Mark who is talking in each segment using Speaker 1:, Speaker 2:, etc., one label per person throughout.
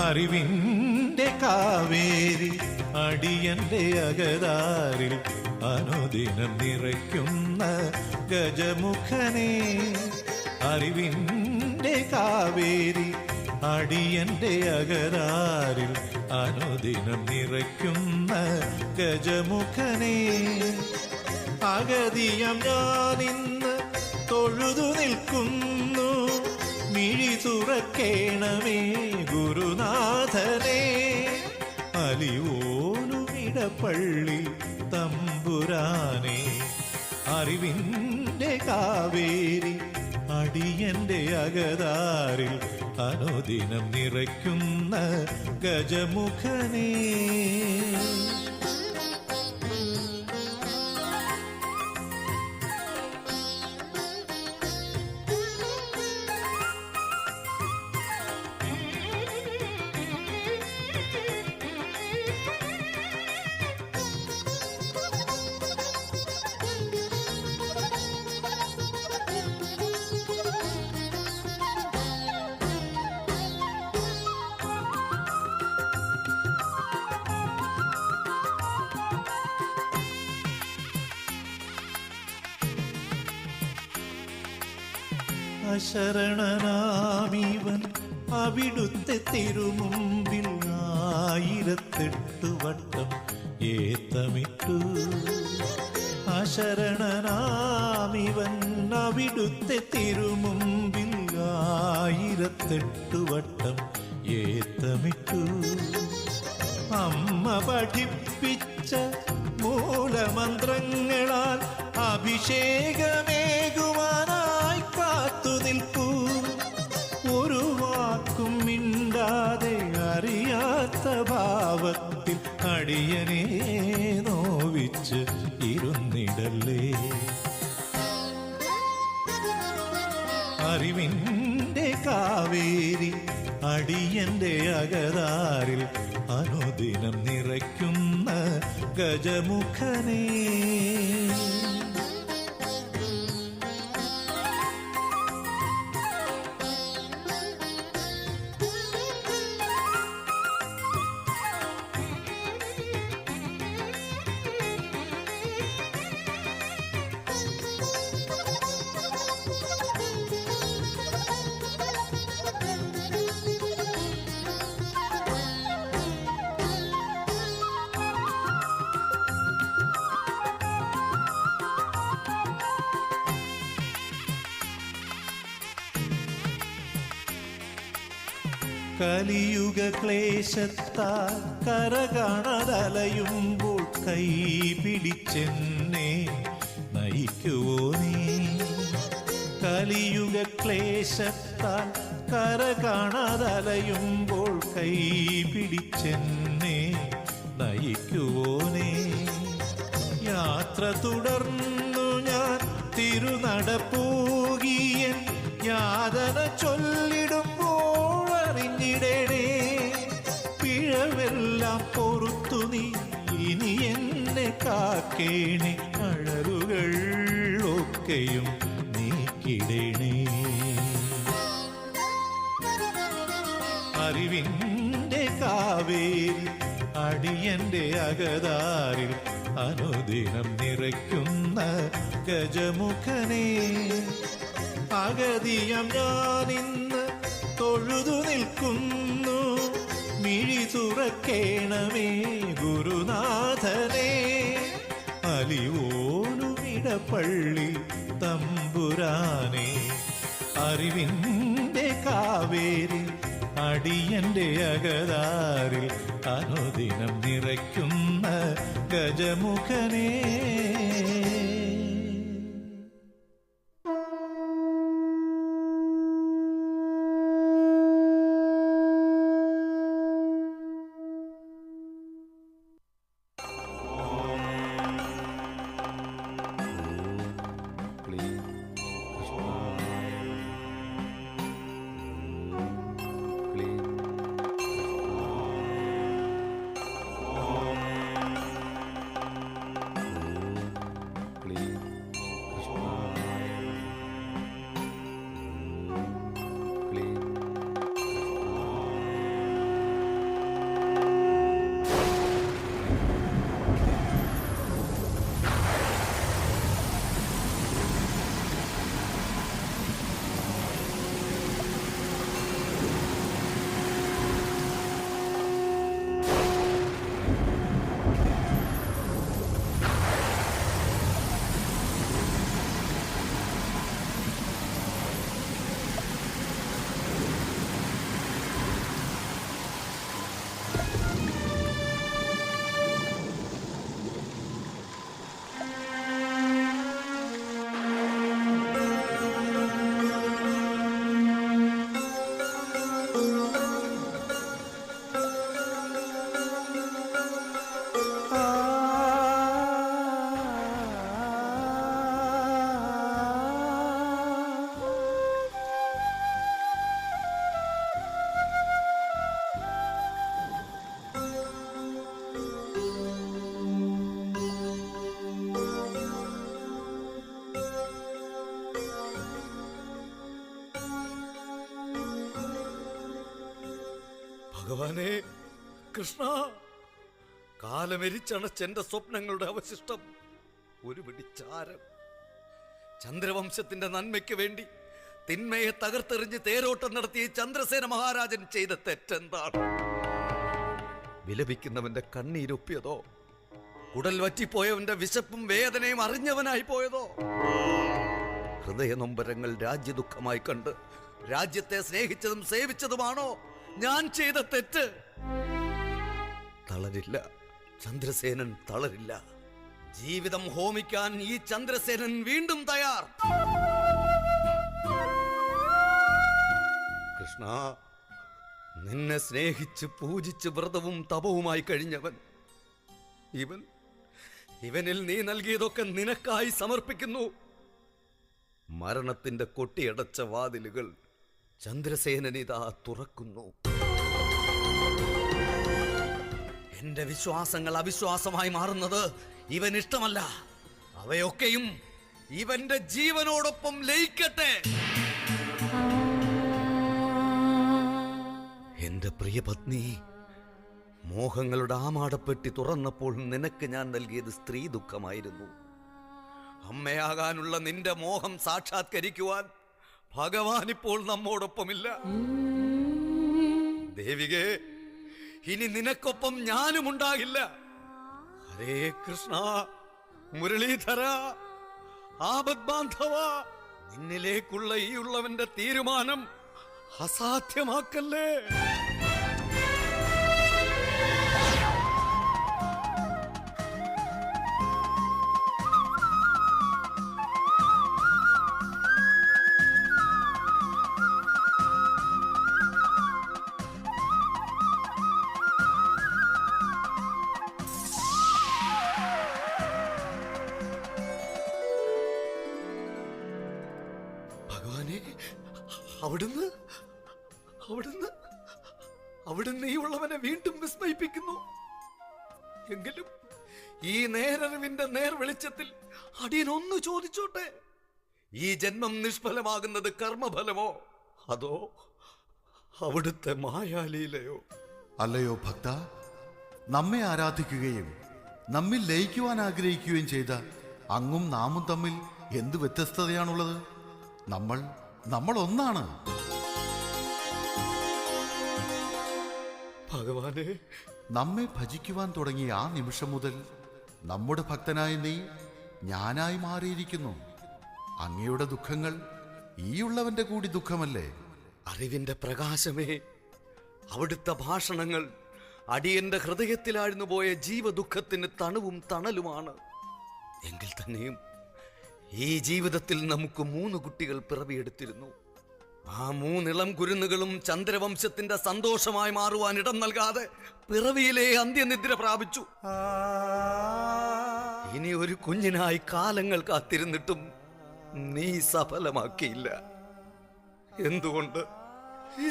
Speaker 1: അറിവിൻ്റെ കാവേരി അടിയന്റെ അകതാരിൽ അനുദിനം നിറയ്ക്കുന്ന ഗജമുഖനെ. അറിവിൻ്റെ കാവേരി അടിയന്റെ അകതാരിൽ അനുദിനം നിറയ്ക്കുന്ന ഗജമുഖനെ. അഗതിയം ഞാനിന്ന് തൊഴുതു നിൽക്കുന്നു, മിഴി തുറക്കേണമേ ഗുരുനാഥനെ. അലിവോലുമിടപ്പള്ളി തമ്പുരാനെ. അറിവിൻ്റെ കാവേരി അടിയന്റെ അകതാരിൽ അനുദിനം നിറയ്ക്കുന്ന ഗജമുഖനെ. അശരണനാമിവൻ അവിടുത്തെ തിരുമുമ്പിൽ 1008 വട്ടം ഏത്തമിട്ടു. അശരണനാമിവൻ അവിടുത്തെ തിരുമുമ്പിൽ 1008 വട്ടം ഏത്തമിട്ടു. അമ്മ പഠിപ്പിച്ച മൂലമന്ത്രങ്ങളാൽ അഭിഷേകമേകുവാനായി കാത്തു നിൽപ്പൂ. ഒരു വാക്കും മിണ്ടാതെ അറിയാത്ത ഭാവത്തിൽ അടിയനെ നോവിച്ച് ഇരുന്നിടല്ലേ. അറിവിൻ്റെ കാവേരി അടിയന്റെ അകതാരിൽ അനുദിനം നിറയ്ക്കുന്ന ഗജമുഖനെ. കലിയുഗ ക്ലേശത്താൽ കരകാണതലയുമ്പോൾ കൈ പിടിച്ചെന്നെ നയിക്കുവോനേ. കലിയുഗ ക്ലേശത്താൽ കരകാണതലയുമ്പോൾ കൈ പിടിച്ചെന്നെ നയിക്കുവോനേ. യാത്ര തുടർന്നു ഞാൻ തിരുനടപ്പൂകിയൻ യാതന ചൊല്ലിടുമ്പോൾ അറിഞ്ഞിടണേ. പിഴവെല്ലാം പൊറുത്തു നീ ഇനി എന്നെ കാക്കേണേ. അഴലുകൾ ഒക്കെയും നീക്കിടണേ. അറിവിൻ്റെ കാവേരി അടിയന്റെ അകതാരിൽ അനുദിനം നിറയ്ക്കുന്ന ഗജമുഖനെ. അഗതിയം ഞാനിന്ന് തൊഴുതു നിൽക്കുന്നു, മിഴി തുറക്കേണമേ ഗുരുനാഥനെ. അലിവോലുമിടപ്പള്ളി തമ്പുരാനെ. അറിവിൻ്റെ കാവേരി അടിയന്റെ അകതാരിൽ അനുദിനം നിറയ്ക്കുന്ന ഗജമുഖനെ.
Speaker 2: ഭഗവാനെ കൃഷ്ണ, കാലമെരിച്ചണച്ചെന്റെ സ്വപ്നങ്ങളുടെ അവശിഷ്ടം ഒരു പിടിച്ചാരം. ചന്ദ്രവംശത്തിന്റെ നന്മയ്ക്ക് വേണ്ടി തിന്മയെ തകർത്തെറിഞ്ഞ് തേരോട്ടം നടത്തിയ ചന്ദ്രസേന മഹാരാജൻ ചെയ്ത തെറ്റെന്താണ്? വിലപിക്കുന്നവന്റെ കണ്ണീരൊപ്പിയതോ? ഉടൽ വറ്റിപ്പോയവന്റെ വിശപ്പും വേദനയും അറിഞ്ഞവനായി പോയതോ? ഹൃദയനൊമ്പരങ്ങൾ രാജ്യദുഃഖമായി കണ്ട് രാജ്യത്തെ സ്നേഹിച്ചതും സേവിച്ചതുമാണോ ഞാൻ ചെയ്ത തെറ്റ്? തളരില്ല, ചന്ദ്രസേനൻ തളരില്ല. ജീവിതം ഹോമിക്കാൻ ഈ ചന്ദ്രസേനൻ വീണ്ടും തയ്യാർ. കൃഷ്ണ, നിന്നെ സ്നേഹിച്ച് പൂജിച്ച് വ്രതവും തപവുമായി കഴിഞ്ഞവൻ ഇവനിൽ നീ നൽകിയതൊക്കെ നിനക്കായി സമർപ്പിക്കുന്നു. മരണത്തിന്റെ കൊട്ടിയടച്ച വാതിലുകൾ ചന്ദ്രസേനനിതാ തുറക്കുന്നു. എന്റെ വിശ്വാസങ്ങൾ അവിശ്വാസമായി മാറുന്നത് ഇവൻ ഇഷ്ടമല്ല. അവയൊക്കെയും ഇവന്റെ ജീവനോടൊപ്പം ലയിക്കട്ടെ. എന്റെ പ്രിയ പത്നി, മോഹങ്ങളുടെ ആമാടപ്പെട്ടി തുറന്നപ്പോൾ നിനക്ക് ഞാൻ നൽകിയത് സ്ത്രീ ദുഃഖമായിരുന്നു. അമ്മയാകാനുള്ള നിന്റെ മോഹം സാക്ഷാത്കരിക്കുവാൻ ഭഗവാൻ ഇപ്പോൾ നമ്മോടൊപ്പമില്ല. ദേവികേ, ഇനി നിനക്കൊപ്പം ഞാനും ഉണ്ടാകില്ല. ഹരേ കൃഷ്ണ, മുരളീധര, ആപദ്ബാന്ധവ, നിന്നിലേക്കുള്ള ഈ ഉള്ളവന്റെ തീരുമാനം അസാധ്യമാക്കല്ലേ. ഭഗവാനെ, അവിടുന്ന് ഈ ഉള്ളവനെ വീണ്ടും വിസ്മയിപ്പിക്കുന്നു. എങ്കിലും ഈ നേരറിവിന്റെ നേർവെളിച്ചത്തിൽ അടിയനൊന്നു ചോദിച്ചോട്ടെ. ഈ ജന്മം നിഷ്ഫലമാകുന്നത് കർമ്മഫലമോ അതോ അവിടുത്തെ മായാലീലയോ?
Speaker 3: അല്ലയോ ഭക്ത, നമ്മെ ആരാധിക്കുകയും നമ്മിൽ ലയിക്കുവാൻ ആഗ്രഹിക്കുകയും ചെയ്ത അങ്ങും നാമും തമ്മിൽ എന്ത് വ്യത്യസ്തതയാണുള്ളത്? നമ്മൾ ഒന്നാണ്.
Speaker 2: ഭഗവാനെ,
Speaker 3: നമ്മെ ഭജിക്കുവാൻ തുടങ്ങിയ ആ നിമിഷം മുതൽ നമ്മുടെ ഭക്തനായ നീ ഞാനായി മാറിയിരിക്കുന്നു. അങ്ങയുടെ ദുഃഖങ്ങൾ ഈ ഉള്ളവന്റെ കൂടി ദുഃഖമല്ലേ?
Speaker 2: അറിവിന്റെ പ്രകാശമേ, അവിടുത്തെ ഭാഷണങ്ങൾ അടിയന്റെ ഹൃദയത്തിലാഴ്ന്നു പോയ ജീവദുഃഖത്തിന് തണുവും തണലുമാണ്. എങ്കിൽ തന്നെയും ഈ ജീവിതത്തിൽ നമുക്ക് 3 കുട്ടികൾ പിറവിയെടുത്തിരുന്നു. ആ 3 ഇളം കുരുന്നുകളും ചന്ദ്രവംശത്തിന്റെ സന്തോഷമായി മാറുവാൻ ഇടം നൽകാതെ പിറവിയിലെ അന്ത്യനിദ്ര പ്രാപിച്ചു. ഇനി ഒരു കുഞ്ഞിനായി കാലങ്ങൾ കാത്തിരുന്നിട്ടും നീ സഫലമാക്കിയില്ല.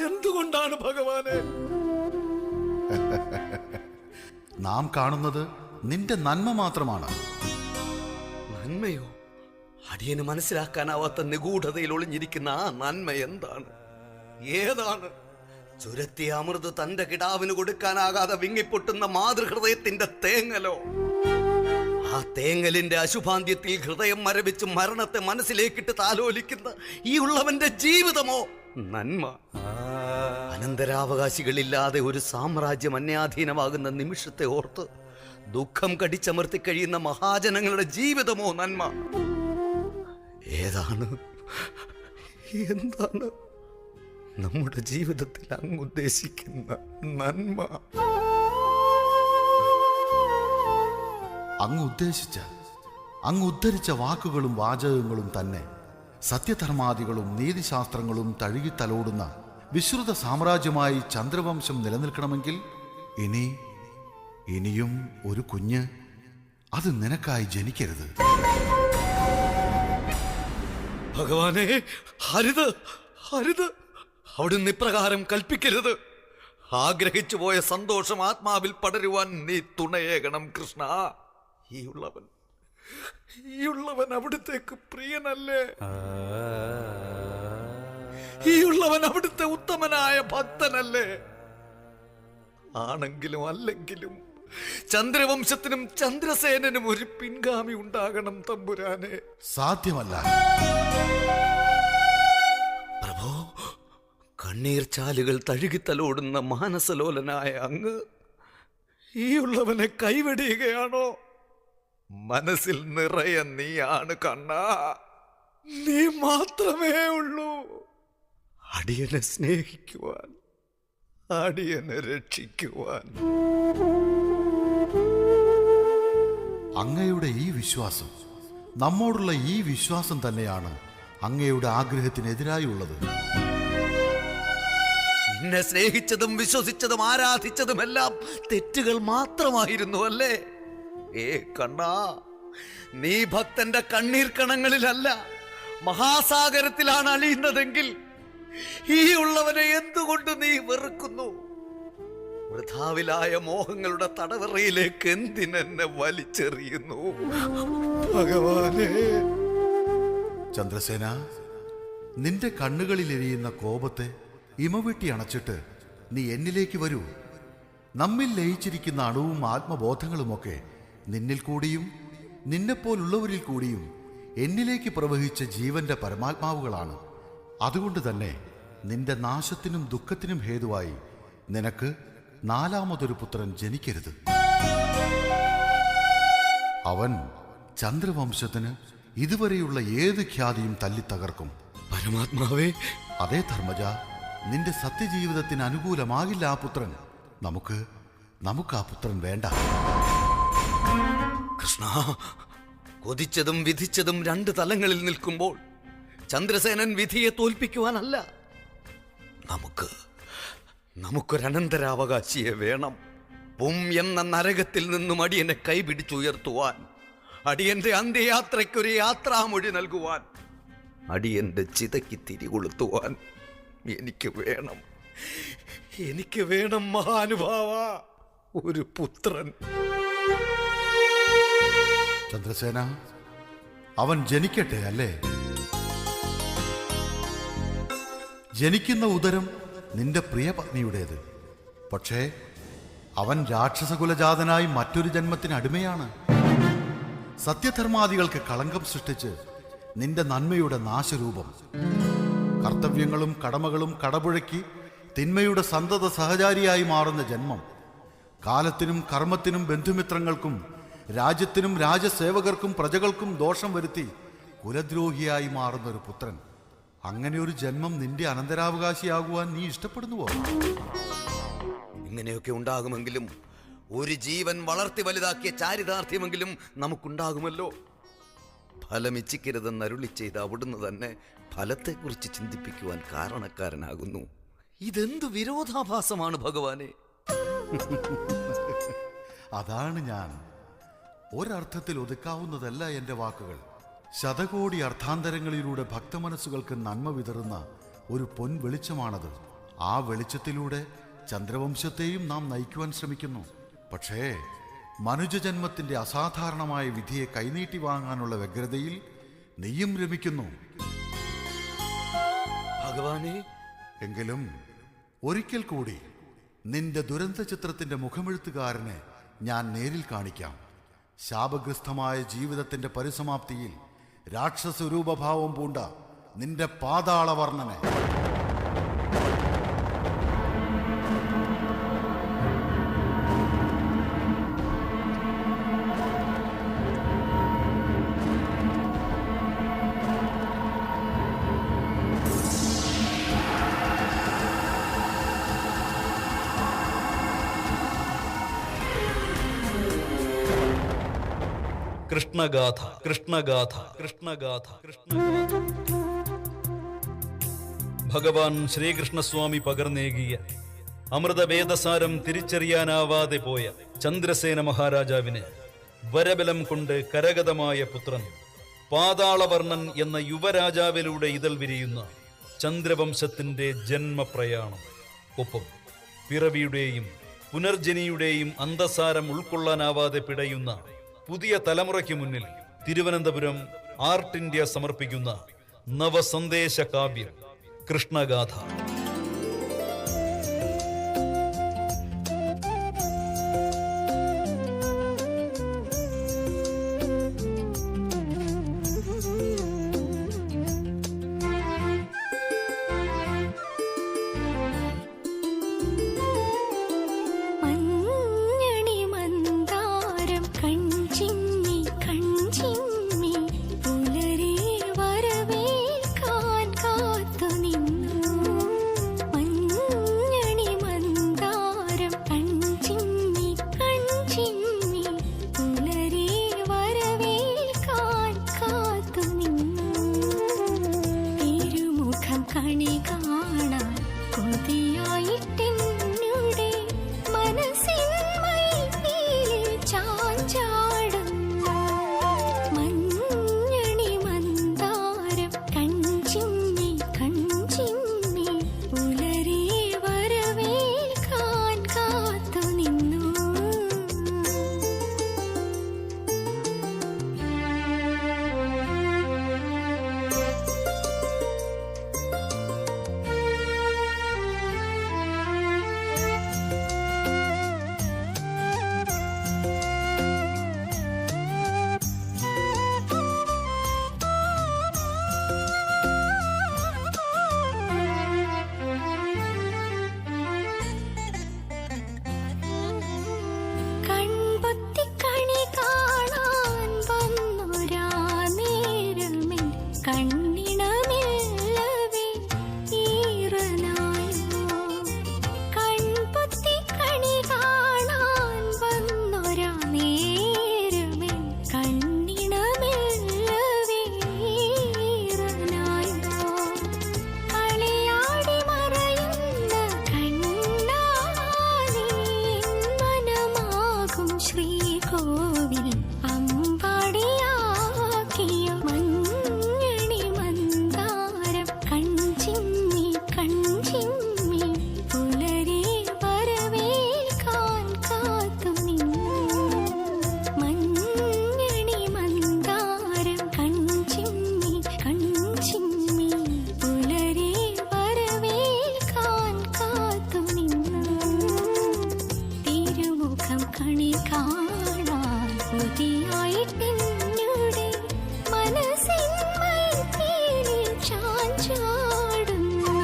Speaker 2: എന്തുകൊണ്ടാണ് ഭഗവാനെ?
Speaker 3: നാം കാണുന്നത് നിന്റെ നന്മ മാത്രമാണ്.
Speaker 2: നന്മയോ? അടിയന് മനസ്സിലാക്കാനാവാത്ത നിഗൂഢതയിൽ ഒളിഞ്ഞിരിക്കുന്ന ആ നന്മ എന്താണ്? ഏതാണ്? ചുരത്തിയ അമൃത് തന്റെ കിടാവിന് കൊടുക്കാനാകാതെ വിങ്ങിപ്പൊട്ടുന്ന മാതൃഹൃദയത്തിന്റെ തേങ്ങലോ? ആ തേങ്ങലിന്റെ അശുഭാന്ത്യത്തിൽ ഹൃദയം മരവിച്ച് മരണത്തെ മനസ്സിലേക്കിട്ട് താലോലിക്കുന്ന ഈ ഉള്ളവന്റെ ജീവിതമോ നന്മ? അനന്തരാവകാശികളില്ലാതെ ഒരു സാമ്രാജ്യം അന്യാധീനമാകുന്ന നിമിഷത്തെ ഓർത്ത് ദുഃഖം കടിച്ചമർത്തി കഴിയുന്ന മഹാജനങ്ങളുടെ ജീവിതമോ നന്മ? എന്താണ് നമ്മുടെ ജീവിതത്തിൽ അങ്ങ് ഉദ്ദേശിക്കുന്ന നന്മ?
Speaker 3: അങ്ങ് ഉദ്ധരിച്ച വാക്കുകളും വാചകങ്ങളും തന്നെ സത്യധർമാദികളും നീതിശാസ്ത്രങ്ങളും തഴുകിത്തലോടുന്ന വിശ്രുത സാമ്രാജ്യമായി ചന്ദ്രവംശം നിലനിൽക്കണമെങ്കിൽ ഇനിയും ഒരു കുഞ്ഞ് അത് നിനക്കായി ജനിക്കരുത്.
Speaker 2: ഭഗവാനെ, ഹരിത് അവിടുന്ന് ഇപ്രകാരം കൽപ്പിക്കരുത്. ആഗ്രഹിച്ചു പോയ സന്തോഷം ആത്മാവിൽ പടരുവാൻ നീ തുണയേകണം കൃഷ്ണ. ഈ ഉള്ളവൻ അവിടുത്തേക്ക് പ്രിയനല്ലേ? ഈ ഉള്ളവൻ അവിടുത്തെ ഉത്തമനായ ഭക്തനല്ലേ? ആണെങ്കിലും അല്ലെങ്കിലും ചന്ദ്രവംശത്തിനും ചന്ദ്രസേനനും ഒരു പിൻഗാമി ഉണ്ടാകണം തമ്പുരാനെ.
Speaker 3: സാധ്യമല്ല.
Speaker 2: പ്രഭോ, കണ്ണീർ ചാലുകൾ തഴുകിത്തലോടുന്ന മാനസലോലനായ അങ്ങ് ഈ ഉള്ളവനെ കൈവെടിയുകയാണോ? മനസ്സിൽ നിറയെ നീയാണ് കണ്ണാ, നീ മാത്രമേ ഉള്ളൂ. അടിയനെ സ്നേഹിക്കുവാൻ, അടിയനെ രക്ഷിക്കുവാൻ.
Speaker 3: അങ്ങയുടെ ഈ വിശ്വാസം, നമ്മോടുള്ള ഈ വിശ്വാസം തന്നെയാണ് അങ്ങയുടെ ആഗ്രഹത്തിനെതിരായുള്ളത്.
Speaker 2: നിന്നെ സ്നേഹിച്ചതും വിശ്വസിച്ചതും ആരാധിച്ചതുമെല്ലാം തെറ്റുകൾ മാത്രമായിരുന്നു അല്ലേ? ഏ കണ്ണാ, നീ ഭക്തന്റെ കണ്ണീർ കണങ്ങളിലല്ല മഹാസാഗരത്തിലാണ് അലിയുന്നതെങ്കിൽ ഈ ഉള്ളവനെ എന്തുകൊണ്ട് നീ വെറുക്കുന്നു? വൃഥാവിലായ മോഹങ്ങളുടെ തടവറയിലേക്ക് എന്തിനെന്നെ വലിച്ചെറിയുന്നു ഭഗവാനേ?
Speaker 3: ചന്ദ്രസേന, നിന്റെ കണ്ണുകളിലെരിയുന്ന കോപത്തെ ഇമവെട്ടി അണച്ചിട്ട് നീ എന്നിലേക്ക് വരൂ. നമ്മിൽ ലയിച്ചിരിക്കുന്ന അണുവും ആത്മബോധങ്ങളുമൊക്കെ നിന്നിൽ കൂടിയും നിന്നെപ്പോലുള്ളവരിൽ കൂടിയും എന്നിലേക്ക് പ്രവഹിച്ച ജീവന്റെ പരമാത്മാവുകളാണ്. അതുകൊണ്ട് തന്നെ നിന്റെ നാശത്തിനും ദുഃഖത്തിനും ഹേതുവായി നിനക്ക് നാലാമതൊരു പുത്രൻ ജനിക്കരുത്. അവൻ ചന്ദ്രവംശത്തിന് ഇതുവരെയുള്ള ഏത് ഖ്യാതിയും തല്ലിത്തകർക്കും.
Speaker 2: പരമാത്മാവേ,
Speaker 3: അതേ ധർമ്മജ, നിന്റെ സത്യജീവിതത്തിന് അനുകൂലമാകില്ല ആ പുത്രൻ. നമുക്ക് ആ പുത്രൻ വേണ്ട.
Speaker 2: കൃഷ്ണ, കൊതിച്ചതും വിധിച്ചതും രണ്ട് തലങ്ങളിൽ നിൽക്കുമ്പോൾ ചന്ദ്രസേനൻ വിധിയെ തോൽപ്പിക്കുവാനല്ല, നമുക്കൊരനന്തരാവകാശിയെ വേണം. പും എന്ന നരകത്തിൽ നിന്നും അടിയനെ കൈപിടിച്ചുയർത്തുവാൻ, അടിയന്റെ അന്ത്യയാത്രയ്ക്കൊരു യാത്രാമൊഴി നൽകുവാൻ, അടിയന്റെ ചിതയ്ക്ക് തിരികൊളുത്തുവാൻ എനിക്ക് വേണം മഹാനുഭാവ ഒരു പുത്രൻ.
Speaker 3: ചന്ദ്രസേന, അവൻ ജനിക്കട്ടെ അല്ലേ? ജനിക്കുന്ന ഉദരം നിന്റെ പ്രിയ പത്നിയുടേത്. പക്ഷേ അവൻ രാക്ഷസകുലജാതനായി മറ്റൊരു ജന്മത്തിന് അടിമയാണ്. സത്യധർമാദികൾക്ക് കളങ്കം സൃഷ്ടിച്ച് നിന്റെ നന്മയുടെ നാശരൂപം, കർത്തവ്യങ്ങളും കടമകളും കടപുഴക്കി തിന്മയുടെ സന്തത സഹചാരിയായി മാറുന്ന ജന്മം, കാലത്തിനും കർമ്മത്തിനും ബന്ധുമിത്രങ്ങൾക്കും രാജ്യത്തിനും രാജസേവകർക്കും പ്രജകൾക്കും ദോഷം വരുത്തി കുലദ്രോഹിയായി മാറുന്നൊരു പുത്രൻ. അങ്ങനെ ഒരു ജന്മം നിന്റെ അനന്തരാവകാശിയാകുവാൻ നീ ഇഷ്ടപ്പെടുന്നുവോ?
Speaker 2: ഇങ്ങനെയൊക്കെ ഉണ്ടാകുമെങ്കിലും ഒരു ജീവൻ വളർത്തി വലുതാക്കിയ ചാരിതാർത്ഥ്യമെങ്കിലും നമുക്കുണ്ടാകുമല്ലോ. ഫലമിച്ഛിക്കരുതെന്ന് അരുളി ചെയ്ത അവിടുന്ന് തന്നെ ഫലത്തെക്കുറിച്ച് ചിന്തിപ്പിക്കുവാൻ കാരണക്കാരനാകുന്നു. ഇതെന്തു വിരോധാഭാസമാണ് ഭഗവാനെ?
Speaker 3: അതാണ് ഞാൻ. ഒരർത്ഥത്തിൽ ഒതുക്കാവുന്നതല്ല എൻ്റെ വാക്കുകൾ. ശതകോടി അർത്ഥാന്തരങ്ങളിലൂടെ ഭക്തമനസ്സുകൾക്ക് നന്മ വിതറുന്ന ഒരു പൊൻ വെളിച്ചമാണത്. ആ വെളിച്ചത്തിലൂടെ ചന്ദ്രവംശത്തെയും നാം നയിക്കുവാൻ ശ്രമിക്കുന്നു. പക്ഷേ മനുജജന്മത്തിന്റെ അസാധാരണമായ വിധിയെ കൈനീട്ടി വാങ്ങാനുള്ള വ്യഗ്രതയിൽ നീയും രമിക്കുന്നു
Speaker 2: ഭഗവാനെ.
Speaker 3: എങ്കിലും ഒരിക്കൽ കൂടി നിന്റെ ദുരന്ത ചിത്രത്തിന്റെ മുഖമെഴുത്തുകാരനെ ഞാൻ നേരിൽ കാണിക്കാം. ശാപഗ്രസ്തമായ ജീവിതത്തിന്റെ പരിസമാപ്തിയിൽ രാക്ഷസരൂപഭാവം പൂണ്ട നിന്റെ പാതാളവർണ്ണനെ.
Speaker 4: കൃഷ്ണഗാഥ കൃഷ്ണഗാഥ കൃഷ്ണഗാഥ കൃഷ്ണഗാഥ. ഭഗവാൻ ശ്രീകൃഷ്ണസ്വാമി പകർന്നേകിയ അമൃതവേദസാരം തിരിച്ചറിയാനാവാതെ പോയ ചന്ദ്രസേന മഹാരാജാവിന് വരബലം കൊണ്ട് കരഗതമായ പുത്രൻ പാതാളവർണ്ണൻ എന്ന യുവരാജാവിലൂടെ ഇതൾ വിരിയുന്ന ചന്ദ്രവംശത്തിന്റെ ജന്മപ്രയാണം. ഒപ്പം പിറവിയുടെയും പുനർജനിയുടെയും അന്തസാരം ഉൾക്കൊള്ളാനാവാതെ പിടയുന്ന പുതിയ തലമുറയ്ക്ക് മുന്നിൽ തിരുവനന്തപുരം ആർട്ട് ഇന്ത്യ സമർപ്പിക്കുന്ന നവസന്ദേശ കാവ്യം കൃഷ്ണഗാഥ.
Speaker 5: കണി കാണാൻ കൊതിയായിട്ടെന്നുടെ മനസ്സിൻ മൈപ്പീലിൽ ചാഞ്ചാടുന്നു മഞ്ഞണി മന്ദാരം കൺചിമ്മി കൺചിമ്മി പുലരി വരവേൽക്കാൻ കാത്തു നിന്നു. കൺപൊത്തി കണി കാണാൻ വന്നൊരാ നേരമിൽ കണ്ണിണമില്ലവേ ഈറനായോ. കൺപൊത്തി കണി കാണാൻ വന്നൊരാ നേരമിൽ കണ്ണിണമില്ലവേ ഈറനായോ. കളിയാടി മറയുന്ന കണ്ണാനീ മനമാകും ശ്രീകോവിൽ അമ്പാടിയാക്കിയ മഞ്ഞണി മന്ദാരം കൺചിമ്മി കൺചിമ്മി പുലരി വരവേൽക്കാൻ കാത്തു നിന്നു. മഞ്ഞണി മന്ദാരം കൺചിമ്മി കൺചിമ്മി പുലരി വരവേൽക്കാൻ കാത്തു നിന്നു. തിരുമുഖം കണി കാണാൻ കൊതിയായിട്ടെന്നുടെ മനസ്സിൻ മൈപ്പീലിൽ ചാഞ്ചാടുന്നു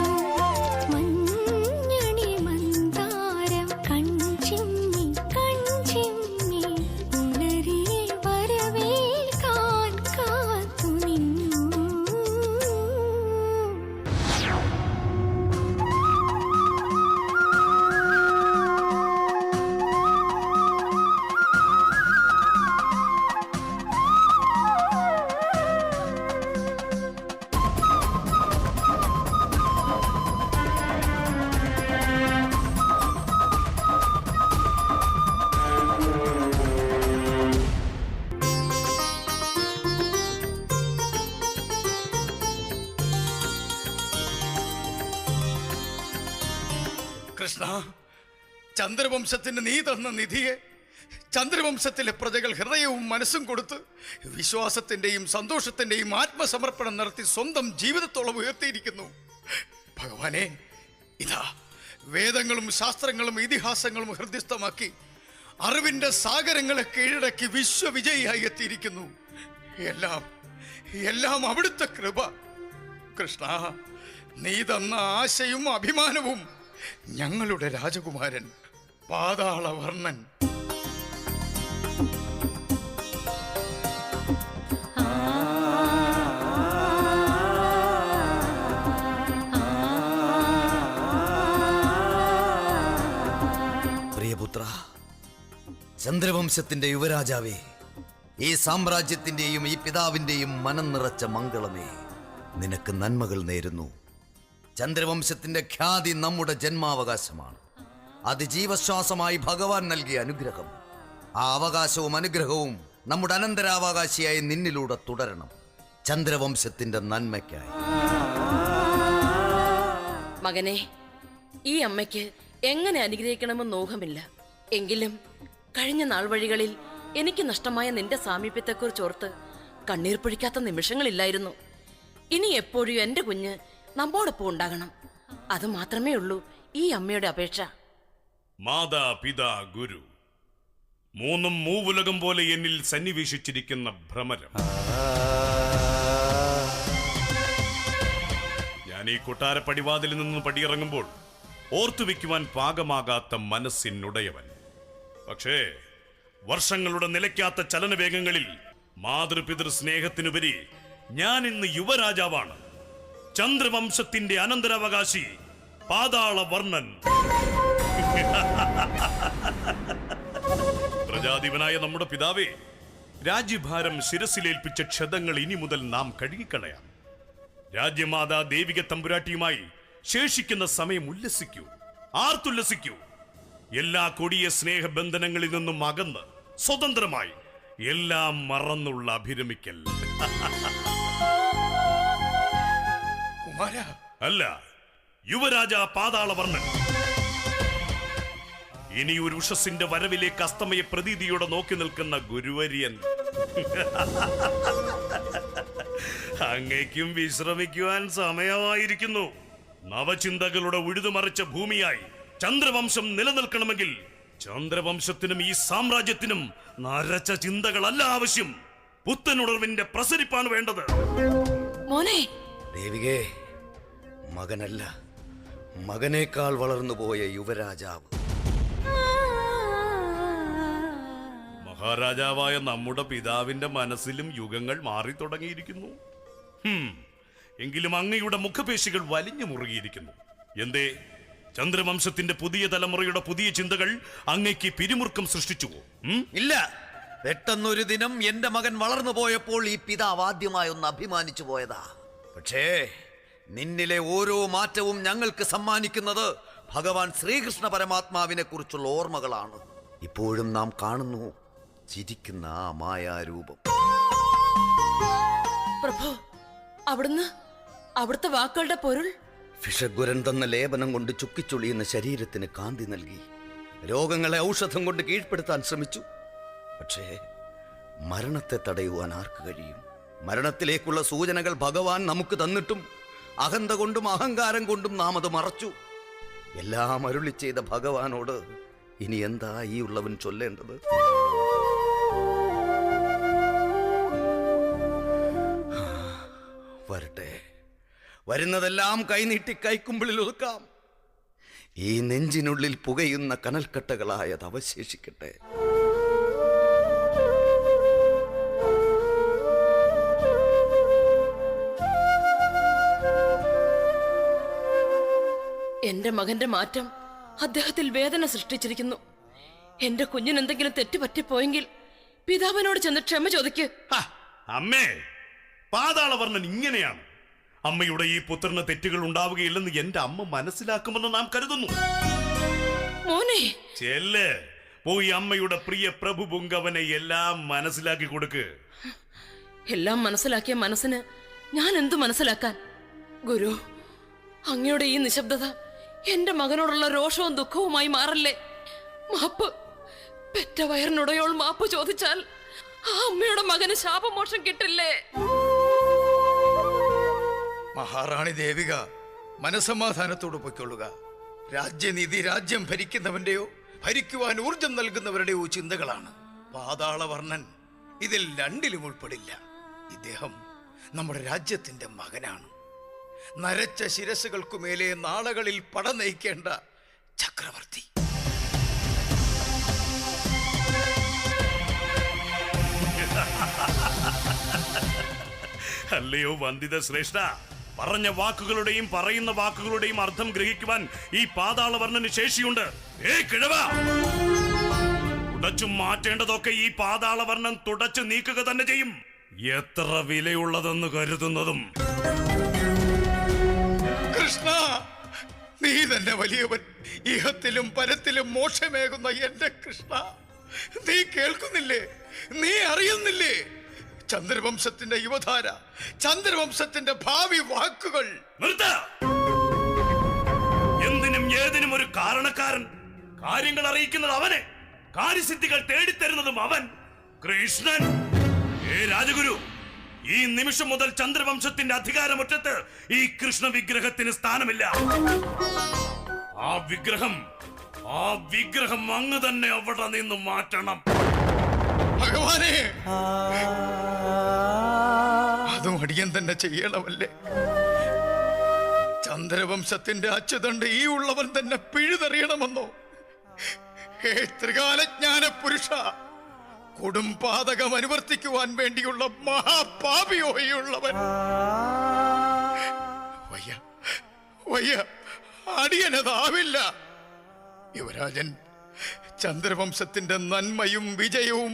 Speaker 5: മഞ്ഞണി മന്ദാരം കൺചിമ്മി കൺചിമ്മി പുലരി വരവേൽക്കാൻ കാത്തു നിന്നു.
Speaker 6: കൃഷ്ണ, ചന്ദ്രവംശത്തിന് നീ തന്ന നിധിയെ ചന്ദ്രവംശത്തിലെ പ്രജകൾ ഹൃദയവും മനസ്സും കൊടുത്ത് വിശ്വാസത്തിന്റെയും സന്തോഷത്തിന്റെയും ആത്മസമർപ്പണം നടത്തി സ്വന്തം ജീവിതത്തോളം ഉയർത്തിയിരിക്കുന്നു. ഭഗവാനെ, ഇതാ വേദങ്ങളും ശാസ്ത്രങ്ങളും ഇതിഹാസങ്ങളും ഹൃദയസ്ഥമാക്കി അറിവിന്റെ സാഗരങ്ങളെ കീഴടക്കി വിശ്വവിജയിയായി എത്തിയിരിക്കുന്നു. എല്ലാം എല്ലാം അവിടുത്തെ കൃപ. കൃഷ്ണ, നീ തന്ന ആശയും അഭിമാനവും ഞങ്ങളുടെ രാജകുമാരൻ പാതാളവർണ്ണൻ.
Speaker 2: പ്രിയപുത്ര, ചന്ദ്രവംശത്തിന്റെ യുവരാജാവേ, ഈ സാമ്രാജ്യത്തിന്റെയും ഈ പിതാവിന്റെയും മനം നിറച്ച മംഗളമേ, നിനക്ക് നന്മകൾ നേരുന്നു. ചന്ദ്രവംശത്തിന്റെ ഖ്യാതി നമ്മുടെ ജന്മാവകാശമാണ്. അത് ജീവശ്വാസമായി ഭഗവാൻ നൽകിയ അനുഗ്രഹം. ആ അവകാശവും അനുഗ്രഹവും നമ്മുടെ അനന്തരാവകാശിയായി നിന്നിലൂടെ തുടരണം, ചന്ദ്രവംശത്തിന്റെ നന്മയ്ക്കായി.
Speaker 7: മകനെ, ഈ അമ്മയ്ക്ക് എങ്ങനെ അനുഗ്രഹിക്കണമെന്ന് ഊഹമില്ല. എങ്കിലും കഴിഞ്ഞ നാൾ വഴികളിൽ എനിക്ക് നഷ്ടമായ നിന്റെ സാമീപ്യത്തെക്കുറിച്ച് ഓർത്ത് കണ്ണീർ പൊഴിക്കാത്ത നിമിഷങ്ങളില്ലായിരുന്നു. ഇനി എപ്പോഴും എന്റെ കുഞ്ഞ് നമ്മോടൊപ്പം ഉണ്ടാകണം. അത് മാത്രമേ ഉള്ളൂ ഈ അമ്മയുടെ അപേക്ഷ.
Speaker 8: മാതാ പിതാ ഗുരു മൂന്നും മൂവുലകം പോലെ എന്നിൽ സന്നിവേശിച്ചിരിക്കുന്ന ഭ്രമരം. ഞാൻ ഈ കൊട്ടാരപ്പടിവാതിലിൽ നിന്ന് പടിയിറങ്ങുമ്പോൾ ഓർത്തുവെക്കുവാൻ പാകമാകാത്ത മനസ്സിനുടയവൻ. പക്ഷേ വർഷങ്ങളുടെ നിലയ്ക്കാത്ത ചലനവേഗങ്ങളിൽ മാതൃപിതൃ സ്നേഹത്തിനുപരി ഞാൻ ഇന്ന് യുവരാജാവാണ്. ചന്ദ്രവംശത്തിന്റെ അനന്തരാവകാശി പാതാളവർണ്ണൻ. പ്രജാധിപനായ നമ്മുടെ പിതാവേ, രാജ്യഭാരം ശിരസിലേൽപ്പിച്ച ക്ഷതങ്ങൾ ഇനി മുതൽ നാം കഴുകിക്കളയാം. രാജ്യമാതാ ദേവിക തമ്പുരാട്ടിയുമായി ശേഷിക്കുന്ന സമയം ഉല്ലസിക്കൂ, ആർത്തുല്ലസിക്കൂ. എല്ലാ കൊടിയ സ്നേഹബന്ധനങ്ങളിൽ നിന്നും അകന്ന് സ്വതന്ത്രമായി എല്ലാം മറന്നുള്ള അഭിരമിക്കൽ.
Speaker 6: കുമാര,
Speaker 8: അല്ല, യുവരാജ പാതാളവർണ്ണൻ. ഇനി ഒരു ഉഷസിന്റെ വരവിലേക്ക് അസ്തമയ പ്രതീതിയോടെ നോക്കി നിൽക്കുന്ന ഗുരുവര്യൻ. അങ്ങേക്കും വിശ്രമിക്കുവാൻ സമയമായിരിക്കുന്നു. നവചിന്തകളുടെ ഉഴുതുമറിച്ച ഭൂമിയായി ചന്ദ്രവംശം നിലനിൽക്കണമെങ്കിൽ ചന്ദ്രവംശത്തിനും ഈ സാമ്രാജ്യത്തിനും നരച്ച ചിന്തകളല്ല ആവശ്യം, പുത്തനുണർവിന്റെ പ്രസരിപ്പാണ് വേണ്ടത്.
Speaker 7: മോനെ,
Speaker 2: ദേവികേ, മകനല്ല, മകനേക്കാൾ വളർന്നുപോയ യുവരാജാവ്.
Speaker 8: മഹാരാജാവായ നമ്മുടെ പിതാവിന്റെ മനസ്സിലും യുഗങ്ങൾ മാറി തുടങ്ങിയിരിക്കുന്നു. എങ്കിലും അങ്ങയുടെ മുഖപേശികൾ വലിഞ്ഞു മുറുകിയിരിക്കുന്നു. എന്തേ, ചന്ദ്രവംശത്തിന്റെ പുതിയ തലമുറയുടെ പുതിയ ചിന്തകൾ അങ്ങയ്ക്ക് പിരിമുറുക്കം സൃഷ്ടിച്ചുവോ?
Speaker 2: ഇല്ല, പെട്ടെന്നൊരു ദിനം എന്റെ മകൻ വളർന്നു പോയപ്പോൾ ഈ പിതാവ് ആദ്യമായി ഒന്ന് അഭിമാനിച്ചു പോയതാ. പക്ഷേ നിന്നിലെ ഓരോ മാറ്റവും ഞങ്ങൾക്ക് സമ്മാനിക്കുന്നത് ഭഗവാൻ ശ്രീകൃഷ്ണ പരമാത്മാവിനെ കുറിച്ചുള്ള ഓർമ്മകളാണ്. ഇപ്പോഴും നാം കാണുന്നു ചിരിക്കുന്ന ആ മായാരൂപം.
Speaker 7: പ്രഭു, അവിടുത്തെ വാക്കുകളുടെ പൊരുൾ?
Speaker 2: വിഷഗുരൻ തന്ന ലേപനം കൊണ്ട് ചുക്കിച്ചുളിയുന്ന ശരീരത്തിന് കാന്തി നൽകി, രോഗങ്ങളെ ഔഷധം കൊണ്ട് കീഴ്പ്പെടുത്താൻ ശ്രമിച്ചു. പക്ഷേ മരണത്തെ തടയുവാൻ ആർക്ക് കഴിയും? മരണത്തിലേക്കുള്ള സൂചനകൾ ഭഗവാൻ നമുക്ക് തന്നിട്ടും അഹന്ത കൊണ്ടും അഹങ്കാരം കൊണ്ടും നാം അത് മറച്ചു. എല്ലാം അരുളി ചെയ്ത ഭഗവാനോട് ഇനി എന്താ ഈ ഉള്ളവൻ ചൊല്ലേണ്ടത്? വരട്ടെ, വരുന്നതെല്ലാം കൈനീട്ടി കൈക്കുമ്പിളിൽ ഒതുക്കാം. ഈ നെഞ്ചിനുള്ളിൽ പുകയുന്ന കനൽക്കട്ടകളായത് അവശേഷിക്കട്ടെ.
Speaker 7: എന്റെ മകന്റെ മാറ്റം അദ്ദേഹത്തിൽ വേദന സൃഷ്ടിച്ചിരിക്കുന്നു. എന്റെ കുഞ്ഞിന് എന്തെങ്കിലും തെറ്റ് പറ്റിപ്പോയെങ്കിൽ പിതാവിനോട് ചെന്ന് ക്ഷമ ചോദിക്ക്.
Speaker 8: അമ്മേ, പാതാളവർണ്ണൻ ഇങ്ങനെയാണ്. അമ്മയുടെ ഈ പുത്രന് തെറ്റുകൾ ഉണ്ടാവുകയില്ലെന്ന് എന്റെ അമ്മ മനസ്സിലാക്കുമെന്ന് നാം കരുതുന്നു.
Speaker 7: മോനെ,
Speaker 8: ചെല്ല്, പോയി അമ്മയുടെ പ്രിയ പ്രഭു പുങ്കവനെ എല്ലാം മനസ്സിലാക്കി കൊടുക്ക്.
Speaker 7: എല്ലാം മനസ്സിലാക്കിയ മനസ്സിന് ഞാൻ എന്തു മനസ്സിലാക്കാൻ? ഗുരു, അങ്ങയുടെ ഈ നിശബ്ദത എന്റെ മകനോടുള്ള രോഷവും ദുഃഖവുമായി മാറല്ലേ. മാപ്പ്, പെറ്റ വയറിനുടയോൾ മാപ്പ് ചോദിച്ചാൽ ആ അമ്മയുടെ മകന് ശാപമോഷം കിട്ടില്ലേ?
Speaker 6: മഹാറാണി ദേവിക, മനസമാധാനത്തോട് പൊയ്ക്കൊള്ളുക. രാജ്യനീതി രാജ്യം ഭരിക്കുന്നവന്റെയോ ഭരിക്കുവാൻ ഊർജം നൽകുന്നവരുടെയോ ചിന്തകളാണ്. പാതാളവർണ്ണൻ ഇതിൽ രണ്ടിലും ഉൾപ്പെടില്ല. ഇദ്ദേഹം നമ്മുടെ രാജ്യത്തിന്റെ മകനാണ്. നരച്ച ശിരസുകൾക്കുമേലെ നാളുകളിൽ പട നയിക്കേണ്ട ചക്രവർത്തി.
Speaker 8: അല്ലയോ വന്ദിത ശ്രേഷ്ഠ, പറഞ്ഞ വാക്കുകളുടെയും പറയുന്ന വാക്കുകളുടെയും അർത്ഥം ഗ്രഹിക്കുവാൻ ഈ പാതാളവർണ്ണന് ശേഷിയുണ്ട്. കിഴവ, തുടച്ചു മാറ്റേണ്ടതൊക്കെ ഈ പാതാളവർണ്ണൻ തുടച്ചു നീക്കുക തന്നെ ചെയ്യും. എത്ര വിലയുള്ളതെന്ന് കരുതുന്നതും.
Speaker 6: കൃഷ്ണ, നീ തന്നെ വലിയവൻ. ഇഹത്തിലും പരത്തിലും മോക്ഷമേകുന്ന എന്റെ കൃഷ്ണ, നീ കേൾക്കുന്നില്ലേ? നീ അറിയുന്നില്ലേ? ചന്ദ്രവംശത്തിന്റെ യുവധാര, ചന്ദ്രവംശത്തിന്റെ ഭാവി വാക്കുകൾ.
Speaker 8: എന്തിനും ഏതിനും ഒരു കാരണക്കാരൻ. കാര്യങ്ങൾ അറിയിക്കുന്നത് അവനെ, കാര്യസിദ്ധികൾ തേടിത്തരുന്നതും അവൻ. കൃഷ്ണൻ, രാജഗുരു, ഈ നിമിഷം മുതൽ ചന്ദ്രവംശത്തിന്റെ അധികാരമുറ്റത്ത് ഈ കൃഷ്ണ വിഗ്രഹത്തിന് സ്ഥാനമില്ല. ആ വിഗ്രഹം അങ്ങ് തന്നെ അവിടെ നിന്ന് മാറ്റണം.
Speaker 6: ഭഗവാനെ, അതും അടിയൻ തന്നെ ചെയ്യണമല്ലേ? ചന്ദ്രവംശത്തിന്റെ അച്ചുതണ്ട് ഈ ഉള്ളവൻ തന്നെ പിഴുതെറിയണമെന്നോ? ഹേ ത്രികാലജ്ഞാന പുരുഷ, കൊടുംപാതകം അനുവർത്തിക്കുവാൻ വേണ്ടിയുള്ള മഹാപാപിയോ ഈ ഉള്ളവൻ. വയ്യ വയ്യ, അടിയനതാവില്ല. യുവരാജൻ, ചന്ദ്രവംശത്തിന്റെ നന്മയും വിജയവും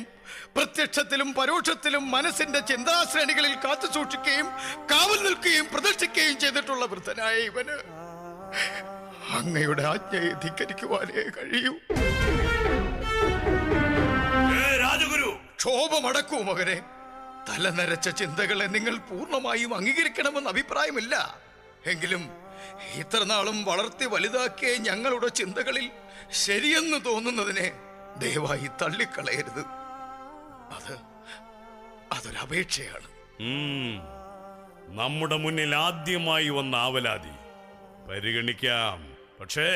Speaker 6: പ്രത്യക്ഷത്തിലും പരോക്ഷത്തിലും മനസ്സിന്റെ ചിന്താശ്രേണികളിൽ കാത്തു സൂക്ഷിക്കുകയും കാവൽ നിൽക്കുകയും പ്രദർശിക്കുകയും ചെയ്തിട്ടുള്ള വൃദ്ധനായ ഇവന് അങ്ങയുടെ ആജ്ഞയെ ധിക്കരിക്കുവാനേ കഴിയൂ.
Speaker 8: രാജഗുരു,
Speaker 6: ക്ഷോഭമടക്കൂ മകനെ. തലനരച്ച ചിന്തകളെ നിങ്ങൾ പൂർണ്ണമായും അംഗീകരിക്കണമെന്ന് അഭിപ്രായമില്ല. എങ്കിലും ഇത്ര നാളും വളർത്തി വലുതാക്കിയ ഞങ്ങളുടെ ചിന്തകളിൽ ശരിയെന്ന് തോന്നുന്നതിനെ ദയവായി തള്ളിക്കളയരുത്. അതൊരപേക്ഷയാണ്.
Speaker 8: നമ്മുടെ മുന്നിൽ ആദ്യമായി വന്ന ആവലാതി പരിഗണിക്കാം. പക്ഷേ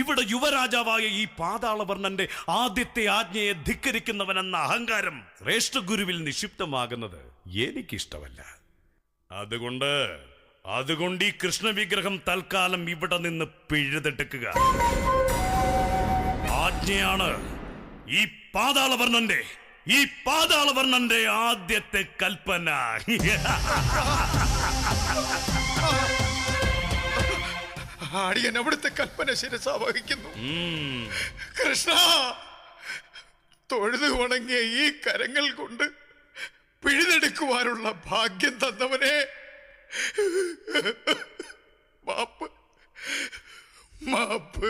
Speaker 8: ഇവിടെ യുവരാജാവായ ഈ പാതാളവർണ്ണന്റെ ആദ്യത്തെ ആജ്ഞയെ ധിക്കരിക്കുന്നവനെന്ന അഹങ്കാരം ശ്രേഷ്ഠ ഗുരുവിൽ നിക്ഷിപ്തമാകുന്നത് എനിക്കിഷ്ടമല്ല. അതുകൊണ്ട് ഈ കൃഷ്ണവിഗ്രഹം തൽക്കാലം ഇവിടെ നിന്ന് പിഴുതെടുക്കുക. ആജ്ഞയാണ് ഈ പാതാളവർണ്ണന്റെ ആദ്യത്തെ കൽപ്പന.
Speaker 6: ആടിയൻ അവിടുത്തെ കൽപ്പന ശിരസാവഹിക്കുന്നു. കൃഷ്ണ, തൊഴുതു ഉണങ്ങിയ ഈ കരങ്ങൾ കൊണ്ട് പിഴുതെടുക്കുവാനുള്ള ഭാഗ്യം തന്നവനെ മാപ്പ് മാപ്പ്.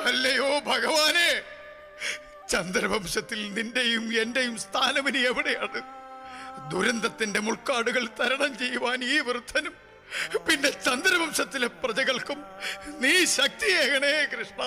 Speaker 6: അല്ലയോ ഭഗവാനെ, ചന്ദ്രവംശത്തിൽ നിന്റെയും എന്റെയും സ്ഥാനമിനി എവിടെയാണ്? ദുരന്തത്തിന്റെ മുൾക്കാടുകൾ തരണം ചെയ്യുവാൻ ഈ വൃദ്ധനും പിന്നെ ചന്ദ്രവംശത്തിലെ പ്രജകൾക്കും നീ ശക്തിയേകണേ കൃഷ്ണ.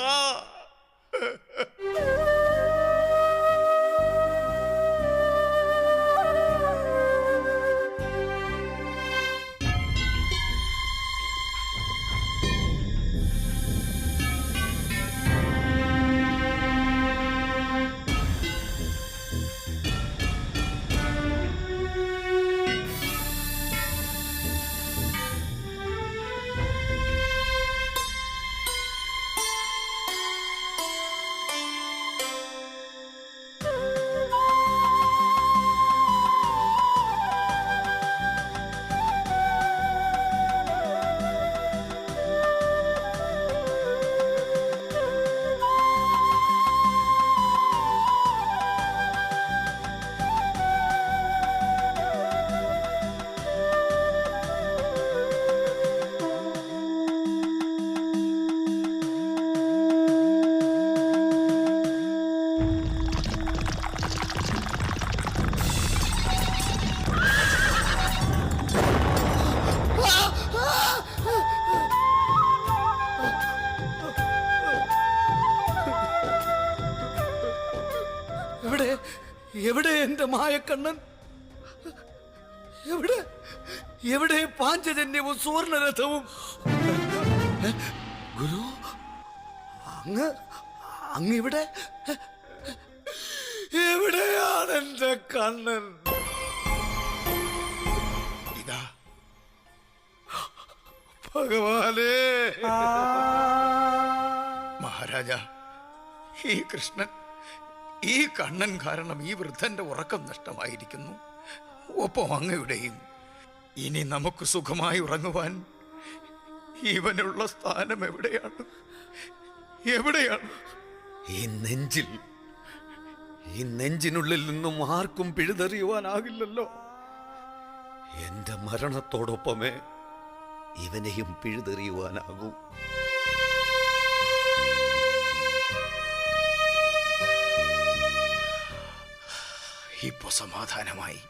Speaker 9: എവിടെ എന്റെ മായക്കണ്ണൻ? എവിടെ പാഞ്ചജന്യവും സുവർണരഥവും? ഗുരു, ഇവിടെ എവിടെയാണ് എന്റെ കണ്ണൻ?
Speaker 6: ഇതാ
Speaker 9: ഭഗവാനേ.
Speaker 6: മഹാരാജ, ഈ കൃഷ്ണൻ, ഈ കണ്ണൻ കാരണം ഈ വൃദ്ധന്റെ ഉറക്കം നഷ്ടമായിരിക്കുന്നു. ഒപ്പം അങ്ങയുടെയും. ഇനി നമുക്ക് സുഖമായി ഉറങ്ങുവാൻ ഇവനുള്ള സ്ഥാനം എവിടെയാണ്?
Speaker 2: ഈ നെഞ്ചിനുള്ളിൽ നിന്നും ആർക്കും പിഴുതെറിയുവാനാകില്ലല്ലോ. എന്റെ മരണത്തോടൊപ്പമേ ഇവനെയും പിഴുതെറിയുവാനാകൂ.
Speaker 6: ഇപ്പോ സമാധാനമായി.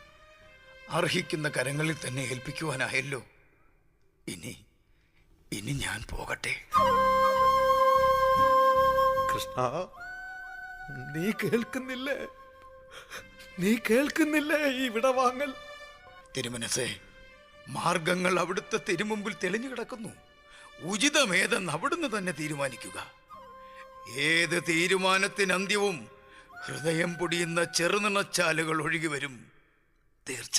Speaker 6: അർഹിക്കുന്ന കരങ്ങളിൽ തന്നെ ഏൽപ്പിക്കുവാനായല്ലോ. ഇനി ഞാൻ പോകട്ടെ.
Speaker 9: കൃഷ്ണ, നീ കേൾക്കുന്നില്ലേ ഈ വിടവാങ്ങൽ?
Speaker 6: തിരുമനസേ, മാർഗങ്ങൾ അവിടുത്തെ തിരുമുമ്പിൽ തെളിഞ്ഞു കിടക്കുന്നു. ഉചിതമേതെന്ന് അവിടുന്ന് തന്നെ തീരുമാനിക്കുക. ഏത് തീരുമാനത്തിനന്ത്യവും ഹൃദയം പൊടിയുന്ന ചെറുനിണച്ചാലുകൾ ഒഴുകി വരും, തീർച്ച.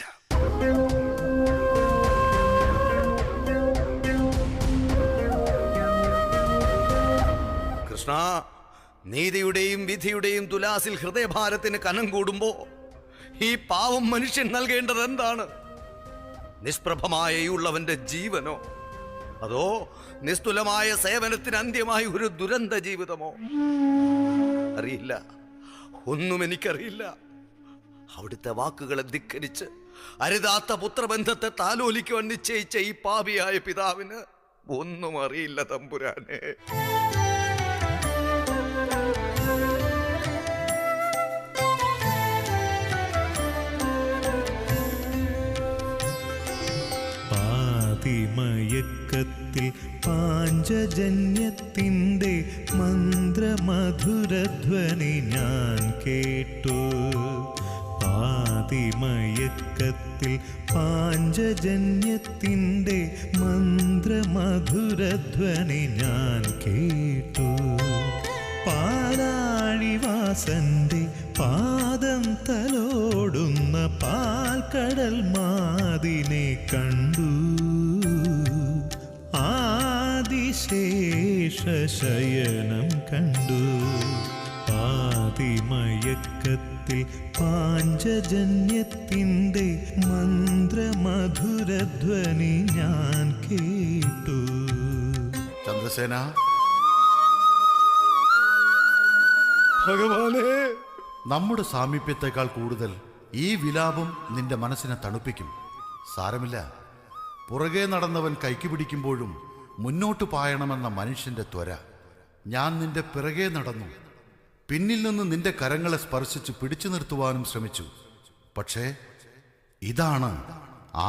Speaker 2: കൃഷ്ണ, നീതിയുടെയും വിധിയുടെയും തുലാസിൽ ഹൃദയഭാരത്തിന് കനം കൂടുമ്പോ ഈ പാവം മനുഷ്യൻ നൽകേണ്ടത് എന്താണ്? നിഷ്പ്രഭമായ ഈ ഉള്ളവന്റെ ജീവനോ, അതോ നിസ്തുലമായ സേവനത്തിന് അന്ത്യമായി ഒരു ദുരന്ത ജീവിതമോ? അറിയില്ല, ഒന്നും എനിക്കറിയില്ല. അവിടുത്തെ വാക്കുകളെ ധിക്കരിച്ച് അരുതാത്ത പുത്രബന്ധത്തെ താലോലിക്കുവാൻ നിശ്ചയിച്ച ഈ പാപിയായ പിതാവിന് ഒന്നും അറിയില്ല തമ്പുരാനെ.
Speaker 1: പാതിമയക്കത്തിൽ പാഞ്ചജന്യത്തിൻ്റെ മന്ത്രമധുരധ്വനി ഞാൻ കേട്ടു. പാതിമയക്കത്തിൽ പാഞ്ചജന്യത്തിൻ്റെ മന്ത്രമധുരധ്വനി ഞാൻ കേട്ടു. പാലാഴിവാസന്റെ പാദം തലോടുന്ന പാൽക്കടൽ മാതിനെ കണ്ടു. ആദിശേഷശയനം കണ്ടു. പാതിമയക്കത്തിൽ പാഞ്ചജന്യത്തിൻ്റെ മന്ത്രമധുരധ്വനി ഞാൻ കേട്ടു.
Speaker 3: ചന്ദ്രസേന,
Speaker 9: ഭഗവാനെ,
Speaker 3: നമ്മുടെ സാമീപ്യത്തെക്കാൾ കൂടുതൽ ഈ വിലാപം നിന്റെ മനസ്സിനെ തണുപ്പിക്കും. സാരമില്ല, പുറകെ നടന്നവൻ കൈക്ക് പിടിക്കുമ്പോഴും മുന്നോട്ട് പായണമെന്ന മനുഷ്യന്റെ ത്വര. ഞാൻ നിന്റെ പിറകെ നടന്നു, പിന്നിൽ നിന്ന് നിന്റെ കരങ്ങളെ സ്പർശിച്ച് പിടിച്ചു നിർത്തുവാനും ശ്രമിച്ചു. പക്ഷേ ഇതാണ്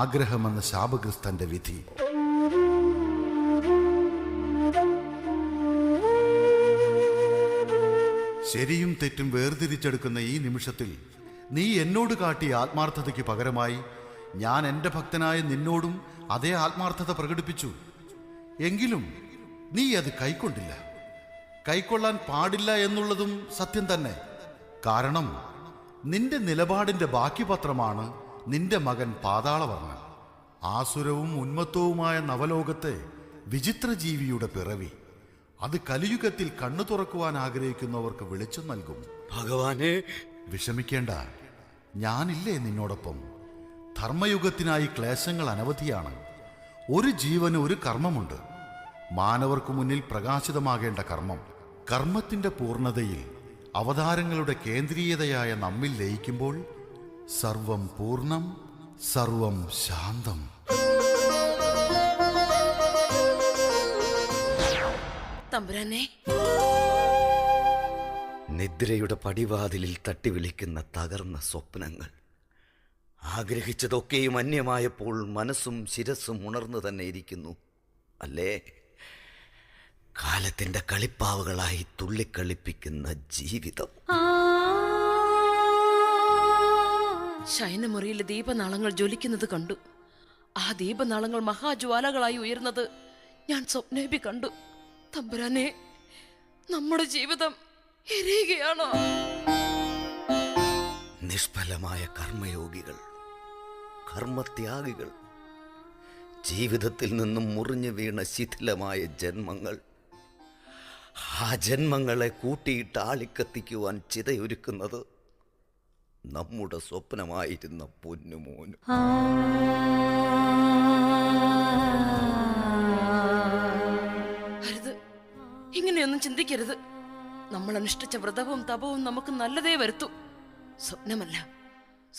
Speaker 3: ആഗ്രഹമെന്ന ശാപഗ്രസ്തന്റെ വിധി. ശരിയും തെറ്റും വേർതിരിച്ചെടുക്കുന്ന ഈ നിമിഷത്തിൽ നീ എന്നോട് കാട്ടിയ ആത്മാർത്ഥതയ്ക്ക് പകരമായി ഞാൻ എൻ്റെ ഭക്തനായ നിന്നോടും അതേ ആത്മാർത്ഥത പ്രകടിപ്പിച്ചു. എങ്കിലും നീ അത് കൈക്കൊണ്ടില്ല. കൈക്കൊള്ളാൻ പാടില്ല എന്നുള്ളതും സത്യം തന്നെ. കാരണം നിന്റെ നിലപാടിൻ്റെ ബാക്കി പത്രമാണ് നിന്റെ മകൻ പാതാളവർണ്ണൻ. ആസുരവും ഉന്മത്തവുമായ നവലോകത്തെ വിചിത്ര ജീവിയുടെ പിറവി. അത് കലിയുഗത്തിൽ കണ്ണു തുറക്കുവാൻ ആഗ്രഹിക്കുന്നവർക്ക് വെളിച്ചം നൽകും.
Speaker 2: ഭഗവാനെ,
Speaker 3: വിഷമിക്കേണ്ട, ഞാനില്ലേ നിന്നോടൊപ്പം. ധർമ്മയുഗത്തിനായി ക്ലേശങ്ങൾ അനവധിയാണ്. ഒരു ജീവന് ഒരു കർമ്മമുണ്ട്, മാനവർക്ക് മുന്നിൽ പ്രകാശിതമാകേണ്ട കർമ്മം. കർമ്മത്തിന്റെ പൂർണ്ണതയിൽ അവതാരങ്ങളുടെ കേന്ദ്രീയതയായ നമ്മിൽ ലയിക്കുമ്പോൾ സർവം പൂർണ്ണം, സർവം ശാന്തം.
Speaker 7: തമ്പുരാനെ,
Speaker 2: നിദ്രയുടെ പടിവാതിലിൽ തട്ടി വിളിക്കുന്ന തകർന്ന സ്വപ്നങ്ങൾ. ആഗ്രഹിച്ചതൊക്കെയും അന്യമായപ്പോൾ മനസ്സും ശിരസ്സും ഉണർന്നു തന്നെ ഇരിക്കുന്നു അല്ലേ? കാലത്തിന്റെ കളിപ്പാവുകളായി തുള്ളിക്കളിപ്പിക്കുന്ന ജീവിതം.
Speaker 7: ശയനമുറിയിലെ ദീപനാളങ്ങൾ ജ്വലിക്കുന്നത് കണ്ടു. ആ ദീപനാളങ്ങൾ മഹാജ്വാലകളായി ഉയർന്നത് ഞാൻ സ്വപ്നേപി കണ്ടു. തമ്പുരാനെ, നമ്മുടെ ജീവിതം എരിയുകയാണോ?
Speaker 2: നിഷ്ഫലമായ കർമ്മയോഗികൾ, കർമ്മത്യാഗികൾ, ജീവിതത്തിൽ നിന്നും മുറിഞ്ഞു വീണ ശിഥിലമായ ജന്മങ്ങൾ. ആ ജന്മങ്ങളെ കൂട്ടിയിട്ട് ആളിക്കത്തിക്കുവാൻ ചിതയൊരുക്കുന്നത് നമ്മുടെ സ്വപ്നമായിരുന്ന പൊന്നുമോന്.
Speaker 7: അരുത്, ഇങ്ങനെയൊന്നും ചിന്തിക്കരുത്. നമ്മൾ അനുഷ്ഠിച്ച വ്രതവും തപവും നമുക്ക് നല്ലതേ വരുത്തൂ. സ്വപ്നമല്ല,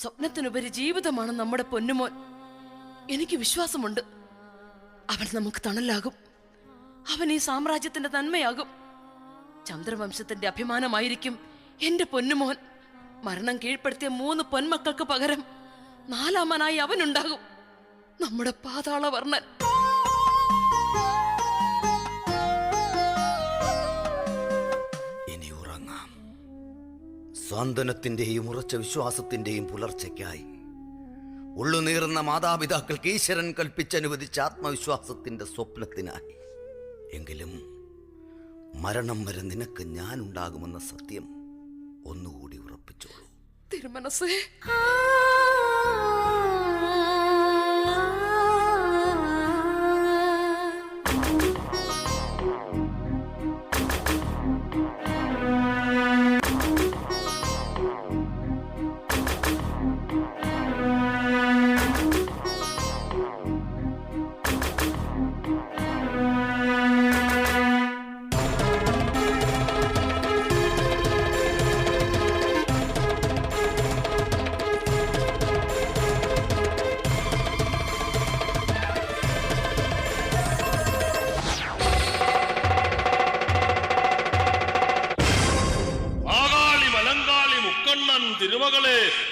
Speaker 7: സ്വപ്നത്തിനുപരി ജീവിതമാണ് നമ്മുടെ പൊന്നുമോൻ. എനിക്ക് വിശ്വാസമുണ്ട്, അവൻ നമുക്ക് തണലാകും. അവൻ ഈ സാമ്രാജ്യത്തിന്റെ നന്മയാകും. ചന്ദ്രവംശത്തിന്റെ അഭിമാനമായിരിക്കും എന്റെ പൊന്നുമോൻ. മരണം കീഴ്പ്പെടുത്തിയ 3 പൊന്മക്കൾക്ക് പകരം 4ാമനായി അവനുണ്ടാകും, നമ്മുടെ പാതാളവർണ്ണൻ.
Speaker 2: ഇനി ഉറങ്ങാം. സ്വാന്തനത്തിന്റെയും ഉറച്ച വിശ്വാസത്തിന്റെയും പുലർച്ചയ്ക്കായി ഉള്ളുനീറുന്ന മാതാപിതാക്കൾക്ക് ഈശ്വരൻ കൽപ്പിച്ചനുവദിച്ച ആത്മവിശ്വാസത്തിന്റെ സ്വപ്നത്തിനായി. എങ്കിലും മരണം വരെ നിനക്ക് ഞാനുണ്ടാകുമെന്ന സത്യം ഒന്നുകൂടി ഉറപ്പിച്ചോളൂ.
Speaker 7: തിരുമനസ്സേ,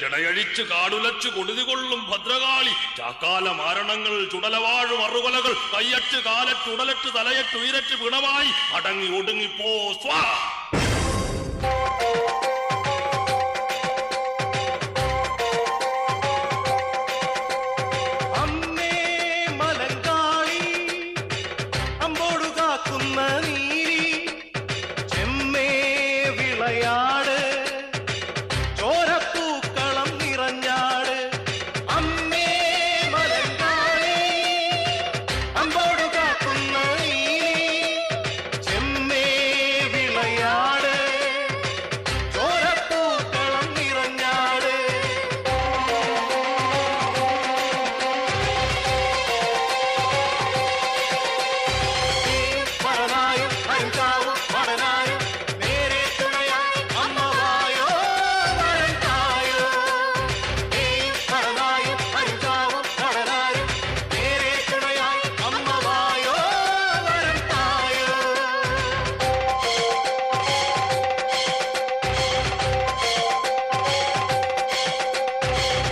Speaker 8: ജടയഴിച്ച് കാടുലച്ചു കൊടുതികൊള്ളും ഭദ്രകാളി ചാക്കാല മാരണങ്ങൾ ചുടലവാഴും അറുകൊലകൾ കയ്യറ്റ് കാലറ്റ് ഉടലറ്റ് തലയറ്റ് ഉയരറ്റ് പിണമായി അടങ്ങി ഒടുങ്ങിപ്പോ സ്വാ.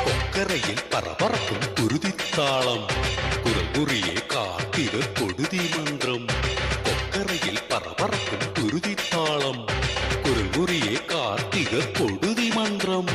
Speaker 10: കൊക്കറയിൽ പറപറക്കും കുരുതിത്താളം കുറുകുറിയെ കാത്തിര കൊടുതി മന്ത്രം. കൊക്കറയിൽ പറപറക്കും കുരുതിത്താളം കുറുകുറിയെ കാത്തിര കൊടുതി മന്ത്രം.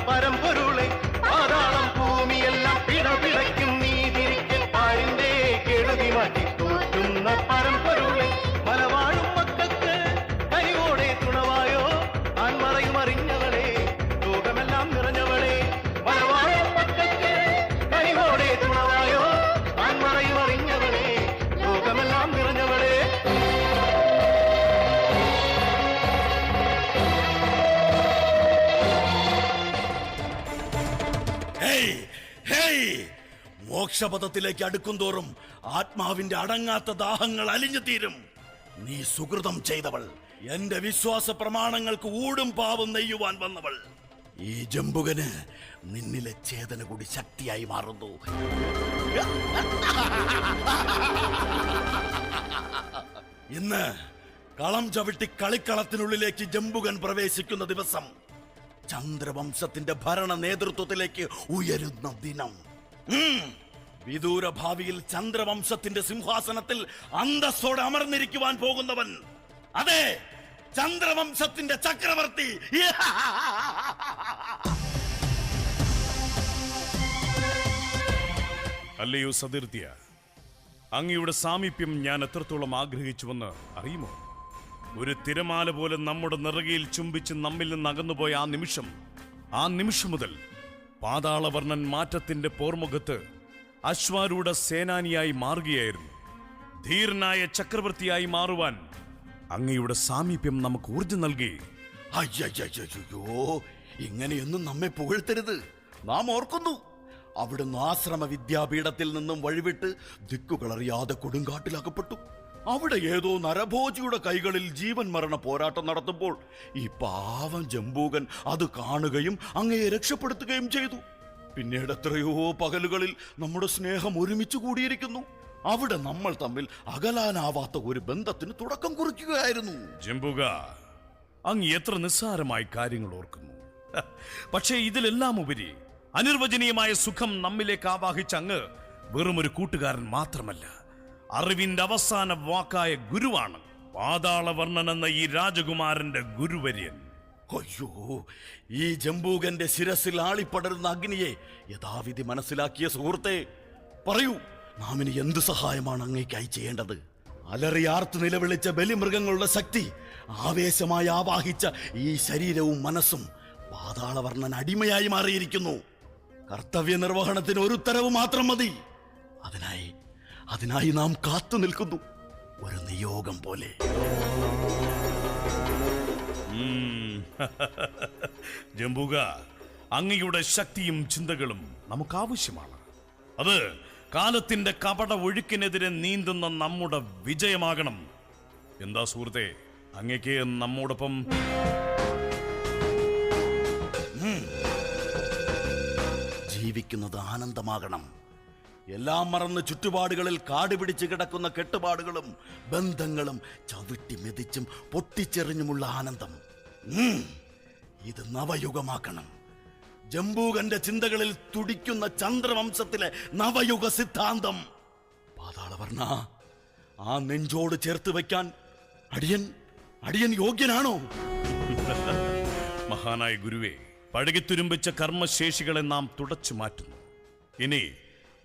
Speaker 11: പരമ്പൊരുളെ പാതാളം ഭൂമിയെല്ലാം പിടപിടയ്ക്കും നീതിരിക്കൽ പാരിന്റെ കെടുതി മാറ്റി തോറ്റുന്ന പരമ്പൊരുളെ മലവാഴും മക്കൾക്ക് കനിവോടെ തുണവായോ ആൺമറയും അറിഞ്ഞവളെ ലോകമെല്ലാം നിറഞ്ഞവളെ മലവാഴും മക്കൾക്ക് കനിവോടെ തുണവായോ ആൺമറയും അറിഞ്ഞവളെ ലോകമെല്ലാം നിറഞ്ഞവളെ.
Speaker 8: മോക്ഷപഥത്തിലേക്ക് അടുക്കും തോറും ആത്മാവിന്റെ അടങ്ങാത്ത ദാഹങ്ങൾ അലിഞ്ഞു തീരും. നീ സുകൃതം ചെയ്തവൾ, എന്റെ വിശ്വാസ പ്രമാണങ്ങൾക്ക് ഊടും പാവും നെയ്യുവാൻ വന്നവൾ. ഈ ജംബുകന് നിന്നിലെ ചേതന കൂടി ശക്തിയായി മാറുന്നു. ഇന്ന് കളം ചവിട്ടി കളിക്കളത്തിനുള്ളിലേക്ക് ജംബുകൻ പ്രവേശിക്കുന്ന ദിവസം, ചന്ദ്രവംശത്തിന്റെ ഭരണ നേതൃത്വത്തിലേക്ക് ഉയരുന്ന ദിനം. വിദൂര ഭാവിയിൽ ചന്ദ്രവംശത്തിന്റെ സിംഹാസനത്തിൽ അന്തസ്സോടെ അമർന്നിരിക്കുവാൻ പോകുന്നവൻ, അതെ, ചന്ദ്രവംശത്തിന്റെ ചക്രവർത്തി. അല്ലയോ സതീർത്യ, അങ്ങയുടെ സാമീപ്യം ഞാൻ എത്രത്തോളം ആഗ്രഹിച്ചുവെന്ന് അറിയുമോ? ഒരു തിരമാല പോലെ നമ്മുടെ നിറകയിൽ ചുംബിച്ച് നമ്മിൽ നിന്ന് അകന്നുപോയ ആ നിമിഷം മുതൽ പാതാളവർണ്ണൻ മാറ്റത്തിന്റെ പോർമുഖത്ത് അശ്വാരൂഢ സേനാനിയായി മാറുകയായിരുന്നു. ധീരനായ ചക്രവർത്തിയായി മാറുവാൻ അങ്ങയുടെ സാമീപ്യം നമുക്ക് ഊർജ്ജം നൽകി.
Speaker 2: അയ്യോ, ഇങ്ങനെയൊന്നും നമ്മെ പുകഴ്ത്തരുത്. നാം ഓർക്കുന്നു, അവിടുന്ന് ആശ്രമ വിദ്യാപീഠത്തിൽ നിന്നും വഴിവിട്ട് ദിക്കുകളറിയാതെ കൊടുങ്കാട്ടിലകപ്പെട്ടു. അവിടെ ഏതോ നരഭോജിയുടെ കൈകളിൽ ജീവൻ മരണ പോരാട്ടം നടത്തുമ്പോൾ ഈ പാവം ജംബൂകൻ അത് കാണുകയും അങ്ങയെ രക്ഷപ്പെടുത്തുകയും ചെയ്തു. പിന്നീട് എത്രയോ പകലുകളിൽ നമ്മുടെ സ്നേഹം ഒരുമിച്ച് കൂടിയിരിക്കുന്നു. അവിടെ നമ്മൾ തമ്മിൽ അകലാനാവാത്ത ഒരു ബന്ധത്തിന് തുടക്കം കുറിക്കുകയായിരുന്നു.
Speaker 8: ജംബുക, അങ്ങ് എത്ര നിസ്സാരമായി കാര്യങ്ങൾ ഓർക്കുന്നു. പക്ഷേ ഇതിലെല്ലാം ഉപരി അനിർവചനീയമായ സുഖം നമ്മിലേക്ക് ആവാഹിച്ച അങ്ങ് വെറുമൊരു കൂട്ടുകാരൻ മാത്രമല്ല, അറിവിന്റെ അവസാന വാക്കായ ഗുരുവാണ്. പാതാളവർണ്ണൻ എന്ന ഈ രാജകുമാരന്റെ ഗുരുവര്യൻ.
Speaker 2: അയ്യോ, ഈ ജംബൂകന്റെ ശിരസിൽ ആളിപ്പടരുന്ന അഗ്നിയെ യഥാവിധി മനസ്സിലാക്കിയ സുഹൃത്തെ, പറയൂ, നാം ഇനി എന്ത് സഹായമാണ് അങ്ങേക്കായി ചെയ്യേണ്ടത്? അലറിയാർത്ത് നിലവിളിച്ച ബലിമൃഗങ്ങളുടെ ശക്തി
Speaker 12: ആവേശമായി ആവാഹിച്ച ഈ ശരീരവും മനസ്സും പാതാളവർണ്ണൻ അടിമയായി മാറിയിരിക്കുന്നു. കർത്തവ്യ നിർവഹണത്തിന് ഒരു ഉത്തരവ് മാത്രം മതി. അതിനായി നാം കാത്തു നിൽക്കുന്നു, ഒരു നിയോഗം പോലെ.
Speaker 8: ജംബുക, അങ്ങയുടെ ശക്തിയും ചിന്തകളും നമുക്ക് ആവശ്യമാണ്. അത് കാലത്തിന്റെ കപട ഒഴുക്കിനെതിരെ നീന്തുന്ന നമ്മുടെ വിജയമാകണം. എന്താ സുഹൃത്തെ, അങ്ങക്ക് നമ്മോടൊപ്പം?
Speaker 12: ജീവിക്കുന്നത് ആനന്ദമാകണം. എല്ലാം മറന്ന് ചുറ്റുപാടുകളിൽ കാടുപിടിച്ച് കിടക്കുന്ന കെട്ടുപാടുകളും ബന്ധങ്ങളും ചവിട്ടി മെതിച്ചും പൊട്ടിച്ചെറിഞ്ഞുമുള്ള ആനന്ദം. ഇത് നവയുഗമാക്കണം. ജംബൂകന്റെ ചിന്തകളിൽ തുടിക്കുന്ന ചന്ദ്രവംശത്തിലെ നവയുഗ സിദ്ധാന്തം. പാതാളവർണ്ണ, ആ നെഞ്ചോട് ചേർത്ത് വയ്ക്കാൻ അടിയൻ യോഗ്യനാണോ?
Speaker 8: മഹാനായ ഗുരുവേ, പഴകിത്തുരുമ്പിച്ച കർമ്മശേഷികളെ നാം തുടച്ചു മാറ്റുന്നു. ഇനി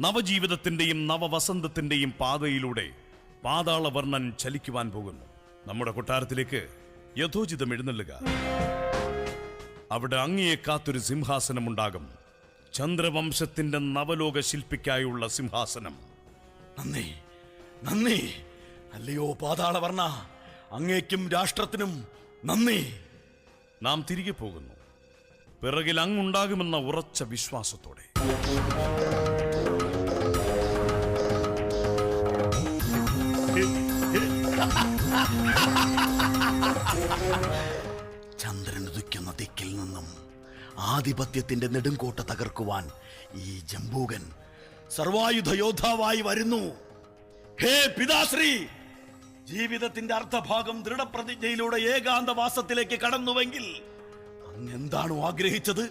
Speaker 8: നവജീവിതത്തിന്റെയും നവവസന്തത്തിന്റെയും പാതയിലൂടെ പാതാളവർണ്ണൻ ചലിക്കുവാൻ പോകുന്നു. നമ്മുടെ കൊട്ടാരത്തിലേക്ക് യഥോചിതം എഴുന്നള്ളുക. അവിടെ അങ്ങയെ കാത്തൊരു സിംഹാസനമുണ്ടാകും. ചന്ദ്രവംശത്തിന്റെ നവലോക ശില്പിക്കായുള്ള സിംഹാസനം.
Speaker 12: നന്ദി അല്ലയോ പാതാളവർണ്ണ, അങ്ങേക്കും രാഷ്ട്രത്തിനും നന്ദി.
Speaker 8: നാം തിരികെ പോകുന്നു, പിറകിൽ അങ്ങുണ്ടാകുമെന്ന ഉറച്ച വിശ്വാസത്തോടെ.
Speaker 12: ചന്ദ്രൻ ഉദിക്കുന്ന ദിക്കിൽ നിന്നും ആധിപത്യത്തിന്റെ നെടുങ്കോട്ട തകർക്കുവാൻ ഈ ജംബൂകൻ സർവായുധ യോദ്ധാവായി വരുന്നു. ഹേ പിതാശ്രീ, ജീവിതത്തിന്റെ അർദ്ധഭാഗം ദൃഢപ്രതിജ്ഞയിലൂടെ ഏകാന്തവാസത്തിലേക്ക് കടന്നുവെങ്കിൽ അങ്ങ് എന്താണോ ആഗ്രഹിച്ചത്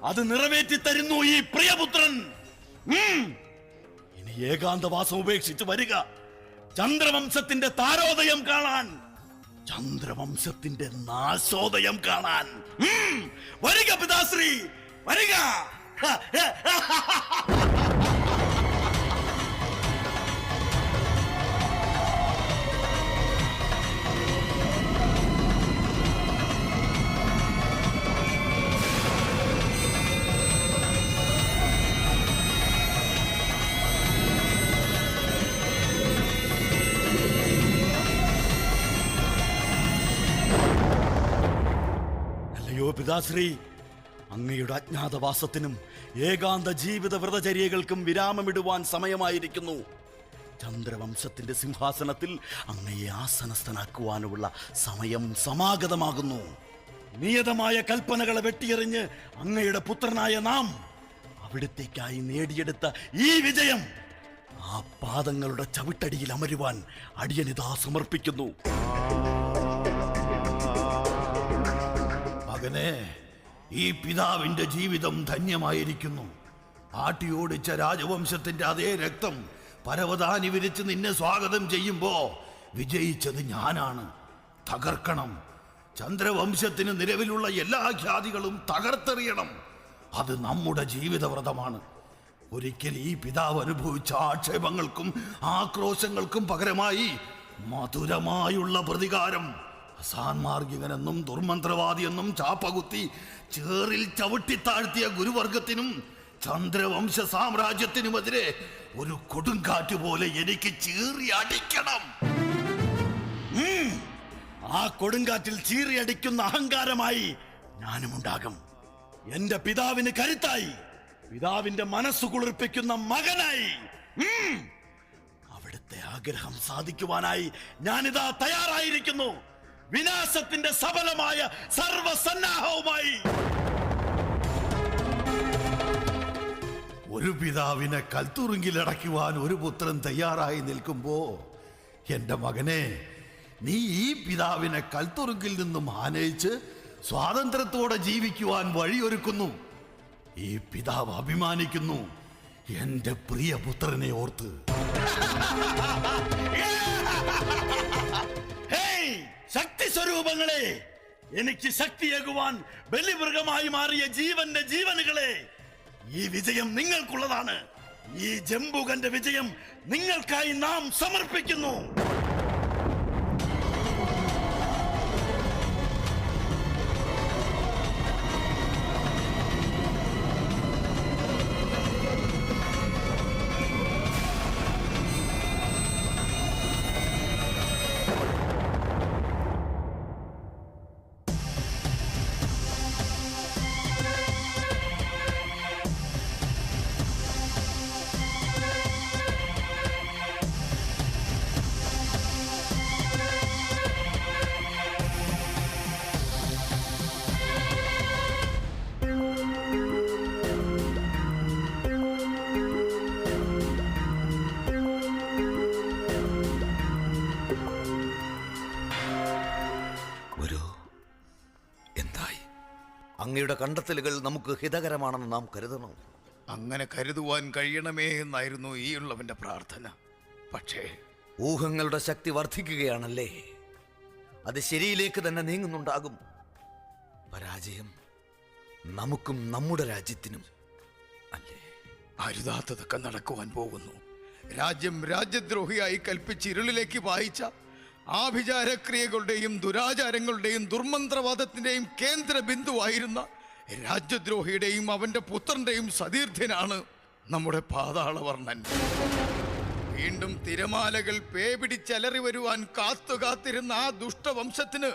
Speaker 12: അത് നിറവേറ്റി തരുന്നു ഈ പ്രിയപുത്രൻ. ഇനി ഏകാന്തവാസം ഉപേക്ഷിച്ച് വരിക, ചന്ദ്രവംശത്തിന്റെ താരോദയം കാണാൻ, ചന്ദ്രവംശത്തിന്റെ നാശോദയം കാണാൻ. വരിക പിതാശ്രീ, വരിക. പിതാശ്രീ, അങ്ങയുടെ അജ്ഞാതവാസത്തിനും ഏകാന്ത ജീവിത വ്രതചര്യകൾക്കും വിരാമമിടുവാൻ സമയമായിരിക്കുന്നു. ചന്ദ്രവംശത്തിന്റെ സിംഹാസനത്തിൽ അങ്ങയെ ആസനസ്ഥനാക്കുവാനുള്ള സമയം സമാഗതമാകുന്നു. നിയതമായ കൽപ്പനകളെ വെട്ടിയെറിഞ്ഞ് അങ്ങയുടെ പുത്രനായ നാം അവിടത്തേക്കായി നേടിയെടുത്ത ഈ വിജയം ആ പാദങ്ങളുടെ ചവിട്ടടിയിൽ അമരുവാൻ അടിയനിതാ സമർപ്പിക്കുന്നു.
Speaker 6: മകനെ, ഈ പിതാവിന്റെ ജീവിതം ധന്യമായിരിക്കുന്നു. ആട്ടിയോടിച്ച രാജവംശത്തിന്റെ അതേ രക്തം പരവതാനി വിരിച്ച് നിന്നെ സ്വാഗതം ചെയ്യുമ്പോ വിജയിച്ചത് ഞാനാണ്. തകർക്കണം. ചന്ദ്രവംശത്തിന് നിലവിലുള്ള എല്ലാ ഖ്യാതികളും തകർത്തെറിയണം. അത് നമ്മുടെ ജീവിതവ്രതമാണ്. ഒരിക്കൽ ഈ പിതാവ് അനുഭവിച്ച ആക്ഷേപങ്ങൾക്കും ആക്രോശങ്ങൾക്കും പകരമായി മധുരമായുള്ള പ്രതികാരം. അസാൻമാർഗികനെന്നും ദുർമന്ത്രവാദിയെന്നും ചാപ്പകുത്തി ചേറിൽ ചവിട്ടിത്താഴ്ത്തിയ ഗുരുവർഗത്തിനും ചന്ദ്രവംശ സാമ്രാജ്യത്തിനുമെതിരെ ഒരു കൊടുങ്കാറ്റ് പോലെ എനിക്ക് ചീറി അടിക്കണം.
Speaker 12: ആ കൊടുങ്കാറ്റിൽ ചീറിയടിക്കുന്ന അഹങ്കാരമായി ഞാനുമുണ്ടാകും. എന്റെ പിതാവിന് കരുത്തായി, പിതാവിന്റെ മനസ്സു കുളിർപ്പിക്കുന്ന മകനായി. അവിടുത്തെ ആഗ്രഹം സാധിക്കുവാനായി ഞാനിതാ തയ്യാറായിരിക്കുന്നു, വിനാശത്തിന്റെ സഫലമായ സർവസന്നാഹവുമായി.
Speaker 6: ഒരു പിതാവിനെ കൽത്തുറുങ്കിലടയ്ക്കുവാൻ ഒരു പുത്രൻ തയ്യാറായി നിൽക്കുമ്പോ എന്റെ മകനെ, നീ ഈ പിതാവിനെ കൽത്തുറുങ്കിൽ നിന്നും ആനയിച്ച് സ്വാതന്ത്ര്യത്തോടെ ജീവിക്കുവാൻ വഴിയൊരുക്കുന്നു. ഈ പിതാവ് അഭിമാനിക്കുന്നു എന്റെ പ്രിയപുത്രനെ ഓർത്ത്.
Speaker 12: ശക്തി സ്വരൂപങ്ങളെ, എനിക്ക് ശക്തിയേകുവാൻ ബലിമൃഗമായി മാറിയ ജീവന്റെ ജീവനുകളെ, ഈ വിജയം നിങ്ങൾക്കുള്ളതാണ്. ഈ ജംബൂകന്റെ വിജയം നിങ്ങൾക്കായി നാം സമർപ്പിക്കുന്നു.
Speaker 2: എന്തായി? അങ്ങയുടെ കണ്ടെത്തലുകൾ നമുക്ക് ഹിതകരമാണെന്ന് നാം കരുതണം.
Speaker 6: അങ്ങനെ കരുതുവാൻ കഴിയണമേ എന്നായിരുന്നു ഈ ഉള്ളവന്റെ പ്രാർത്ഥന. പക്ഷേ
Speaker 2: ഊഹങ്ങളുടെ ശക്തി വർദ്ധിക്കുകയാണല്ലേ? അത് ശരിയിലേക്ക് തന്നെ നീങ്ങുന്നുണ്ടാകും. പരാജയം നമുക്കും നമ്മുടെ രാജ്യത്തിനും അല്ലേ?
Speaker 6: അരുതാത്തതൊക്കെ നടക്കുവാൻ പോകുന്നു. രാജ്യം രാജ്യദ്രോഹിയായി കൽപ്പിച്ച് ഇരുളിലേക്ക് വായിച്ച ആഭിചാരക്രിയകളുടെയും ദുരാചാരങ്ങളുടെയും ദുർമന്ത്രവാദത്തിന്റെയും കേന്ദ്ര ബിന്ദുവായിരുന്ന രാജ്യദ്രോഹിയുടെയും അവന്റെ പുത്രന്റെയും സതീർത്ഥ്യനാണ് നമ്മുടെ പാതാളവർണ്ണൻ. വീണ്ടും തിരമാലകൾ പേപിടിച്ചലറി വരുവാൻ കാത്തിരുന്ന ആ ദുഷ്ടവംശത്തിന്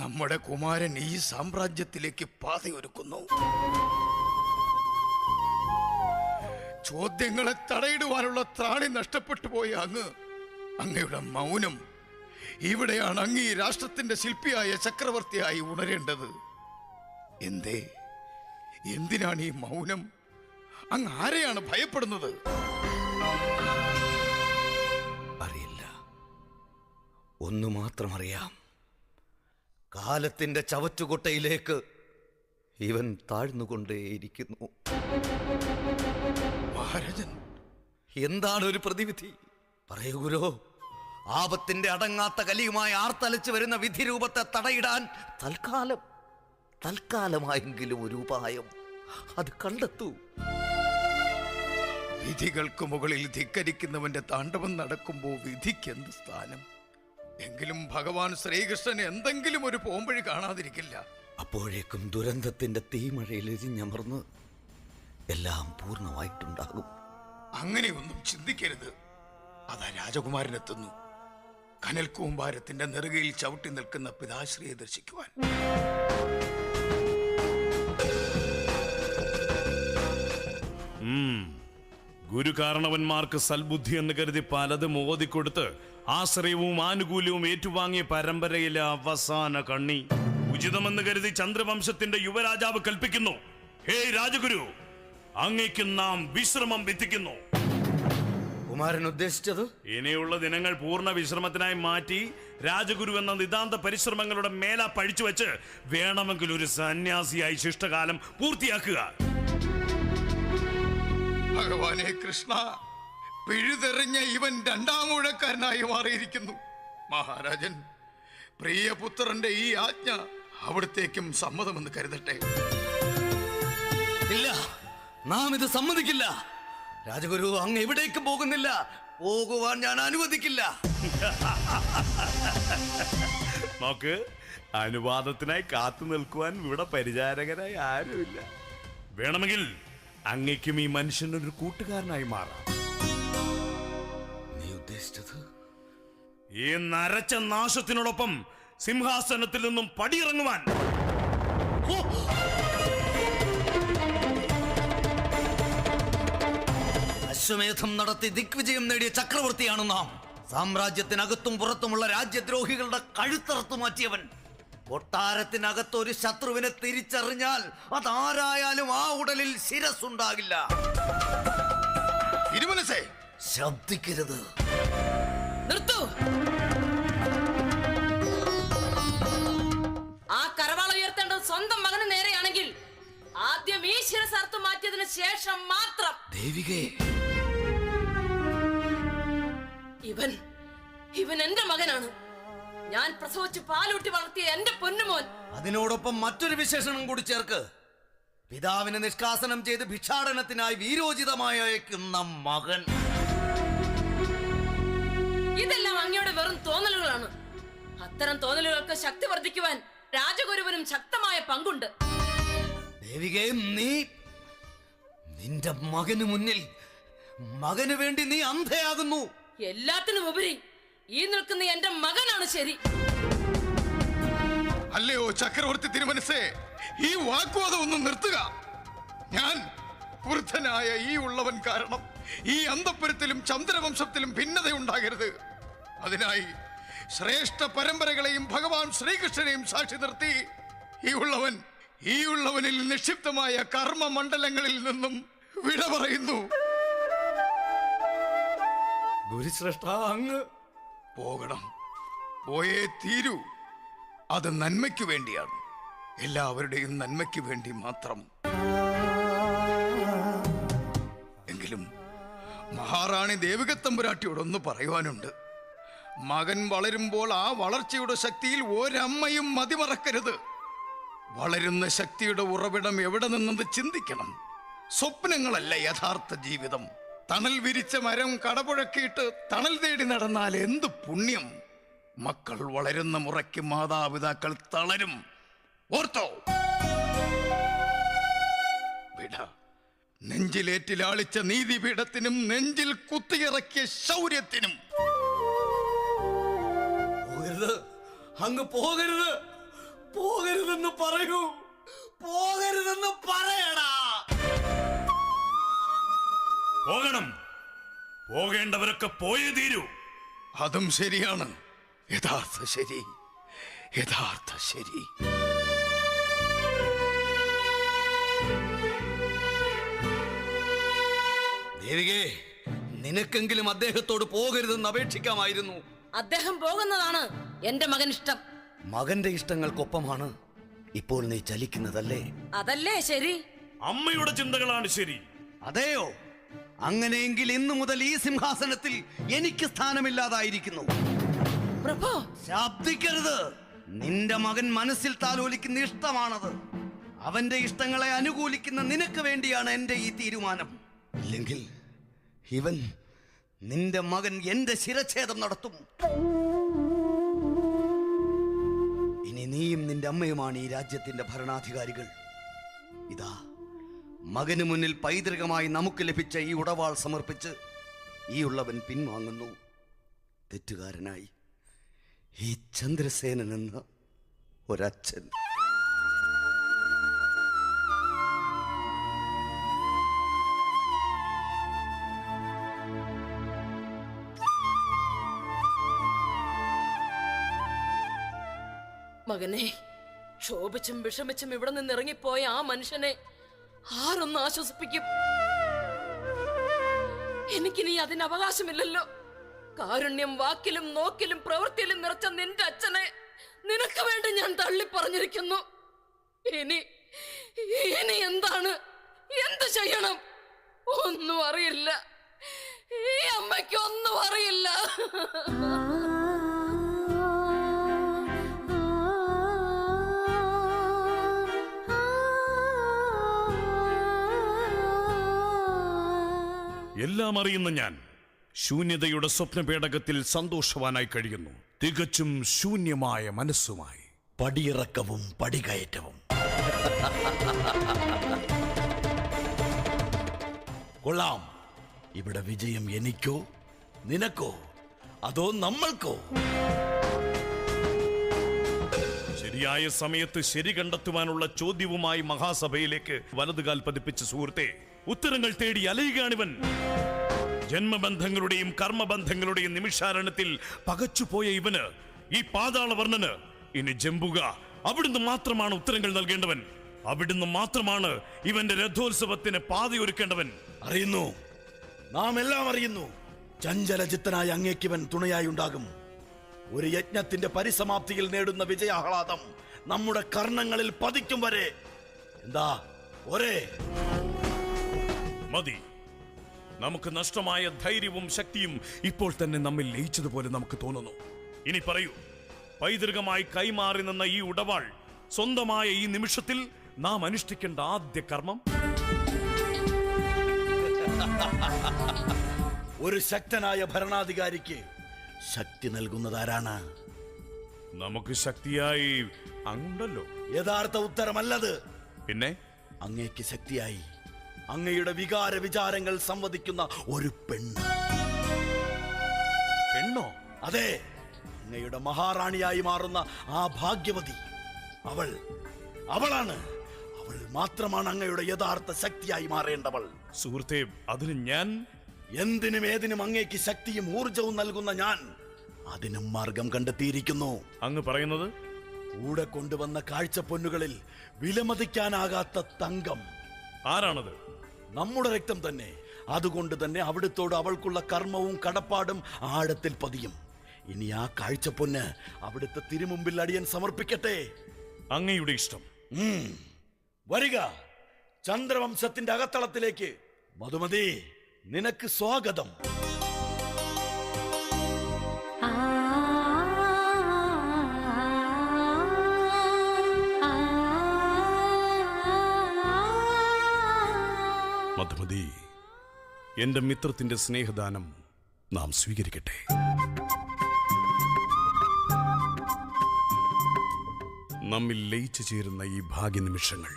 Speaker 6: നമ്മുടെ കുമാരൻ ഈ സാമ്രാജ്യത്തിലേക്ക് പാതയൊരുക്കുന്നു. ചോദ്യങ്ങളെ തടയിടുവാനുള്ള ത്രാണി നഷ്ടപ്പെട്ടു പോയ അങ്ങയുടെ മൗനം, ഇവിടെയാണ് അങ്ങ് ഈ രാഷ്ട്രത്തിന്റെ ശില്പിയായ ചക്രവർത്തിയായി ഉണരേണ്ടത്. എന്തിനാണ് ഈ മൗനം? അങ്ങ് ആരെയാണ് ഭയപ്പെടുന്നത്?
Speaker 2: അറിയില്ല. ഒന്നു മാത്രം അറിയാം, കാലത്തിന്റെ ചവറ്റുകൊട്ടയിലേക്ക് ഇവൻ താഴ്ന്നുകൊണ്ടേയിരിക്കുന്നു.
Speaker 6: മഹാരാജൻ,
Speaker 2: എന്താണ് ഒരു പ്രതിവിധി? പറയൂ ഗുരു. ആപത്തിന്റെ അടങ്ങാത്ത കലിയുമായി ആർത്തലച്ചു വരുന്ന വിധിരൂപത്തെ തടയിടാൻ തൽക്കാലമായെങ്കിലും ഒരു ഉപായം അത് കണ്ടെത്തൂ.
Speaker 6: വിധികൾക്ക് മുകളിൽ ധിക്കരിക്കുന്നവന്റെ താണ്ഡവം നടക്കുമ്പോൾ വിധിക്ക് എന്ത് സ്ഥാനം? എങ്കിലും ഭഗവാൻ ശ്രീകൃഷ്ണൻ എന്തെങ്കിലും ഒരു പോംവഴി കാണാതിരിക്കില്ല.
Speaker 2: അപ്പോഴേക്കും ദുരന്തത്തിന്റെ തീമഴയിൽ എരിഞ്ഞമർന്ന് എല്ലാം പൂർണ്ണമായിട്ടുണ്ടാകും.
Speaker 6: അങ്ങനെയൊന്നും ചിന്തിക്കരുത്. അതാ രാജകുമാരനെത്തുന്നു. കനൽ കൂമ്പാരത്തിന്റെ നെറുകയിൽ ചവിട്ടി നിൽക്കുന്ന പിതാശ്രീയെ ദർശിക്കുവാൻ.
Speaker 8: ഗുരു കാരണവന്മാർക്ക് സൽബുദ്ധി എന്ന് കരുതി പലതും ഓതിക്കൊടുത്ത് ആശ്രയവും ആനുകൂല്യവും ഏറ്റുവാങ്ങിയ പരമ്പരയിലെ അവസാന കണ്ണി. ഉചിതമെന്ന് കരുതി ചന്ദ്രവംശത്തിന്റെ യുവരാജാവ് കൽപ്പിക്കുന്നു, ഹേ രാജഗുരു, അങ്ങേക്ക് നാം വിശ്രമം വിധിക്കുന്നു.
Speaker 2: കുമാരൻ ഉദ്ദേശിച്ചത്
Speaker 8: ഇനിയുള്ള ദിനങ്ങൾ പൂർണ്ണ വിശ്രമത്തിനായി മാറ്റി രാജഗുരു എന്ന നിതാന്ത പരിശ്രമങ്ങളുടെ മേല പഴിച്ചു വെച്ച് വേണമെങ്കിൽ ഒരു സന്യാസിയായി ശിഷ്ടകാലം പൂർത്തിയാക്കുക.
Speaker 6: ഭഗവാനെ കൃഷ്ണ, പിഴുതെറിഞ്ഞ ഇവൻ രണ്ടാമൂഴക്കാരനായി മാറിയിരിക്കുന്നു. മഹാരാജൻ, പ്രിയപുത്രന്റെ ഈ ആജ്ഞ അവിടത്തേക്കും സമ്മതമെന്ന് കരുതട്ടെ.
Speaker 2: ഇല്ല, നാം ഇത് സമ്മതിക്കില്ല. രാജഗുരു, അങ്ങ് എവിടേക്കും പോകുന്നില്ല. പോകുവാൻ ഞാൻ അനുവദിക്കില്ല.
Speaker 8: നോക്ക്, അനുവാദത്തിനായി കാത്തു നിൽക്കുവാൻ ഇവിടെ പരിചാരകനായി ആരുമില്ല. വേണമെങ്കിൽ അങ്ങയ്ക്കും ഈ മനുഷ്യനൊരു കൂട്ടുകാരനായി മാറാം.
Speaker 2: നീ ഉദ്ദേശിച്ചത്
Speaker 8: ഈ നരച്ച നാശത്തിനോടൊപ്പം സിംഹാസനത്തിൽ നിന്നും പടിയിറങ്ങുവാൻ.
Speaker 2: അശ്വമേധം നടത്തി ദിഗ്വിജയം നേടിയ ചക്രവർത്തിയാണ് നാം. സാമ്രാജ്യത്തിനകത്തും പുറത്തുമുള്ള രാജ്യദ്രോഹികളുടെ കഴുത്തറുത്തു മാറ്റിയവൻ. കൊട്ടാരത്തിനകത്ത് ഒരു ശത്രുവിനെ തിരിച്ചറിഞ്ഞാൽ അതാരായാലും ആ ഉടലിൽ ശിരസ്സുണ്ടാകില്ല.
Speaker 6: ഇരുമനസേ,
Speaker 2: ശബ്ദിക്കരുത്.
Speaker 7: നിർത്തൂ. ആ കരവാൾ ഉയർത്തേണ്ടത് സ്വന്തം മകന് നേരെയാണെങ്കിൽ ആദ്യം ഈ ശിരസ് അറുത്തു മാറ്റിയതിനു ശേഷം മാത്രം.
Speaker 2: ദേവികേ,
Speaker 7: ഇവൻ എന്റെ മകനാണ്. ഞാൻ പ്രസവിച്ച് പാലൂട്ടി വളർത്തിയ എന്റെ പൊന്നുമോൻ.
Speaker 2: അതിനോടൊപ്പം മറ്റൊരു വിശേഷണം കൂടി ചേർക്ക്. പിതാവിനെ നിഷ്കാസനം ചെയ്ത് ഭിക്ഷാടനത്തിനായി വീരോചിതമായി അയക്കുന്ന മകൻ.
Speaker 7: ഇതെല്ലാം അങ്ങയുടെ വെറും തോന്നലുകളാണ്. അത്തരം തോന്നലുകൾക്ക് ശക്തി വർദ്ധിക്കുവാൻ രാജഗുരുവിനും ശക്തമായ പങ്കുണ്ട്.
Speaker 2: ദേവികേ, നിന്റെ മകന് മുന്നിൽ മകന് വേണ്ടി നീ അന്ധയാകുന്നു.
Speaker 7: എല്ലാത്തിനും ഉപരി ഈ നിൽക്കുന്ന എന്റെ മകനാണ് ശരി.
Speaker 6: അല്ലയോ ചക്രവർത്തി തിരുമനസേ, ഈ വാഗ്വാദം ഒന്ന് നിർത്തുക. ഞാൻ വൃദ്ധനായ ഈ ഉള്ളവൻ കാരണം ഈ അന്തപുരത്തിലും ചന്ദ്രവംശത്തിലും ഭിന്നതയുണ്ടാകരുത്. അതിനായി ശ്രേഷ്ഠ പരമ്പരകളെയും ഭഗവാൻ ശ്രീകൃഷ്ണനെയും സാക്ഷി നിർത്തി ഈ ഉള്ളവനിൽ നിക്ഷിപ്തമായ കർമ്മമണ്ഡലങ്ങളിൽ നിന്നും വിട പറയുന്നു.
Speaker 2: ഗുരുശ്രേഷ്ഠ, അങ്ങ്
Speaker 6: പോകണം, പോയേ തീരൂ. അത് നന്മയ്ക്കു വേണ്ടിയാണ്. എല്ലാവരുടെയും നന്മയ്ക്ക് വേണ്ടി മാത്രം. എങ്കിലും മഹാറാണി ദേവികത്തമ്പുരാട്ടിയോടൊന്ന് പറയുവാനുണ്ട്. മകൻ വളരുമ്പോൾ ആ വളർച്ചയുടെ ശക്തിയിൽ ഒരമ്മയും മതിമറക്കരുത്. വളരുന്ന ശക്തിയുടെ ഉറവിടം എവിടെ നിന്നെന്ന് ചിന്തിക്കണം. സ്വപ്നങ്ങളല്ല യഥാർത്ഥ ജീവിതം. തണൽ വിരിച്ച മരം കടപുഴക്കിയിട്ട് തണൽ തേടി നടന്നാൽ എന്ത് പുണ്യം. മക്കൾ വളരുന്ന മുറയ്ക്ക് മാതാപിതാക്കൾ തളരും. ഓർത്തോ? വിട. നെഞ്ചിലേറ്റിലാളിച്ച നീതിപീഠത്തിനും നെഞ്ചിൽ കുത്തിയിറക്കിയ ശൗര്യത്തിനും.
Speaker 12: പോകരുത്, അങ്ങ് പോകരുത്, പോകരുതെന്ന് പറയൂ, പോകരുതെന്ന് പറയടാ.
Speaker 8: പോകണം. പോകേണ്ടവരൊക്കെ പോയേ തീരൂ.
Speaker 6: അതും ശരിയാണ്. യഥാർത്ഥ ശരി, യഥാർത്ഥ ശരി.
Speaker 2: ദേവികേ, നിനക്കെങ്കിലും അദ്ദേഹത്തോട് പോകരുതെന്ന് അപേക്ഷിക്കാമായിരുന്നു.
Speaker 7: അദ്ദേഹം പോകുന്നതാണ് എന്റെ മകൻ ഇഷ്ടം.
Speaker 2: മകന്റെ ഇഷ്ടങ്ങൾക്കൊപ്പമാണ് ഇപ്പോൾ നീ ചലിക്കുന്നതല്ലേ?
Speaker 7: അതല്ലേ ശരി?
Speaker 8: അമ്മയുടെ ചിന്തകളാണ് ശരി.
Speaker 2: അതെയോ? അങ്ങനെയെങ്കിൽ ഇന്നു മുതൽ ഈ സിംഹാസനത്തിൽ എനിക്ക് സ്ഥാനമില്ലാതായിരിക്കുന്നു.
Speaker 7: പ്രഭു,
Speaker 2: ശബ്ദിക്കരുത്. നിന്റെ മകൻ മനസ്സിൽ താലോലിക്കുന്ന ഇഷ്ടമാണത്. അവന്റെ ഇഷ്ടങ്ങളെ അനുകൂലിക്കുന്ന നിനക്ക് വേണ്ടിയാണ് എന്റെ ഈ തീരുമാനം. ഇല്ലെങ്കിൽ ഇവൻ, നിന്റെ മകൻ, എന്റെ ശിരച്ഛേദം നടത്തും. ഇനി നീയും നിന്റെ അമ്മയുമാണ് ഈ രാജ്യത്തിന്റെ ഭരണാധികാരികൾ. ഇതാ, മകന് മുന്നിൽ പൈതൃകമായി നമുക്ക് ലഭിച്ച ഈ ഉടവാൾ സമർപ്പിച്ച് ഈ ഉള്ളവൻ പിൻവാങ്ങുന്നു. തെറ്റുകാരനായി ഈ ചന്ദ്രസേനൻ എന്ന ഒരച്ഛൻ.
Speaker 7: മകനെ, ക്ഷോഭിച്ചും വിഷമിച്ചും ഇവിടെ നിന്ന് ഇറങ്ങിപ്പോയ ആ മനുഷ്യനെ ആരൊന്ന് ആശ്വസിപ്പിക്കും? എനിക്കിനി അതിന് അവകാശമില്ലല്ലോ. കാരുണ്യം വാക്കിലും നോക്കിലും പ്രവൃത്തിയിലും നിറച്ച നിന്റെ അച്ഛനെ നിനക്ക് വേണ്ടി ഞാൻ തള്ളി പറഞ്ഞിരിക്കുന്നു. ഇനി എന്താണ്, എന്ത് ചെയ്യണം? ഒന്നും അറിയില്ല. ഈ അമ്മയ്ക്ക് ഒന്നും അറിയില്ല.
Speaker 8: എല്ലാം അറിയുന്ന ഞാൻ ശൂന്യതയുടെ സ്വപ്നപേടകത്തിൽ സന്തോഷവാനായി കഴിയുന്നു, തികച്ചും ശൂന്യമായ മനസ്സുമായി.
Speaker 12: പടിയിറക്കവും പടികയറ്റവും. കൊള്ളാം. ഇവിടെ വിജയം എനിക്കോ നിനക്കോ അതോ നമ്മൾക്കോ?
Speaker 8: ശരിയായ സമയത്ത് ശരി കണ്ടെത്തുവാനുള്ള ചോദ്യവുമായി മഹാസഭയിലേക്ക് വലതുകാൽ പതിപ്പിച്ച സുഹൃത്തെ, ഉത്തരങ്ങൾ തേടി അലയുകയാണിവൻ. ജന്മബന്ധങ്ങളുടെയും കർമ്മബന്ധങ്ങളുടെയും നിമിഷാരണത്തിൽ പകച്ചുപോയ ഇവന്, ഈ പാതാളവർണ്ണന് ഇനി ജമ്പുക, അവിടുന്ന് മാത്രമാണ് ഉത്തരങ്ങൾ നൽകേണ്ടവൻ. അവിടുന്ന് മാത്രമാണ് ഇവന്റെ രഥോത്സവത്തിന് പാതയൊരുക്കേണ്ടവൻ.
Speaker 12: അറിയുന്നു, നാം എല്ലാം അറിയുന്നു. ചഞ്ചലചിത്തനായ അങ്ങേക്കിവൻ തുണയായി ഉണ്ടാകും. ഒരു യജ്ഞത്തിന്റെ പരിസമാപ്തിയിൽ നേടുന്ന വിജയാഹ്ലാദം നമ്മുടെ കർണങ്ങളിൽ പതിക്കും വരെ. എന്താ ഒരേ
Speaker 8: മതി. നമുക്ക് നഷ്ടമായ ധൈര്യവും ശക്തിയും ഇപ്പോൾ തന്നെ നമ്മിൽ ലയിച്ചതുപോലെ നമുക്ക് തോന്നുന്നു. ഇനി പറയൂ, പൈതൃകമായി കൈമാറി നിന്ന ഈ ഉടവാൾ സ്വന്തമായ ഈ നിമിഷത്തിൽ നാം അനുഷ്ഠിക്കേണ്ട ആദ്യ കർമ്മം?
Speaker 12: ഒരു ശക്തനായ ഭരണാധികാരിക്ക് ശക്തി നൽകുന്നതാരാണ്?
Speaker 8: നമുക്ക് ശക്തിയായി അങ്ങുണ്ടല്ലോ.
Speaker 12: യഥാർത്ഥ ഉത്തരമല്ലത്.
Speaker 8: പിന്നെ
Speaker 12: അങ്ങേക്ക് ശക്തിയായി അങ്ങയുടെ വികാര വിചാരങ്ങൾ സംവദിക്കുന്ന ഒരു പെണ്ണ്.
Speaker 8: പെണ്ണോ?
Speaker 12: അതെ, അങ്ങയുടെ മഹാറാണിയായി മാറുന്ന ആ ഭാഗ്യവതി. അവൾ മാത്രമാണ് അങ്ങയുടെ യഥാർത്ഥ ശക്തിയായി മാറേണ്ടവൾ.
Speaker 8: സുഹൃത്തെ, അതിന് ഞാൻ
Speaker 12: എന്തിനും ഏതിനും അങ്ങേക്ക് ശക്തിയും ഊർജവും നൽകുന്ന ഞാൻ അതിനും മാർഗം കണ്ടെത്തിയിരിക്കുന്നു.
Speaker 8: അങ്ങ് പറയുന്നത്?
Speaker 12: കൂടെ കൊണ്ടുവന്ന കാഴ്ചപ്പൊന്നുകളിൽ വിലമതിക്കാനാകാത്ത തങ്കം.
Speaker 8: ആരാണത്?
Speaker 12: നമ്മുടെ രക്തം തന്നെ. അതുകൊണ്ട് തന്നെ അവിടുത്തോട് അവൾക്കുള്ള കർമ്മവും കടപ്പാടും ആഴത്തിൽ പതിയും. ഇനി ആ കാഴ്ചപ്പൊന്ന് അവിടുത്തെ തിരുമുമ്പിൽ അടിയൻ സമർപ്പിക്കട്ടെ.
Speaker 8: അങ്ങയുടെ ഇഷ്ടം.
Speaker 12: വരിക, ചന്ദ്രവംശത്തിന്റെ അകത്തളത്തിലേക്ക്. മധുമതി, നിനക്ക് സ്വാഗതം.
Speaker 8: മധുമതി, എന്റെ മിത്രത്തിന്റെ സ്നേഹദാനം നാം സ്വീകരിക്കട്ടെ. നമ്മിൽ ലയിച്ചു ചേരുന്ന ഈ ഭാഗ്യനിമിഷങ്ങൾ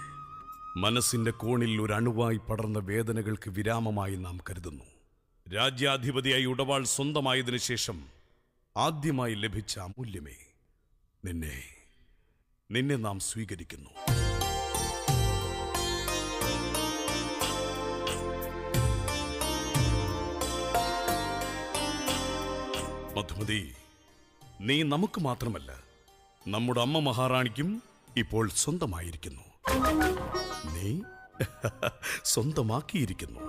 Speaker 8: മനസ്സിന്റെ കോണിൽ ഒരു അണുവായി പടർന്ന വേദനകൾക്ക് വിരാമമായി നാം കരുതുന്നു. രാജ്യാധിപതിയായി ഉടവാൾ സ്വന്തമായതിനു ശേഷം ആദ്യമായി ലഭിച്ച അമൂല്യമേ, നിന്നെ നാം സ്വീകരിക്കുന്നു. മധുമതി, നീ നമുക്ക് മാത്രമല്ല, നമ്മുടെ അമ്മ മഹാറാണിക്കും ഇപ്പോൾ സ്വന്തമായിരിക്കുന്നു. നീ സ്വന്തമാക്കിയിരിക്കുന്നു.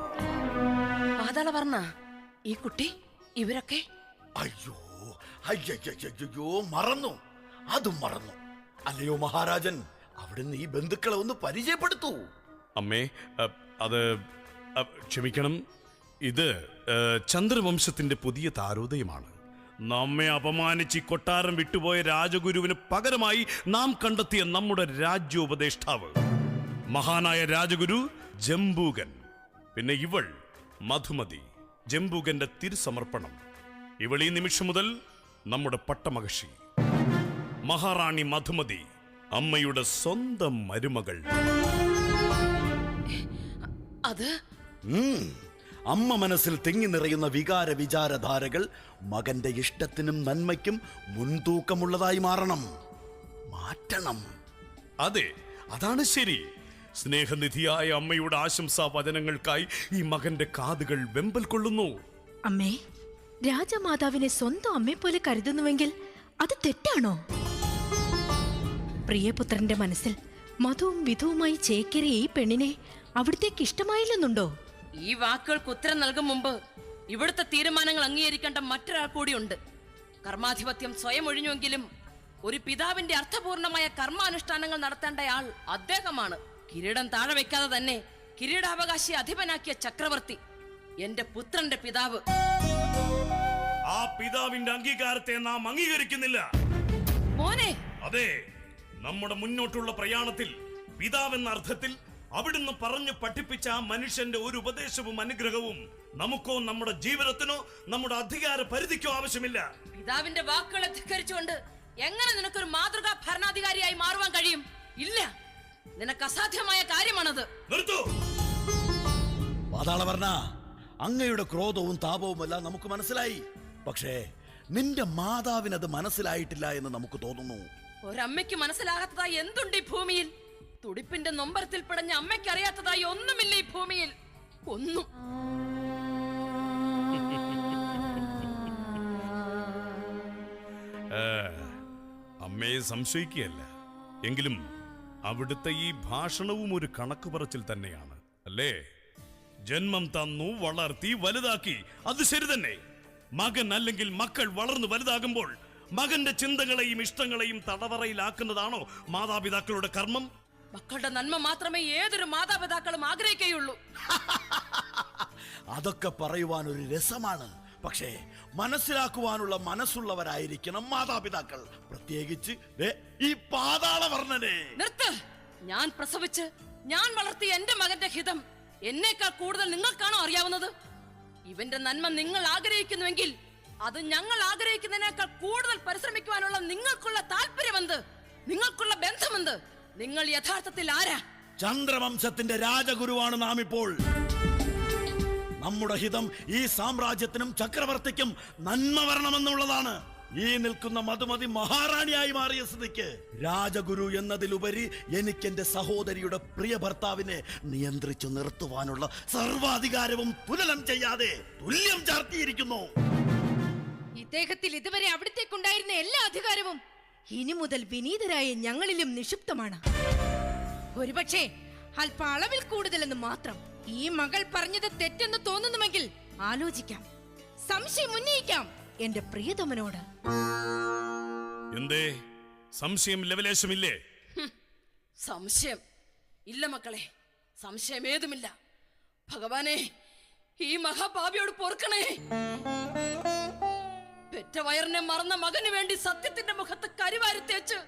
Speaker 7: പാതാളവർണ്ണ, ഈ കുട്ടി, ഇവരൊക്കെ?
Speaker 12: അയ്യോ അയ്യോ, മറന്നു, അതും മറന്നു. അല്ലയോ മഹാരാജൻ, അവിടുന്ന് ഈ ബന്ധുക്കളെ ഒന്ന് പരിചയപ്പെടുത്തൂ.
Speaker 8: അമ്മേ, അത് ക്ഷമിക്കണം, ഇത് ചന്ദ്രവംശത്തിന്റെ പുതിയ താരോദയമാണ്. നമ്മെ അപമാനിച്ച് കൊട്ടാരം വിട്ടുപോയ രാജഗുരുവിന് പകരമായി നാം കണ്ടെത്തിയ നമ്മുടെ രാജ്യോപദേഷ്ടാവ്, മഹാനായ രാജഗുരു ജംബൂകൻ. പിന്നെ ഇവൾ മധുമതി, ജംബൂകന്റെ തിരുസമർപ്പണം. ഇവൾ ഈ നിമിഷം മുതൽ നമ്മുടെ പട്ടമഹർഷി, മഹാറാണി മധുമതി, അമ്മയുടെ സ്വന്തം മരുമകൾ.
Speaker 7: അത്
Speaker 12: അമ്മ മനസ്സിൽ തിങ്ങി നിറയുന്ന വികാര വിചാരധാരകൾ മകന്റെ ഇഷ്ടത്തിനും നന്മയ്ക്കും മുൻതൂക്കമുള്ളതായി മാറ്റണം.
Speaker 8: അതെ, അതാണ് ശരി. സ്നേഹനിധിയായ അമ്മയുടെ ആശംസാ വചനങ്ങൾക്കായി ഈ മകന്റെ കാതുകൾ വെമ്പൽ കൊള്ളുന്നു.
Speaker 5: അമ്മേ, രാജമാതാവിനെ സ്വന്തം അമ്മയെ പോലെ കരുതുന്നുവെങ്കിൽ അത് തെറ്റാണോ? പ്രിയപുത്രന്റെ മനസ്സിൽ മധുവും വിധുവുമായി ചേക്കേറിയ ഈ പെണ്ണിനെ അവിടത്തേക്ക് ഇഷ്ടമായില്ലെന്നുണ്ടോ?
Speaker 7: ഈ വാക്കുകൾക്ക് ഉത്തരം നൽകും മുമ്പ് ഇവിടുത്തെ തീരുമാനങ്ങൾ അംഗീകരിക്കേണ്ട മറ്റൊരാൾ കൂടിയുണ്ട്. കർമാധിപത്യം സ്വയം ഒഴിഞ്ഞുവെങ്കിലും ഒരു പിതാവിന്റെ അർത്ഥപൂർണമായ കർമാനുഷ്ഠാനങ്ങൾ നടത്തേണ്ടയാൾ അദ്ദേഹമാണ്. കിരീടം താഴെ വെക്കാതെ തന്നെ കിരീടാവകാശി അധിപനാക്കിയ ചക്രവർത്തി, എന്റെ പുത്രന്റെ പിതാവ്.
Speaker 8: ആ പിതാവിന്റെ അംഗീകാരത്തെ നാം അംഗീകരിക്കുന്നില്ല.
Speaker 7: മോനെ,
Speaker 8: അതെ, നമ്മുടെ മുന്നോട്ടുള്ള പ്രയാണത്തിൽ പിതാവെന്ന അർത്ഥത്തിൽ അവിടുന്ന് പറഞ്ഞു പഠിപ്പിച്ച ആ മനുഷ്യന്റെ ഒരു ഉപദേശവും അനുഗ്രഹവും നമുക്കോ നമ്മുടെ ജീവിതത്തിനോ നമ്മുടെ അധികാര പരിധിക്കോ ആവശ്യമില്ല.
Speaker 7: പിതാവിന്റെ വാക്കുകളെ ധിക്കരിച്ചുകൊണ്ട് എങ്ങനെ നിനക്കൊരു മാതൃകാ ഭരണാധികാരിയായി മാറുവാൻ കഴിയും? ഇല്ല, നിനക്ക് അസാധ്യമായ കാര്യമാണത്.
Speaker 8: നിർത്തൂ.
Speaker 12: പാതാളവർണ്ണ, അങ്ങയുടെ ക്രോധവും താപവുമെല്ലാം നമുക്ക് മനസ്സിലായി. പക്ഷേ നിന്റെ മാതാവിനത് മനസ്സിലായിട്ടില്ല എന്ന് നമുക്ക് തോന്നുന്നു.
Speaker 7: ഒരമ്മയ്ക്ക് മനസ്സിലാകാത്തതായി എന്തുണ്ട് ഈ ഭൂമിയിൽ? തുടിപ്പിന്റെ നൊമ്പരത്തിൽ പിടഞ്ഞ അമ്മയ്ക്ക് അറിയാത്തതായി ഒന്നുമില്ല ഈ ഭൂമിയിൽ, ഒന്നും.
Speaker 8: അമ്മയെ സംശയിക്കുകയല്ല, എങ്കിലും അവിടുത്തെ ഈ ഭാഷണവും ഒരു കണക്ക് പറച്ചിൽ തന്നെയാണ്, അല്ലേ? ജന്മം തന്നു, വളർത്തി, വലുതാക്കി, അത് ശരി തന്നെ. മകൻ അല്ലെങ്കിൽ മക്കൾ വളർന്നു വലുതാകുമ്പോൾ മകന്റെ ചിന്തകളെയും ഇഷ്ടങ്ങളെയും തടവറയിലാക്കുന്നതാണോ മാതാപിതാക്കളുടെ കർമ്മം?
Speaker 7: മക്കളുടെ നന്മ മാത്രമേ ഏതൊരു മാതാപിതാക്കളും ആഗ്രഹിക്കുകയുള്ളൂ.
Speaker 12: അതൊക്കെ പറയുവാൻ ഒരു രസമാണ്. പക്ഷേ മനസ്സിലാക്കുവാനുള്ള മനസ്സുള്ളവരായിരിക്കണം മാതാപിതാക്കൾ, പ്രത്യേകിച്ച് ഈ പാതാളവർണ്ണനെ.
Speaker 7: നിർത്ത്. ഞാൻ പ്രസവിച്ച് ഞാൻ വളർത്തിയ എന്റെ മകന്റെ ഹിതം എന്നേക്കാൾ കൂടുതൽ നിങ്ങൾക്കാണോ അറിയാവുന്നത്? ഇവന്റെ നന്മ നിങ്ങൾ ആഗ്രഹിക്കുന്നുവെങ്കിൽ അത് ഞങ്ങൾ ആഗ്രഹിക്കുന്നതിനേക്കാൾ കൂടുതൽ പരിശ്രമിക്കുവാനുള്ള നിങ്ങൾക്കുള്ള താല്പര്യമെന്ത്? നിങ്ങൾക്കുള്ള ബന്ധമെന്ത്? നിങ്ങൾ യഥാർത്ഥത്തിൽ ആരാ?
Speaker 12: ചന്ദ്രവംശത്തിന്റെ രാജഗുരുവാണ് നാം ഇപ്പോൾ. നമ്മുടെ ഹിതം ഈ സാമ്രാജ്യത്തിനും ചക്രവർത്തിക്കും നന്മ വരണമെന്നുള്ളതാണ്. ഈ നിൽക്കുന്ന മധുമതി മഹാറാണിയായി മാറിയ സ്ഥിതിക്ക് രാജഗുരു എന്നതിലുപരി എനിക്ക് എന്റെ സഹോദരിയുടെ പ്രിയ ഭർത്താവിനെ നിയന്ത്രിച്ചു നിർത്തുവാനുള്ള സർവാധികാരവും തുലനം ചെയ്യാതെ തുല്യം ചാർത്തിയിരിക്കുന്നു.
Speaker 5: ഇദ്ദേഹത്തിൽ ഇതുവരെ അവിടത്തേക്കുണ്ടായിരുന്ന എല്ലാ അധികാരവും ഇനി മുതൽ വിനീതരായ ഞങ്ങളിലും നിക്ഷിപ്തമാണ്. ഒരുപക്ഷെ അല്പ അളവിൽ കൂടുതലെന്ന് മാത്രം. ഈ മകൾ പറഞ്ഞത് തെറ്റെന്ന് തോന്നുന്നുവെങ്കിൽ ആലോചിക്കാം, സംശയം ഉന്നയിക്കാം എന്റെ പ്രിയതമനോട്.
Speaker 8: എന്തേ സംശയം ലവലേശമില്ലേ?
Speaker 7: സംശയം ഇല്ല മക്കളെ, സംശയമേതുമില്ല. ഭഗവാനെ, ഈ മഹാപാപിയോട് പൊറുക്കണേ. പെറ്റ വയറിനെ മറന്ന മകന് വേണ്ടി സത്യത്തിന്റെ മുഖത്ത് കരിവാരി തേച്ച്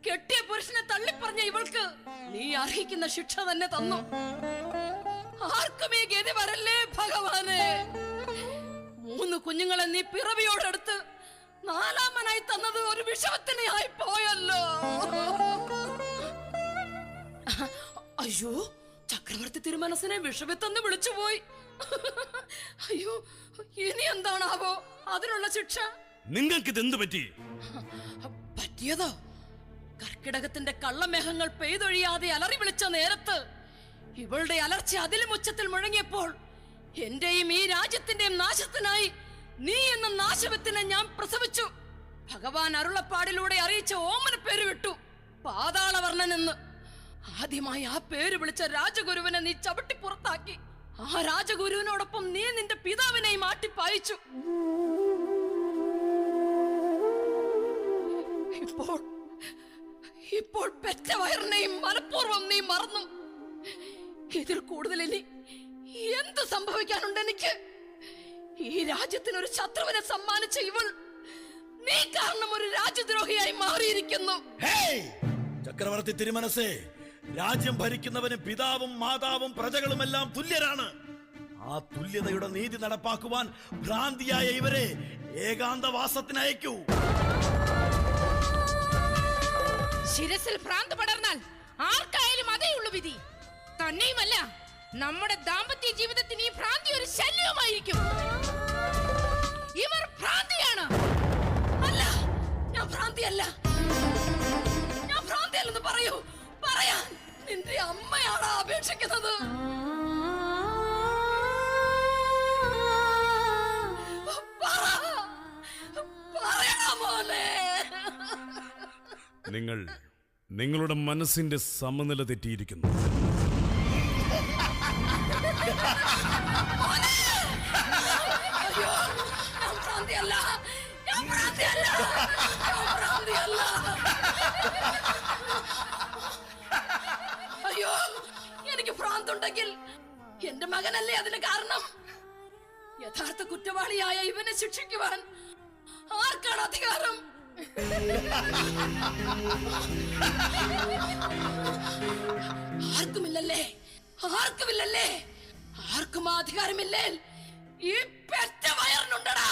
Speaker 7: കെട്ടിയ പുരുഷനെ തള്ളിപ്പറഞ്ഞ ഇവൾക്ക് നീ അർഹിക്കുന്ന ശിക്ഷ തന്നെ തന്നു. ആർക്കും ഈ ഗതി വരല്ലേ ഭഗവാനെ. 3 കുഞ്ഞുങ്ങളെ നീ പിറവിയോടെടുത്ത് 4-മനായി തന്നത് ഒരു വിഷമത്തിനെ ആയി പോയല്ലോ. അയ്യോ, ചക്രവർത്തി തിരുമനസിനെ വിഷവിത്തെന്ന് വിളിച്ചുപോയി. അയ്യോ, ഇനി എന്താണാവോ അതിനുള്ള ശിക്ഷ?
Speaker 8: നിങ്ങൾക്ക് ഇതെന്ത് പറ്റി?
Speaker 7: പറ്റിയതോ? കർക്കിടകത്തിന്റെ കള്ളമേഘങ്ങൾ പെയ്തൊഴിയാതെ അലറി വിളിച്ച നേരത്ത് ഇവളുടെ അലർച്ച അതിലും ഉച്ചത്തിൽ മുഴങ്ങിയപ്പോൾ എന്റെയും ഈ രാജ്യത്തിന്റെയും നാശത്തിനായി നീ എന്ന നാശവത്തിനെ ഞാൻ പ്രസവിച്ചു. ഭഗവാൻ അരുളപ്പാടിലൂടെ അറിയിച്ച ഓമന പേര് വിട്ടു, പാതാളവർണ്ണൻ എന്ന്. ആദ്യമായി ആ പേര് വിളിച്ച രാജഗുരുവിനെ നീ ചവിട്ടി പുറത്താക്കി. ആ രാജഗുരുവിനോടൊപ്പം നീ നിന്റെ പിതാവിനെയും ആട്ടിപ്പായിച്ചു. ഇപ്പോൾ പെറ്റ വയറിനെയും മനഃപൂർവ്വം നീ മറന്നു. ഇതിൽ കൂടുതൽ ഇനി എന്ത് സംഭവിക്കാനുണ്ട് എനിക്ക്? ഈ രാജ്യത്തിനൊരു ശത്രുവിനെ സമ്മാനിച്ച ഇവൾ നീ കാരണം ഒരു രാജ്യദ്രോഹിയായി മാറിയിരിക്കുന്നു.
Speaker 12: ചക്രവർത്തി തിരുമനസേ, രാജ്യം ഭരിക്കുന്നവനും പിതാവും മാതാവും പ്രജകളുമെല്ലാം തുല്യരാണ്. ആ തുല്യതയുടെ നീതി നടപ്പാക്കുവാൻ ഭ്രാന്തിയായ ഇവരെ ഏകാന്തവാസത്തിനയക്കൂ.
Speaker 5: ശിരസിൽ ഭ്രാന്ത് പടർന്നാൽ ആർക്കായാലും അതേയുള്ളൂ വിധി. തന്നെയുമല്ല, നമ്മുടെ ദാമ്പത്യ ജീവിതത്തിന് ഈ ഭ്രാന്തി ഒരു ശല്യവുമായിരിക്കും. ഇവർ ഭ്രാന്തിയാണ്.
Speaker 7: അല്ല, ഞാൻ ഭ്രാന്തിയല്ല. ഞാൻ ഭ്രാന്തിയല്ലെന്ന് പറയൂ. പറയാൻ നിന്റെ അമ്മയാണ് അപേക്ഷിക്കുന്നത്.
Speaker 8: നിങ്ങൾ നിങ്ങളുടെ മനസ്സിന്റെ സമനില തെറ്റിയിരിക്കുന്നു.
Speaker 7: അയ്യോ, എനിക്ക് ഭ്രാന്തുണ്ടെങ്കിൽ എന്റെ മകനല്ലേ അതിന് കാരണം. യഥാർത്ഥ കുറ്റവാളിയായ ഇവനെ ശിക്ഷിക്കുവാൻ ആർക്കാണ് അധികാരം? ആർക്കുമില്ലല്ലേ? ആർക്കുമില്ലല്ലേ? ആർക്കും അധികാരമില്ലേ? ഈ പെറ്റ വയറിനുണ്ടടാ.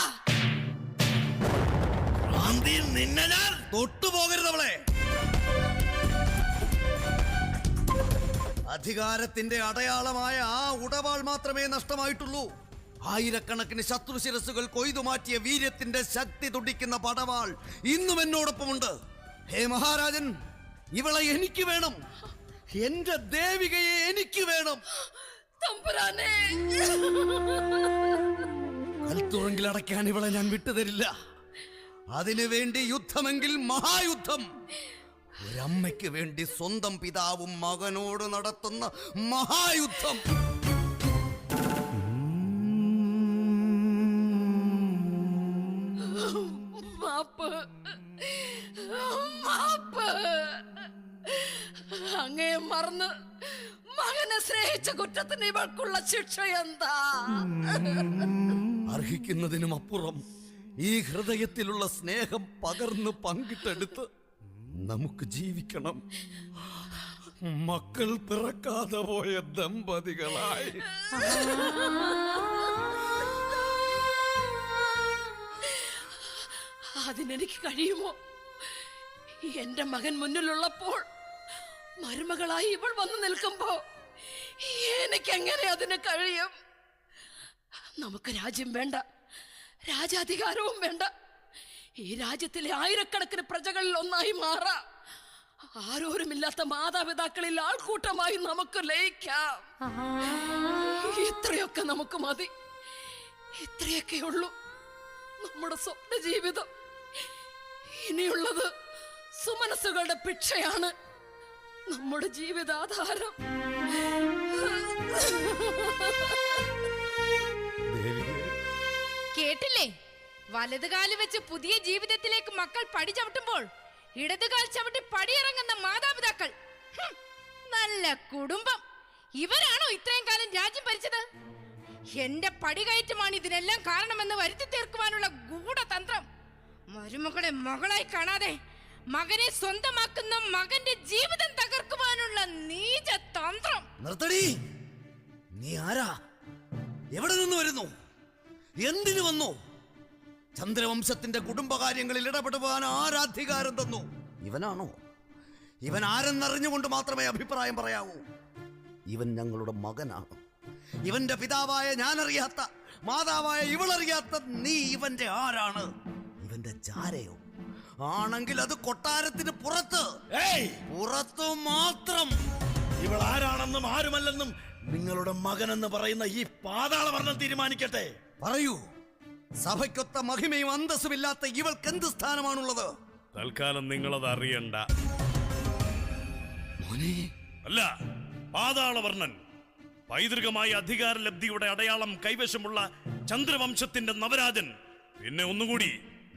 Speaker 12: നിന്നെ ഞാൻ തൊട്ടുപോകരുതവളെ.
Speaker 2: അധികാരത്തിന്റെ അടയാളമായ ആ ഉടവാൾ മാത്രമേ നഷ്ടമായിട്ടുള്ളൂ. ആയിരക്കണക്കിന് ശത്രു ശിരസുകൾ കൊയ്തുമാറ്റിയ വീര്യത്തിന്റെ ശക്തി തുടിക്കുന്ന പടവാൾ ഇന്നും എന്നോടൊപ്പമുണ്ട്. ഹേ മഹാരാജൻ, ഇവളെ എനിക്ക് വേണം. എന്റെ ദേവികയെ എനിക്ക് വേണം.
Speaker 7: തമ്പുരാനെ,
Speaker 2: കൽത്തുറങ്കിലടയ്ക്കാൻ ഇവളെ ഞാൻ വിട്ടുതരില്ല. അതിനു വേണ്ടി യുദ്ധമെങ്കിൽ മഹായുദ്ധം. ഒരമ്മയ്ക്ക് വേണ്ടി സ്വന്തം പിതാവും മകനോട് നടത്തുന്ന മഹായുദ്ധം.
Speaker 7: അങ്ങേ മറന്ന് മകനെ സ്നേഹിച്ച കുറ്റത്തിന് ഇവൾക്കുള്ള ശിക്ഷ എന്താ?
Speaker 2: അർഹിക്കുന്നതിനും അപ്പുറം ഈ ഹൃദയത്തിലുള്ള സ്നേഹം പകർന്ന് പങ്കിട്ടെടുത്ത് നമുക്ക് ജീവിക്കണം.
Speaker 9: മക്കൾ പിറക്കാതെ പോയ ദമ്പതികളായി
Speaker 7: അതിനെനിക്ക് കഴിയുമോ? എന്റെ മകൻ മുന്നിലുള്ളപ്പോൾ മരുമകളായി ഇവൾ വന്നു നിൽക്കുമ്പോ എനിക്ക് എങ്ങനെ അതിന് കഴിയും? നമുക്ക് രാജ്യം വേണ്ട, രാജാധികാരവും വേണ്ട. ഈ രാജ്യത്തിലെ ആയിരക്കണക്കിന് പ്രജകളിൽ ഒന്നായി മാറാം. ആരോരുമില്ലാത്ത മാതാപിതാക്കളിൽ ആൾക്കൂട്ടമായി നമുക്ക് ലയിക്കാം. ഇത്രയൊക്കെ നമുക്ക് മതി. ഇത്രയൊക്കെ ഉള്ളൂ നമ്മുടെ സ്വപ്ന ജീവിതം. ഇനിയുള്ളത് സുമനസ്സുകളുടെ ഭിക്ഷയാണ്, നമ്മുടെ ജീവിതാധാരം.
Speaker 5: കേട്ടില്ലേ? വലതുകാല് വെച്ച് പുതിയ ജീവിതത്തിലേക്ക് മക്കൾ പടി ചവിട്ടുമ്പോൾ ഇടതുകാൽ ചവിട്ടി പടിയിറങ്ങുന്ന മാതാപിതാക്കൾ. നല്ല കുടുംബം. ഇവരാണോ ഇത്രയും കാലം രാജ്യം ഭരിച്ചത്? എന്റെ പടികയറ്റമാണ് ഇതിനെല്ലാം കാരണമെന്ന് വരുത്തി തീർക്കുവാനുള്ള ഗൂഢതന്ത്രം. മരുമകളെ മകളായി കാണാതെ മകനെ സ്വന്തമാക്കുന്ന മകന്റെ ജീവിതം തകർക്കുവാനുള്ള നീച തന്ത്രം.
Speaker 2: നിർത്തടി. നീ ആരാ? എവിടെ നിന്ന് വരുന്നു? എന്തിനു വന്നു? ചന്ദ്രവംശത്തിന്റെ കുടുംബകാര്യങ്ങളിൽ ഇടപെടുവാൻ ആരാധികാരം തന്നു? ഇവനാണോ? ഇവൻ ആരെന്നറിഞ്ഞുകൊണ്ട് മാത്രമേ അഭിപ്രായം പറയാവൂ. ഇവൻ ഞങ്ങളുടെ മകനാണ്. ഇവന്റെ പിതാവായ ഞാനറിയാത്ത, മാതാവായ ഇവളറിയാത്ത നീ ഇവന്റെ ആരാണ്? ഇവന്റെ ചാരയോ? ആണെങ്കിൽ അത് കൊട്ടാരത്തിന് പുറത്ത്, പുറത്തു മാത്രം.
Speaker 12: ഇവൾ ആരാണെന്നും ആരുമല്ലെന്നും നിങ്ങളുടെ മകനെന്ന് പറയുന്ന ഈ പാതാളവർണ്ണം തീരുമാനിക്കട്ടെ.
Speaker 2: പറയൂ. സഭയ്ക്കൊത്ത മഹിമയും അന്തസ്സുമില്ലാത്ത ഇവൾക്ക് എന്ത് സ്ഥാനമാണുള്ളത്?
Speaker 8: തൽക്കാലം നിങ്ങളത് അറിയണ്ട.
Speaker 2: മോനെ,
Speaker 8: അല്ല, പാതാളവർണ്ണൻ പൈതൃകമായ അധികാരലബ്ധിയുടെ അടയാളം കൈവശമുള്ള ചന്ദ്രവംശത്തിന്റെ നവരാജൻ. പിന്നെ ഒന്നുകൂടി,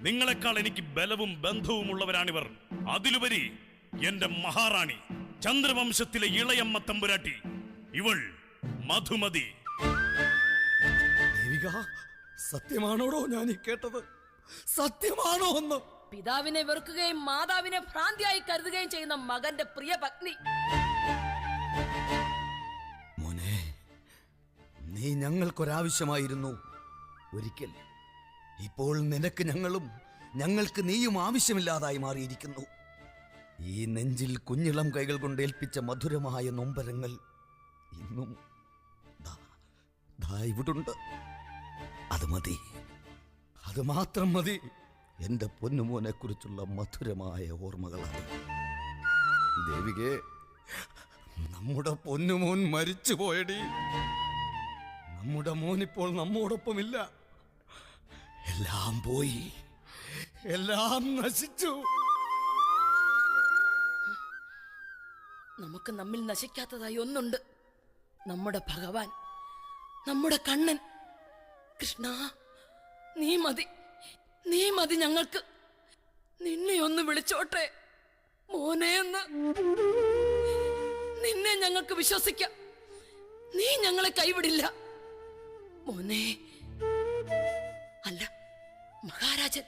Speaker 8: നിങ്ങളെക്കാൾ എനിക്ക് ബലവും ബന്ധവുമുള്ളവരാണിവർ. അതിലുപരി എന്റെ മഹാറാണി, ചന്ദ്രവംശത്തിലെ ഇളയമ്മ തമ്പുരാട്ടി, ഇവൾ മധുമതി.
Speaker 9: സത്യമാണോടോ ഞാൻ ഈ കേട്ടത്? സത്യമാണോ എന്ന്?
Speaker 7: പിതാവിനെ വെറുക്കുകയും മാതാവിനെ ഭ്രാന്തിയായി കരുതുകയും ചെയ്യുന്ന മകന്റെ പ്രിയ പത്നി.
Speaker 2: മോനെ, നീ ഞങ്ങൾക്കൊരാവശ്യമായിരുന്നു ഒരിക്കൽ. ഇപ്പോൾ നിനക്ക് ഞങ്ങളും ഞങ്ങൾക്ക് നീയും ആവശ്യമില്ലാതായി മാറിയിരിക്കുന്നു. ഈ നെഞ്ചിൽ കുഞ്ഞിളം കൈകൾ കൊണ്ട് ഏൽപ്പിച്ച മധുരമായ നൊമ്പരങ്ങൾ ഇന്നും ഇവിടുണ്ട്. അത് മതി, അത് മാത്രം മതി എന്റെ പൊന്നുമോനെ കുറിച്ചുള്ള മധുരമായ ഓർമ്മകളാണ്. ദേവികേ, നമ്മുടെ പൊന്നുമോൻ മരിച്ചു പോയടി. നമ്മുടെ മോനിപ്പോൾ നമ്മോടൊപ്പമില്ല. എല്ലാം പോയി, എല്ലാം നശിച്ചു.
Speaker 7: നമുക്ക് നമ്മിൽ നശിക്കാത്തതായി ഒന്നുണ്ട്. നമ്മുടെ ഭഗവാൻ, നമ്മുടെ കണ്ണൻ. കൃഷ്ണ, നീ മതി, നീ മതി ഞങ്ങൾക്ക്. നിന്നെ ഒന്ന് വിളിച്ചോട്ടെ മോനെ എന്ന്. നിന്നെ ഞങ്ങൾക്ക് വിശ്വസിക്കാം. നീ ഞങ്ങളെ കൈവിടില്ല മോനെ. അല്ല, മഹാരാജൻ,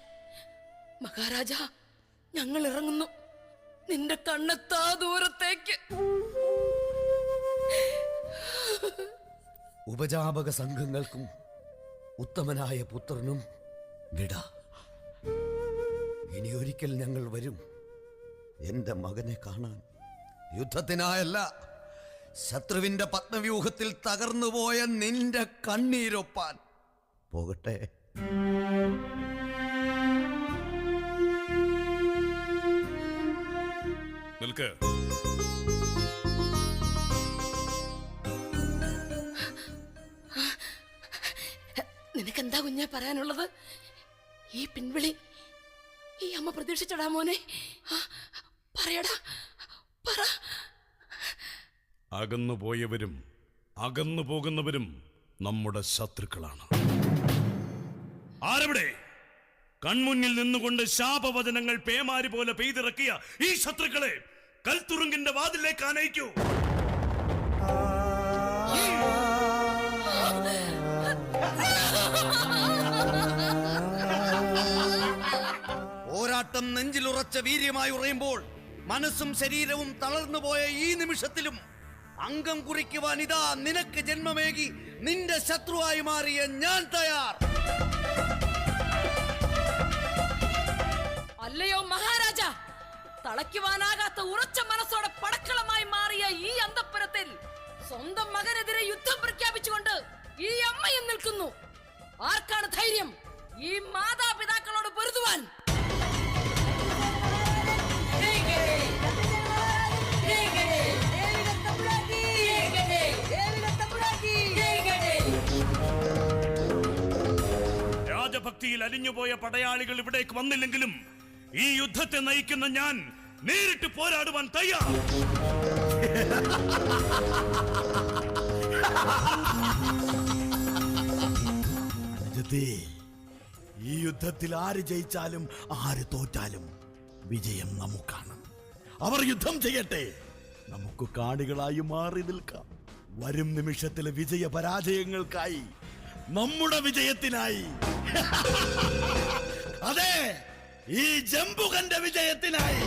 Speaker 7: മഹാരാജ, ഞങ്ങൾ ഇറങ്ങുന്നു നിന്റെ കണ്ണെത്താ ദൂരത്തേക്ക്.
Speaker 2: ഉപജാപക സംഘങ്ങൾക്കും ഉത്തമനായ പുത്രനും വിട. ഇനി ഒരിക്കൽ ഞങ്ങൾ വരും എന്റെ മകനെ കാണാൻ. യുദ്ധത്തിനായല്ല, ശത്രുവിന്റെ പത്മവ്യൂഹത്തിൽ തകർന്നുപോയ നിന്റെ കണ്ണീരൊപ്പാൻ. പോകട്ടെ.
Speaker 8: നിൽക്ക്.
Speaker 7: നിനക്കെന്താ കുഞ്ഞെ പറയാനുള്ളത്? ഈ പിൻവിളി ഈ അമ്മ പ്രതീക്ഷിച്ചടാ മോനെ. പറയടാ, പറ.
Speaker 8: അകന്നുപോയവരും അകന്നു പോകുന്നവരും നമ്മുടെ ശത്രുക്കളാണ്. ആരെവിടെ? കൺമുന്നിൽ നിന്നുകൊണ്ട് ശാപവചനങ്ങൾ പേമാരി പോലെ പെയ്തിറക്കിയ ഈ ശത്രുക്കളെ കൽത്തുറുങ്കിന്റെ വാതിലേക്ക് ആനയിക്കൂ.
Speaker 2: പോരാട്ടം നെഞ്ചിലുറച്ച വീര്യമായി ഉറയുമ്പോൾ മനസ്സും ശരീരവും തളർന്നുപോയ ഈ നിമിഷത്തിലും അംഗം കുറിക്കുവാൻ ഇതാ നിനക്ക് ജന്മമേകി നിന്റെ ശത്രുവായി മാറിയ ഞാൻ തയ്യാർ.
Speaker 7: അല്ലയോ മഹാരാജ, തളയ്ക്കുവാനാകാത്ത ഉറച്ച മനസ്സോടെ പടക്കളമായി മാറിയ ഈ അന്തഃപുരത്തിൽ സ്വന്തം മകനെതിരെ യുദ്ധം പ്രഖ്യാപിച്ചുകൊണ്ട് ഈ അമ്മയും നിൽക്കുന്നു. ആർക്കാണ് ധൈര്യം ഈ മാതാപിതാക്കളോട് പൊരുതുവാൻ?
Speaker 8: രാജഭക്തിയിൽ അലിഞ്ഞുപോയ പടയാളികൾ ഇവിടേക്ക് വന്നില്ലെങ്കിലും ഈ യുദ്ധത്തെ നയിക്കുന്ന ഞാൻ നേരിട്ട് പോരാടുവാൻ തയ്യാർ.
Speaker 12: ഈ യുദ്ധത്തിൽ ആര് ജയിച്ചാലും ആര് തോറ്റാലും വിജയം നമുക്കാണ്. അവർ യുദ്ധം ചെയ്യട്ടെ. നമുക്ക് കാണികളായി മാറി നിൽക്കാം. വരും നിമിഷത്തിലെ വിജയ പരാജയങ്ങൾക്കായി, നമ്മുടെ വിജയത്തിനായി. അതെ, ഈ ജംബുകന്റെ വിജയത്തിനായി.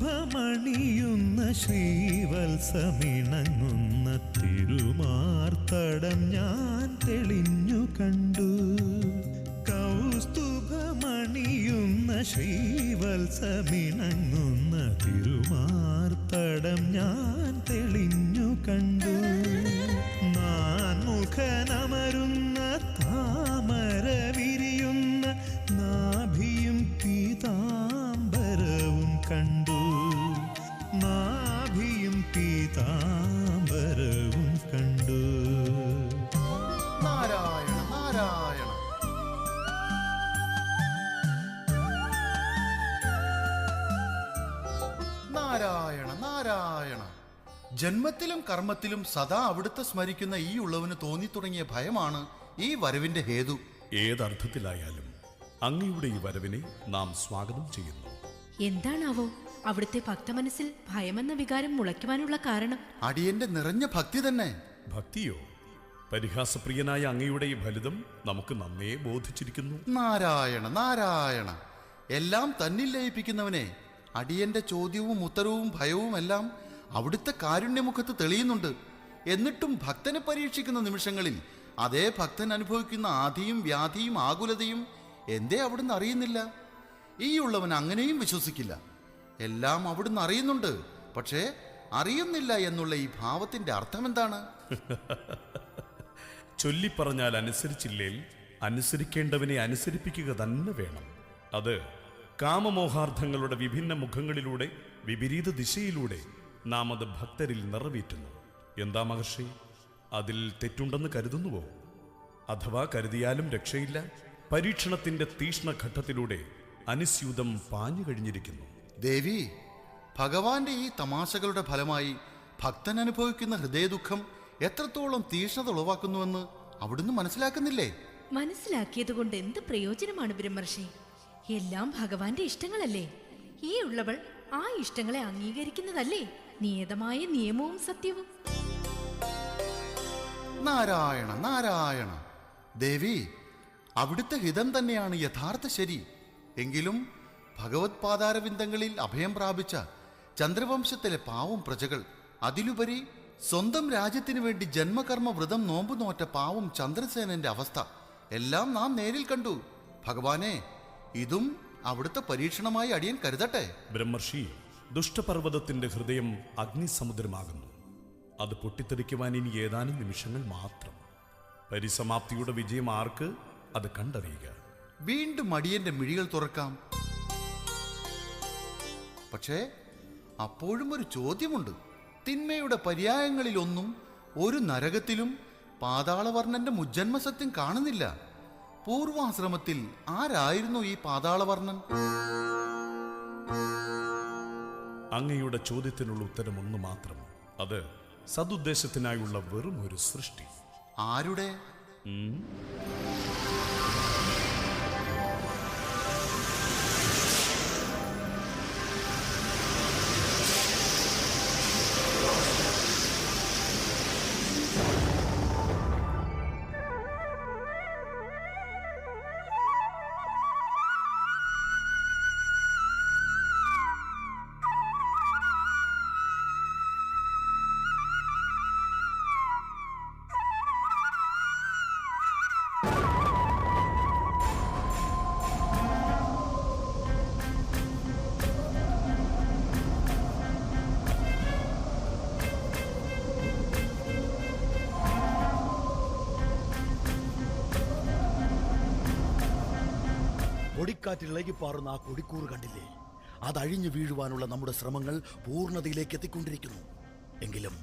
Speaker 1: കൗസ്തുഭമണിയുന്ന ശ്രീവത്സമിണങ്ങുന്ന തിരുമാർത്തടം ഞാൻ തെളിഞ്ഞു കണ്ടു. കൗസ്തുഭമണിയുന്ന ശ്രീവത്സമിണങ്ങുന്ന തിരുമാർത്തടം ഞാൻ തെളിഞ്ഞു കണ്ടു. നാൻമുഖനമരുന്ന താമര വിരിയുന്ന നാഭിയും പീതാംബരവും കണ്ടു. നാഭിയും പീതാംബരവും കണ്ടു.
Speaker 3: നാരായണ നാരായണ. നാരായണ നാരായണ. ജന്മത്തിലും കർമ്മത്തിലും സദാ അവിടുത്തെ സ്മരിക്കുന്ന ഈ ഉള്ളവന് തോന്നിത്തുടങ്ങിയ ഭയമാണ് ഈ വരവിന്റെ ഹേതു.
Speaker 8: ഏതർത്ഥത്തിലായാലും അങ്ങയുടെ ഈ വരവിനെ നാം സ്വാഗതം ചെയ്യുന്നു.
Speaker 5: എന്താണാവോ അവിടുത്തെ ഭക്തമനസ്സിൽ ഭയമെന്ന വികാരം മുളയ്ക്കുവാനുള്ള കാരണം?
Speaker 3: അടിയന്റെ നിറഞ്ഞ ഭക്തി തന്നെ.
Speaker 8: ഭക്തിയോ? പരിഹാസപ്രിയനായ അങ്ങയുടെ ഈ ഫലിതം നമുക്ക് നന്നേ ബോധിച്ചിരിക്കുന്നു.
Speaker 3: നാരായണ നാരായണ. എല്ലാം തന്നിൽ ലയിപ്പിക്കുന്നവനെ, അടിയന്റെ ചോദ്യവും ഉത്തരവും ഭയവും എല്ലാം അവിടുത്തെ കാരുണ്യമുഖത്ത് തെളിയുന്നുണ്ട്. എന്നിട്ടും ഭക്തനെ പരീക്ഷിക്കുന്ന നിമിഷങ്ങളിൽ അതേ ഭക്തൻ അനുഭവിക്കുന്ന ആധിയും വ്യാധിയും ആകുലതയും എന്തേ അവിടുന്ന് അറിയുന്നില്ല? ഈ ഉള്ളവൻ അങ്ങനെയും വിശ്വസിക്കില്ല. എല്ലാം അവിടുന്ന് അറിയുന്നുണ്ട്, പക്ഷേ അറിയുന്നില്ല എന്നുള്ള ഈ ഭാവത്തിന്റെ അർത്ഥം എന്താണ്?
Speaker 8: ചൊല്ലിപ്പറഞ്ഞാൽ അനുസരിച്ചില്ലേൽ അനുസരിക്കേണ്ടവനെ അനുസരിപ്പിക്കുക തന്നെ വേണം. അത് കാമമോഹാർത്ഥങ്ങളുടെ വിഭിന്ന മുഖങ്ങളിലൂടെ വിപരീത ദിശയിലൂടെ നാം അത് ഭക്തരിൽ നിറവേറ്റുന്നു. എന്താ മഹർഷി, അതിൽ തെറ്റുണ്ടെന്ന് കരുതുന്നുവോ? അഥവാ കരുതിയാലും രക്ഷയില്ല. പരീക്ഷണത്തിന്റെ തീക്ഷ്ണഘട്ടത്തിലൂടെ അനുസ്യൂതം പാഞ്ഞു കഴിഞ്ഞിരിക്കുന്നു.
Speaker 3: ദേവി, ഭഗവാന്റെ ഈ തമാശകളുടെ ഫലമായി ഭക്തൻ അനുഭവിക്കുന്ന ഹൃദയദുഃഖം എത്രത്തോളം തീക്ഷ്ണത ഉളവാക്കുന്നുവെന്ന് അവിടുന്ന് മനസ്സിലാക്കുന്നില്ലേ?
Speaker 5: മനസ്സിലാക്കിയത് കൊണ്ട് എന്ത് പ്രയോജനമാണ് ബ്രഹ്മർഷി? എല്ലാം ഭഗവാന്റെ ഇഷ്ടങ്ങളല്ലേ? ഈ ഉള്ളവൾ ആ ഇഷ്ടങ്ങളെ അംഗീകരിക്കുന്നതല്ലേ നിയതമായ നിയമവും സത്യവും?
Speaker 3: നാരായണ നാരായണ. ദേവി, അവിടുത്തെ ഹിതം തന്നെയാണ് യഥാർത്ഥ ശരി. എങ്കിലും ഭഗവത് പാതാരവിന്ദങ്ങളിൽ അഭയം പ്രാപിച്ച ചന്ദ്രവംശത്തിലെ പാവം പ്രജകൾ, അതിലുപരി സ്വന്തം രാജ്യത്തിനു വേണ്ടി ജന്മകർമ്മ വ്രതം നോമ്പു നോറ്റ പാവം ചന്ദ്രസേനന്റെ അവസ്ഥ എല്ലാം നാം നേരിൽ കണ്ടു. ഭഗവാനെ, ഇതും അവിടുത്തെ പരീക്ഷണമായി അടിയൻ കരുതട്ടെ.
Speaker 8: ബ്രഹ്മർഷി, ദുഷ്ടപർവ്വതത്തിന്റെ ഹൃദയം അഗ്നിസമുദ്രമാകുന്നു. അത് പൊട്ടിത്തെറിക്കുവാൻ ഇനി ഏതാനും നിമിഷങ്ങൾ മാത്രം. പരിസമാപ്തിയുടെ വിജയം ആർക്ക്, അത് കണ്ടറിയുക.
Speaker 3: വീണ്ടും അടിയന്റെ മിഴികൾ തുറക്കാം. പക്ഷേ അപ്പോഴും ഒരു ചോദ്യമുണ്ട്. തിന്മയുടെ പര്യായങ്ങളിലൊന്നും ഒരു നരകത്തിലും പാതാളവർണ്ണന്റെ മുജ്ജന്മസത്യം കാണുന്നില്ല. പൂർവാശ്രമത്തിൽ ആരായിരുന്നു ഈ പാതാളവർണ്ണൻ?
Speaker 8: അങ്ങയുടെ ചോദ്യത്തിനുള്ള ഉത്തരം ഒന്ന് മാത്രം. അത് സതുദ്ദേശത്തിനായുള്ള വെറും ഒരു സൃഷ്ടി.
Speaker 3: ആരുടെ?
Speaker 12: പൊടിക്കാറ്റിൽ ഇളകിപ്പാറുന്ന ആ കൊടിക്കൂറ് കണ്ടില്ലേ? അതഴിഞ്ഞു വീഴുവാനുള്ള നമ്മുടെ ശ്രമങ്ങൾ പൂർണ്ണതയിലേക്ക് എത്തിക്കൊണ്ടിരിക്കുന്നു. എങ്കിലും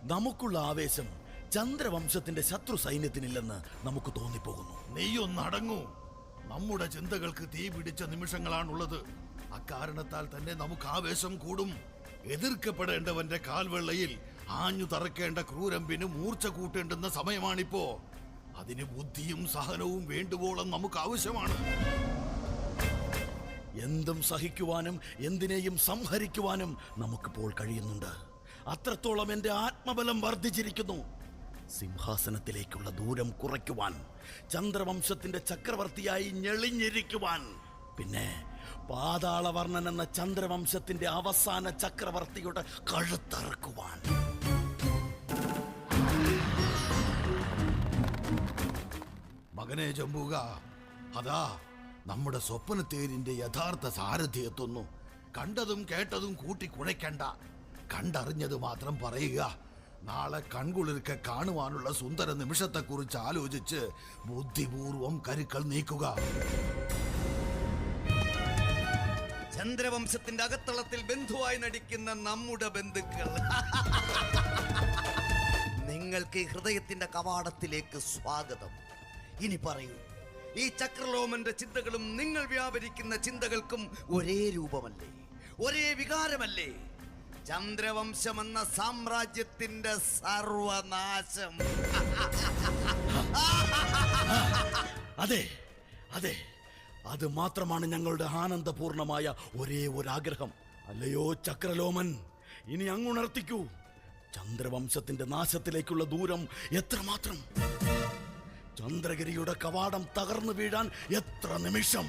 Speaker 12: നമുക്കുള്ള ആവേശം ചന്ദ്രവംശത്തിന്റെ ശത്രു സൈന്യത്തിനില്ലെന്ന് നമുക്ക് തോന്നിപ്പോകുന്നു.
Speaker 3: നീയൊന്നടങ്ങൂ. നമ്മുടെ ചിന്തകൾക്ക് തീ പിടിച്ച നിമിഷങ്ങളാണുള്ളത്. അക്കാരണത്താൽ തന്നെ നമുക്ക് ആവേശം കൂടും. എതിർക്കപ്പെടേണ്ടവന്റെ കാൽവെള്ളയിൽ ആഞ്ഞു തറക്കേണ്ട ക്രൂരമ്പിന് മൂർച്ച കൂട്ടേണ്ടുന്ന സമയമാണിപ്പോ. അതിന് ബുദ്ധിയും സഹനവും വേണ്ടുവോളം നമുക്ക് ആവശ്യമാണ്.
Speaker 12: എന്തും സഹിക്കുവാനും എന്തിനേയും സംഹരിക്കുവാനും നമുക്കിപ്പോൾ കഴിയുന്നുണ്ട്. അത്രത്തോളം എന്റെ ആത്മബലം വർദ്ധിച്ചിരിക്കുന്നു. സിംഹാസനത്തിലേക്കുള്ള ദൂരം കുറയ്ക്കുവാൻ, ചന്ദ്രവംശത്തിന്റെ ചക്രവർത്തിയായി ഞെളിഞ്ഞിരിക്കുവാൻ, പിന്നെ പാതാളവർണ്ണൻ എന്ന ചന്ദ്രവംശത്തിന്റെ അവസാന ചക്രവർത്തിയുടെ കഴുത്തറക്കുവാൻ.
Speaker 3: മകനെ ജംബൂക, അതാ നമ്മുടെ സ്വപ്നത്തേരിന്റെ യഥാർത്ഥ സാരഥി എത്തുന്നു. കണ്ടതും കേട്ടതും കൂട്ടി കുഴയ്ക്കണ്ട, കണ്ടറിഞ്ഞത് മാത്രം പറയുക. നാളെ കൺകുളിർക്കെ കാണുവാനുള്ള സുന്ദര നിമിഷത്തെക്കുറിച്ച് ആലോചിച്ച് ബുദ്ധിപൂർവം കരുക്കൾ നീക്കുക.
Speaker 2: ചന്ദ്രവംശത്തിന്റെ അകത്തളത്തിൽ ബന്ധുവായി നടിക്കുന്ന നമ്മുടെ ബന്ധുക്കൾ, നിങ്ങൾക്ക് ഈ ഹൃദയത്തിന്റെ കവാടത്തിലേക്ക് സ്വാഗതം. ഇനി പറയൂ, ഈ ചക്രലോമന്റെ ചിന്തകളും നിങ്ങൾ വ്യാപരിക്കുന്ന ചിന്തകൾക്കും ഒരേ രൂപമല്ലേ, ഒരേ വികാരമല്ലേ? ചന്ദ്രവംശമെന്ന സാമ്രാജ്യത്തിന്റെ സർവനാശം.
Speaker 12: അതെ അതെ, അത് മാത്രമാണ് ഞങ്ങളുടെ ആനന്ദപൂർണമായ ഒരേ ഒരാഗ്രഹം. അല്ലയോ ചക്രലോമൻ, ഇനി അങ്ങുണർത്തിക്കൂ. ചന്ദ്രവംശത്തിന്റെ നാശത്തിലേക്കുള്ള ദൂരം എത്രമാത്രം? ചന്ദ്രഗിരിയുടെ കവാടം തകർന്നു വീഴാൻ എത്ര നിമിഷം?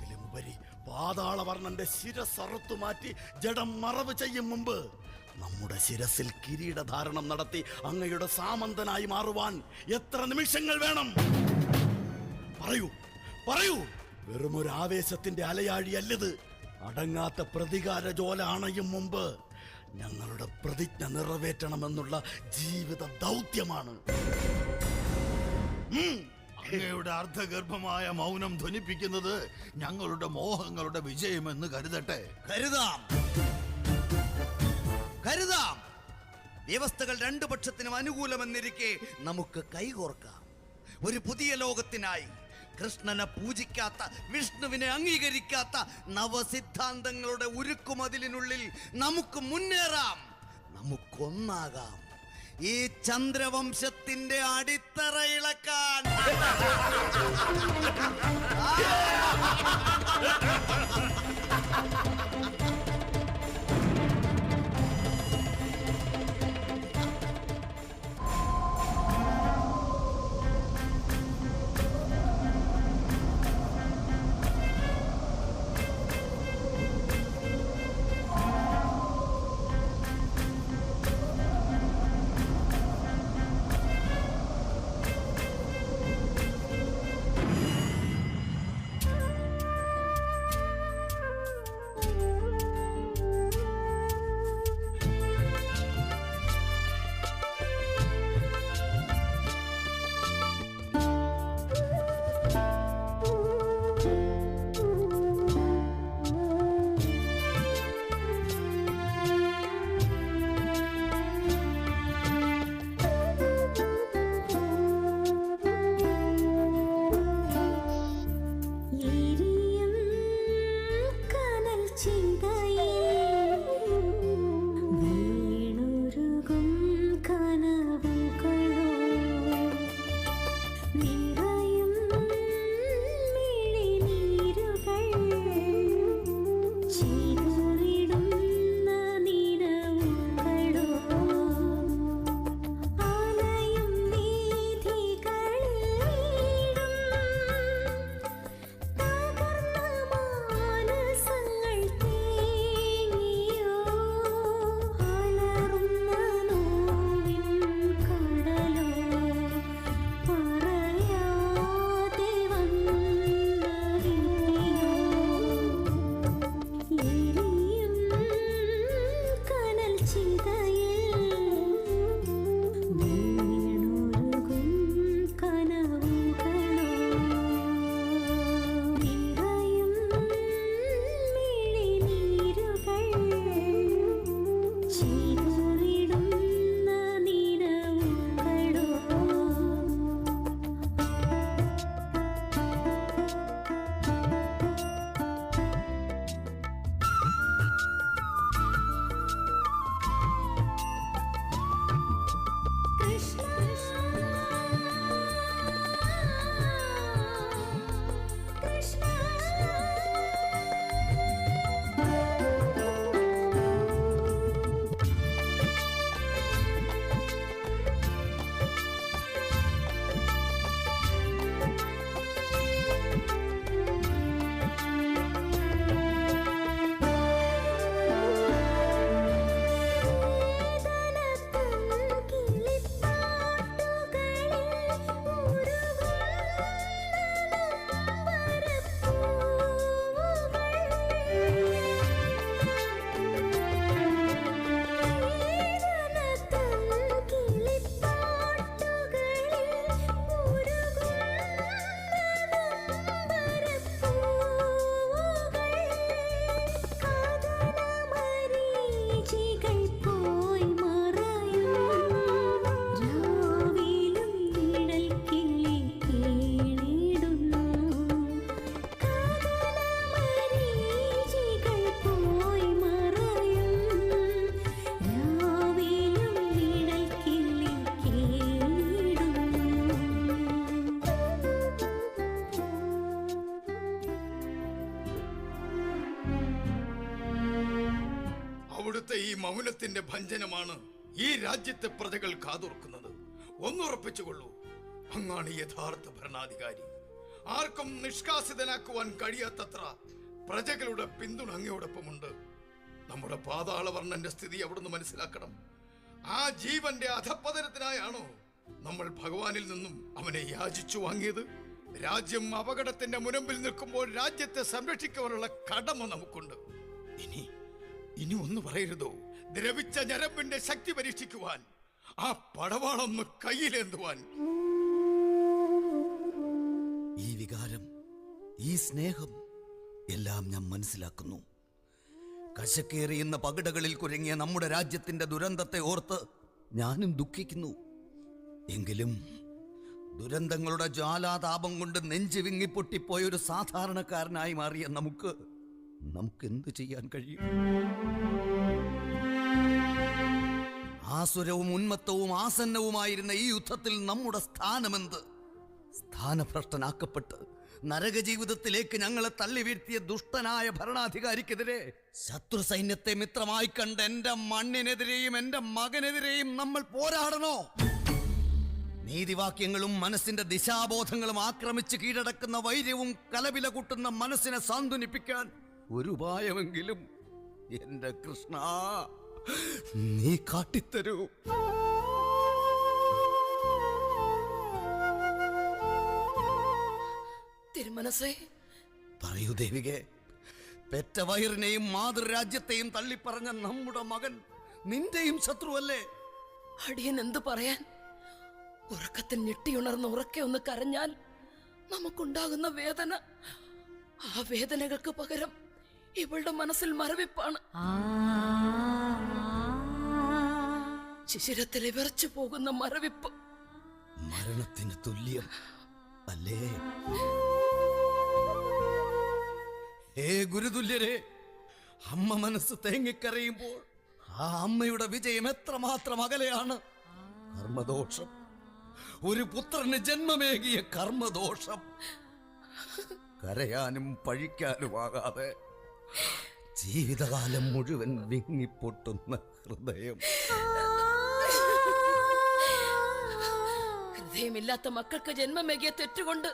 Speaker 12: അതിലുപരി പാതാളവർണ്ണന്റെ ശിരസ്സറുത്തു മാറ്റി ജഡം മറവ് ചെയ്യും മുമ്പ് നമ്മുടെ ശിരസിൽ കിരീടധാരണം നടത്തി അങ്ങയുടെ സാമന്തനായി മാറുവാൻ എത്ര നിമിഷങ്ങൾ വേണം? പറയൂ പറയൂ. വെറുമൊരു ആവേശത്തിന്റെ അലയാഴിയല്ലത്. അടങ്ങാത്ത പ്രതികാര ജ്വാല അണയും മുമ്പ് ഞങ്ങളുടെ പ്രതിജ്ഞ നിറവേറ്റണമെന്നുള്ള ജീവിത ദൗത്യമാണ്.
Speaker 3: അങ്ങയുടെ അർത്ഥഗർഭമായ മൗനം ധ്വനിപ്പിക്കുന്നത് ഞങ്ങളുടെ മോഹങ്ങളുടെ വിജയമെന്ന് കരുതട്ടെ.
Speaker 2: കരുതാം കരുതാം. വ്യവസ്ഥകൾ രണ്ടു പക്ഷത്തിനും അനുകൂലമെന്നിരിക്കെ നമുക്ക് കൈകോർക്കാം. ഒരു പുതിയ ലോകത്തിനായി, കൃഷ്ണനെ പൂജിക്കാത്ത, വിഷ്ണുവിനെ അംഗീകരിക്കാത്ത നവസിദ്ധാന്തങ്ങളുടെ ഉരുക്കുമതിലിനുള്ളിൽ നമുക്ക് മുന്നേറാം. നമുക്കൊന്നാകാം. ഈ ചന്ദ്രവംശത്തിന്റെ അടിത്തറ ഇളക്കാൻ.
Speaker 6: അവിടുത്തെ ഈ മൗനത്തിന്റെ ഭഞ്ജനമാണ് ഈ രാജ്യത്തെ പ്രജകൾ കാതോർക്കുന്നത്. ഒന്നുറപ്പിച്ചുകൊള്ളൂ, അങ്ങാണ് യഥാർത്ഥ ഭരണാധികാരി. ആർക്കും നിഷ്കാസിതനാക്കുവാൻ കഴിയാത്തത്ര പ്രജകളുടെ പിന്തുണ അങ്ങയോടൊപ്പമുണ്ട്. നമ്മുടെ പാതാളവർണ്ണന്റെ സ്ഥിതി അവിടുന്ന് മനസ്സിലാക്കണം. ആ ജീവന്റെ അധപ്പതനത്തിനായാണോ നമ്മൾ ഭഗവാനിൽ നിന്നും അവനെ യാചിച്ചു വാങ്ങിയത്? രാജ്യം അപകടത്തിന്റെ മുനമ്പിൽ നിൽക്കുമ്പോൾ രാജ്യത്തെ സംരക്ഷിക്കുവാനുള്ള കടമ നമുക്കുണ്ട്. ഇനി ഒന്ന് പറയരുതോ? ദ്രവിച്ച ഞരമ്പിന്റെ ശക്തി പരീക്ഷിക്കുവാൻ, ആ പടവാളൊന്ന് കയ്യിലേന്തുവാൻ.
Speaker 2: ഈ വികാരം, ഈ സ്നേഹം എല്ലാം ഞാൻ മനസ്സിലാക്കുന്നു. കശക്കേറിയുന്ന പകിടകളിൽ കുരങ്ങിയ നമ്മുടെ രാജ്യത്തിന്റെ ദുരന്തത്തെ ഓർത്ത് ഞാനും ദുഃഖിക്കുന്നു. എങ്കിലും ദുരന്തങ്ങളുടെ ജ്വാലാതാപം കൊണ്ട് നെഞ്ചു വിങ്ങിപ്പൊട്ടിപ്പോയ ഒരു സാധാരണക്കാരനായി മാറിയ നമുക്ക് എന്തു ചെയ്യാൻ കഴിയും? ആസുരവും ഉന്മത്തവും ആസന്നവുമായിരുന്ന ഈ യുദ്ധത്തിൽ നമ്മുടെ സ്ഥാനമെന്ത്? സ്ഥാനഭ്രഷ്ടനാക്കപ്പെട്ട് നരകജീവിതത്തിലേക്ക് ഞങ്ങളെ തള്ളി വീഴ്ത്തിയ ദുഷ്ടനായ ഭരണാധികാരിക്കെതിരെ ശത്രു സൈന്യത്തെ മിത്രമായി കണ്ട് എന്റെ മണ്ണിനെതിരെയും എന്റെ മകനെതിരെയും നമ്മൾ പോരാടണോ? നീതിവാക്യങ്ങളും മനസ്സിന്റെ ദിശാബോധങ്ങളും ആക്രമിച്ച് കീഴടക്കുന്ന വൈര്യവും കലപില കൂട്ടുന്ന മനസ്സിനെ സാന്ത്വനിപ്പിക്കാൻ ഒരു ഉപായമെങ്കിലും എന്റെ കൃഷ്ണ നീ കാട്ടിത്തരൂ.
Speaker 7: തിരുമനസേ,
Speaker 2: പറയൂ ദേവികേ. പെറ്റ വയറിനെയും മാതൃരാജ്യത്തെയും തള്ളിപ്പറഞ്ഞ നമ്മുടെ മകൻ നിന്റെയും ശത്രുവല്ലേ?
Speaker 7: അടിയൻ എന്തു പറയാൻ? ഉറക്കത്തിൽ ഞെട്ടിയുണർന്ന് ഉറക്കെ ഒന്ന് കരഞ്ഞാൽ നമുക്കുണ്ടാകുന്ന വേദന, ആ വേദനകൾക്ക് പകരം ഇവളുടെ മനസ്സിൽ മരവിപ്പാണ്. ശിശിരത്തിലെ വിറച്ചു പോകുന്ന മരവിപ്പ്
Speaker 2: മരണത്തിന് തുല്യം അല്ലേ? ഹേ ഗുരുതുല്യരെ, അമ്മ മനസ്സ് തേങ്ങിക്കരയുമ്പോൾ ആ അമ്മയുടെ വിജയം എത്രമാത്രം അകലെയാണ്. കർമ്മദോഷം, ഒരു പുത്രന് ജന്മമേകിയ കർമ്മദോഷം. കരയാനും പഴിക്കാനുമാകാതെ ജീവിതകാലം മുഴുവൻ വിങ്ങിപ്പൊട്ടുന്ന ഹൃദയം.
Speaker 7: ഹൃദയമില്ലാത്ത മക്കൾക്ക് ജന്മമേകിയ തെറ്റുകൊണ്ട്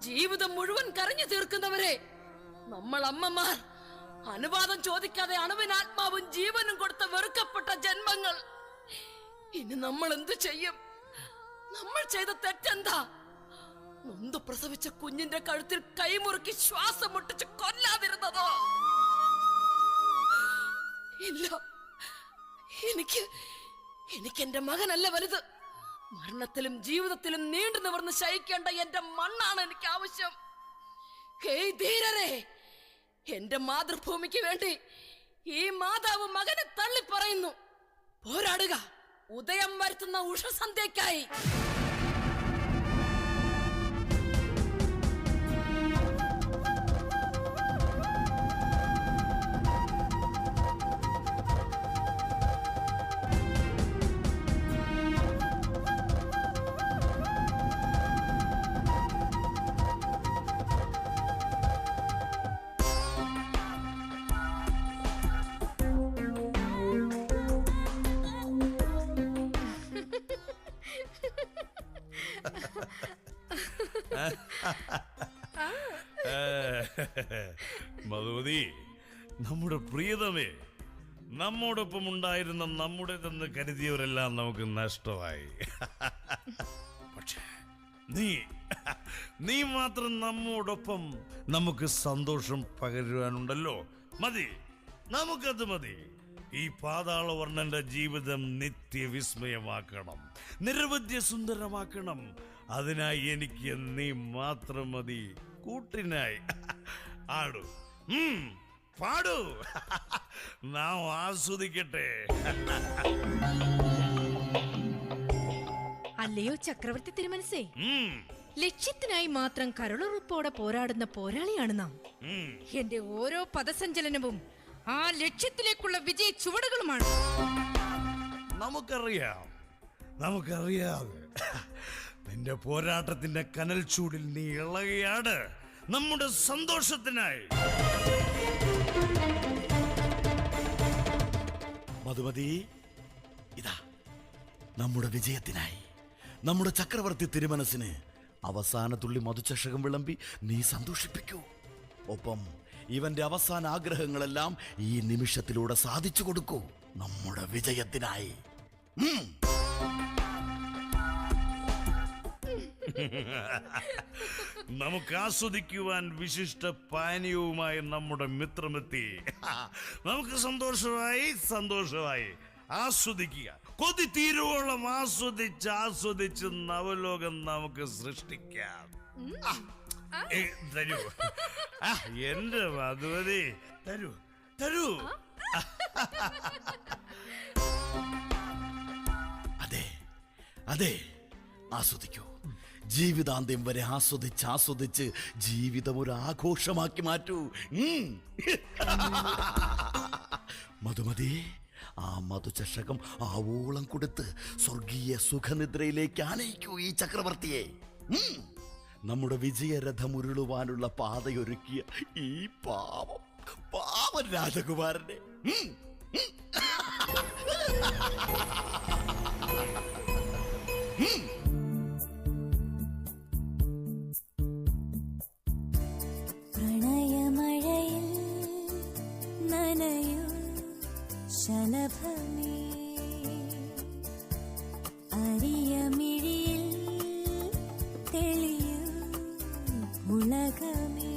Speaker 7: ജീവിതം മുഴുവൻ കരഞ്ഞു തീർക്കുന്നവരെ നമ്മൾ അമ്മമാർ, അനുവാദം ചോദിക്കാതെ അണുവിനാത്മാവും ജീവനും കൊടുത്ത വെറുക്കപ്പെട്ട ജന്മങ്ങൾ. ഇനി നമ്മൾ എന്തു ചെയ്യും? നമ്മൾ ചെയ്ത തെറ്റെന്താ? നൊന്തു പ്രസവിച്ച കുഞ്ഞിന്റെ കഴുത്തിൽ കൈമുറുക്കി ശ്വാസം മുട്ടിച്ച് കൊല്ലാതിരുന്നതോ? ഇല്ല, എനിക്ക് എന്റെ മകനല്ല വലുത്. മരണത്തിലും ജീവിതത്തിലും നീണ്ടു നിവർന്ന് ശയിക്കേണ്ട എന്റെ മണ്ണാണ് എനിക്ക് ആവശ്യം. ഹേയ് ധീരരെ, എന്റെ മാതൃഭൂമിക്ക് വേണ്ടി ഈ മാതാവ് മകനെ തള്ളി പറയുന്നു. പോരാടുക, ഉദയം വരുത്തുന്ന ഉഷസന്ധ്യയ്ക്കായി.
Speaker 8: മധുമതി, നമ്മുടെ പ്രിയതമേ, നമ്മോടൊപ്പം ഉണ്ടായിരുന്ന നമ്മുടേതെന്ന് കരുതിയവരെല്ലാം നമുക്ക് നഷ്ടമായി. പക്ഷേ നീ മാത്രം നമ്മോടൊപ്പം നമുക്ക് സന്തോഷം പകരുവാനുണ്ടല്ലോ. മതി, നമുക്കത് മതി. ഈ പാതാളവർണ്ണന്റെ ജീവിതം നിത്യവിസ്മയമാക്കണം, നിരവധ്യ സുന്ദരമാക്കണം. അതിനായി എനിക്ക് നീ മാത്രം മതി. കൂട്ടിനായി ആടു, പാടു, നാം ആസ്വദിക്കട്ടെ.
Speaker 5: അല്ലയോ ചക്രവർത്തി തിരുമനസേ, ലക്ഷ്യത്തിനായി മാത്രം കരുളുറപ്പോടെ പോരാടുന്ന പോരാളിയാണ് നാം. എന്റെ ഓരോ പദസഞ്ചലനവും ആ ലക്ഷ്യത്തിലേക്കുള്ള വിജയ ചുവടുകളുമാണ്.
Speaker 8: നമുക്കറിയാം നിന്റെ പോരാട്ടത്തിന്റെ കനൽ ചൂടിൽ നീ ഇളകിയാണ് നമ്മുടെ സന്തോഷത്തിനായി.
Speaker 12: മധുമതി, ഇതാ നമ്മുടെ വിജയത്തിനായി നമ്മുടെ ചക്രവർത്തി തിരുമനസിന് അവസാന തുള്ളി മധുചഷകം വിളമ്പി നീ സന്തോഷിപ്പിക്കൂ. ഒപ്പം ഇവന്റെ അവസാന ആഗ്രഹങ്ങളെല്ലാം ഈ നിമിഷത്തിലൂടെ സാധിച്ചു കൊടുക്കൂ നമ്മുടെ വിജയത്തിനായി.
Speaker 8: നമുക്ക് ആസ്വദിക്കുവാൻ വിശിഷ്ട പാനീയവുമായി നമ്മുടെ മിത്രമെത്തി. നമുക്ക് സന്തോഷമായി ആസ്വദിക്കുക. കൊതി തീരുവോളം ആസ്വദിച്ച് നവലോകം നമുക്ക് സൃഷ്ടിക്കാം. തരൂ എന്റെ മധുമതി, തരൂ.
Speaker 12: അതെ, ആസ്വദിക്കൂ. ജീവിതാന്ത്യം വരെ ആസ്വദിച്ച് ജീവിതം ഒരു ആഘോഷമാക്കി മാറ്റൂ. മധുമതി, ആ മധുചഷകം ആവോളം കൊടുത്ത് സ്വർഗീയ സുഖനിദ്രയിലേക്ക് ആനയിക്കൂ ഈ ചക്രവർത്തിയെ. നമ്മുടെ വിജയരഥം ഉരുളുവാനുള്ള പാതയൊരുക്കിയ ഈ പാവം രാജകുമാരനെ.
Speaker 13: പ്രണയമഴയിൽ നനയൂ ശലഭമേ, അരിയമിഴിയിൽ തെളിയൂ ഉലകമേ,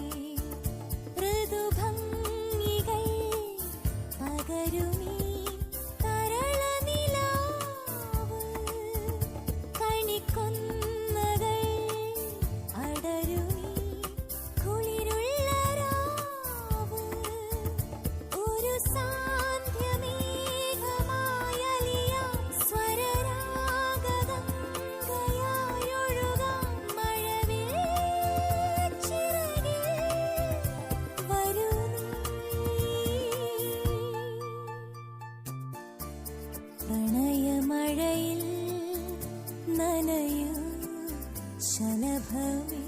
Speaker 13: ഋതുഭംഗികൾ പകരുമീ തരളനിലാവ്, കണിക്കൊന്നകൾ അടരുമീ കുളിരുള്ള രാവ്, ഒരു സാന്ധ്യമേഘമായലിയാം സ്വരരാഗഗംഗയായൊഴുകാം മഴവിൽ ചിറകിൽ വരൂ നീ. പ്രണയമഴയിൽ നനയൂ ശലഭമേ.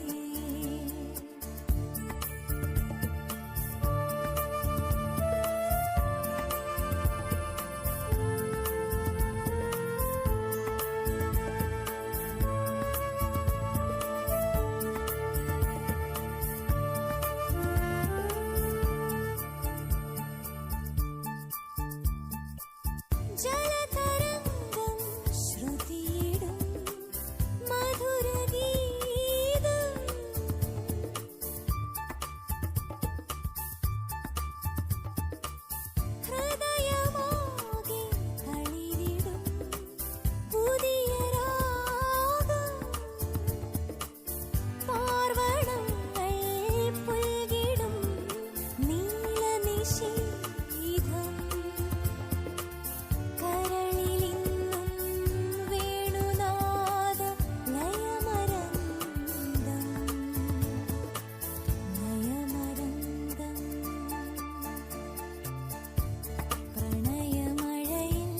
Speaker 13: ജലതരംഗം ശ്രുതിയിടും മധുരഗീതം, ഹൃദയമാകെ തളിരിടും പുതിയ രാഗം, പാർവണങ്ങൾ പുൽകിടും നീലനിശീഥം, കരളിലിന്നും വേണുനാദ ലയമരംഗം. പ്രണയമഴയിൽ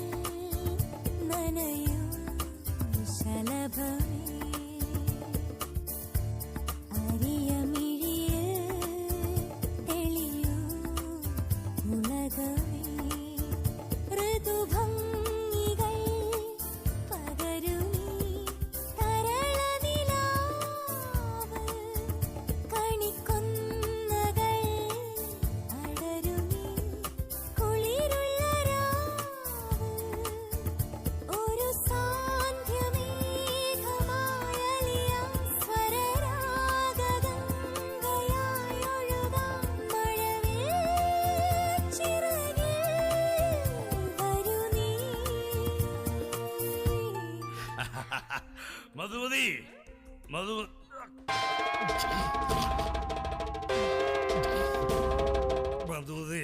Speaker 13: നനയൂ ശലഭമേ, അരിയമിഴിയിൽ തെളിയൂ ഉലകമേ, ഋതുഭംഗികൾ പകരുമീ തരളനിലാവ്, കണിക്കൊന്നകൾ അടരുമീ കുളിരുള്ള രാവ്, ഒരു സാന്ധ്യമേഘമായലിയാം സ്വരരാഗഗംഗയായൊഴുകാം മഴവിൽ ചിറകിൽ വരൂ നീ.
Speaker 8: മധുമതി, മധുമതി, മധുമതി,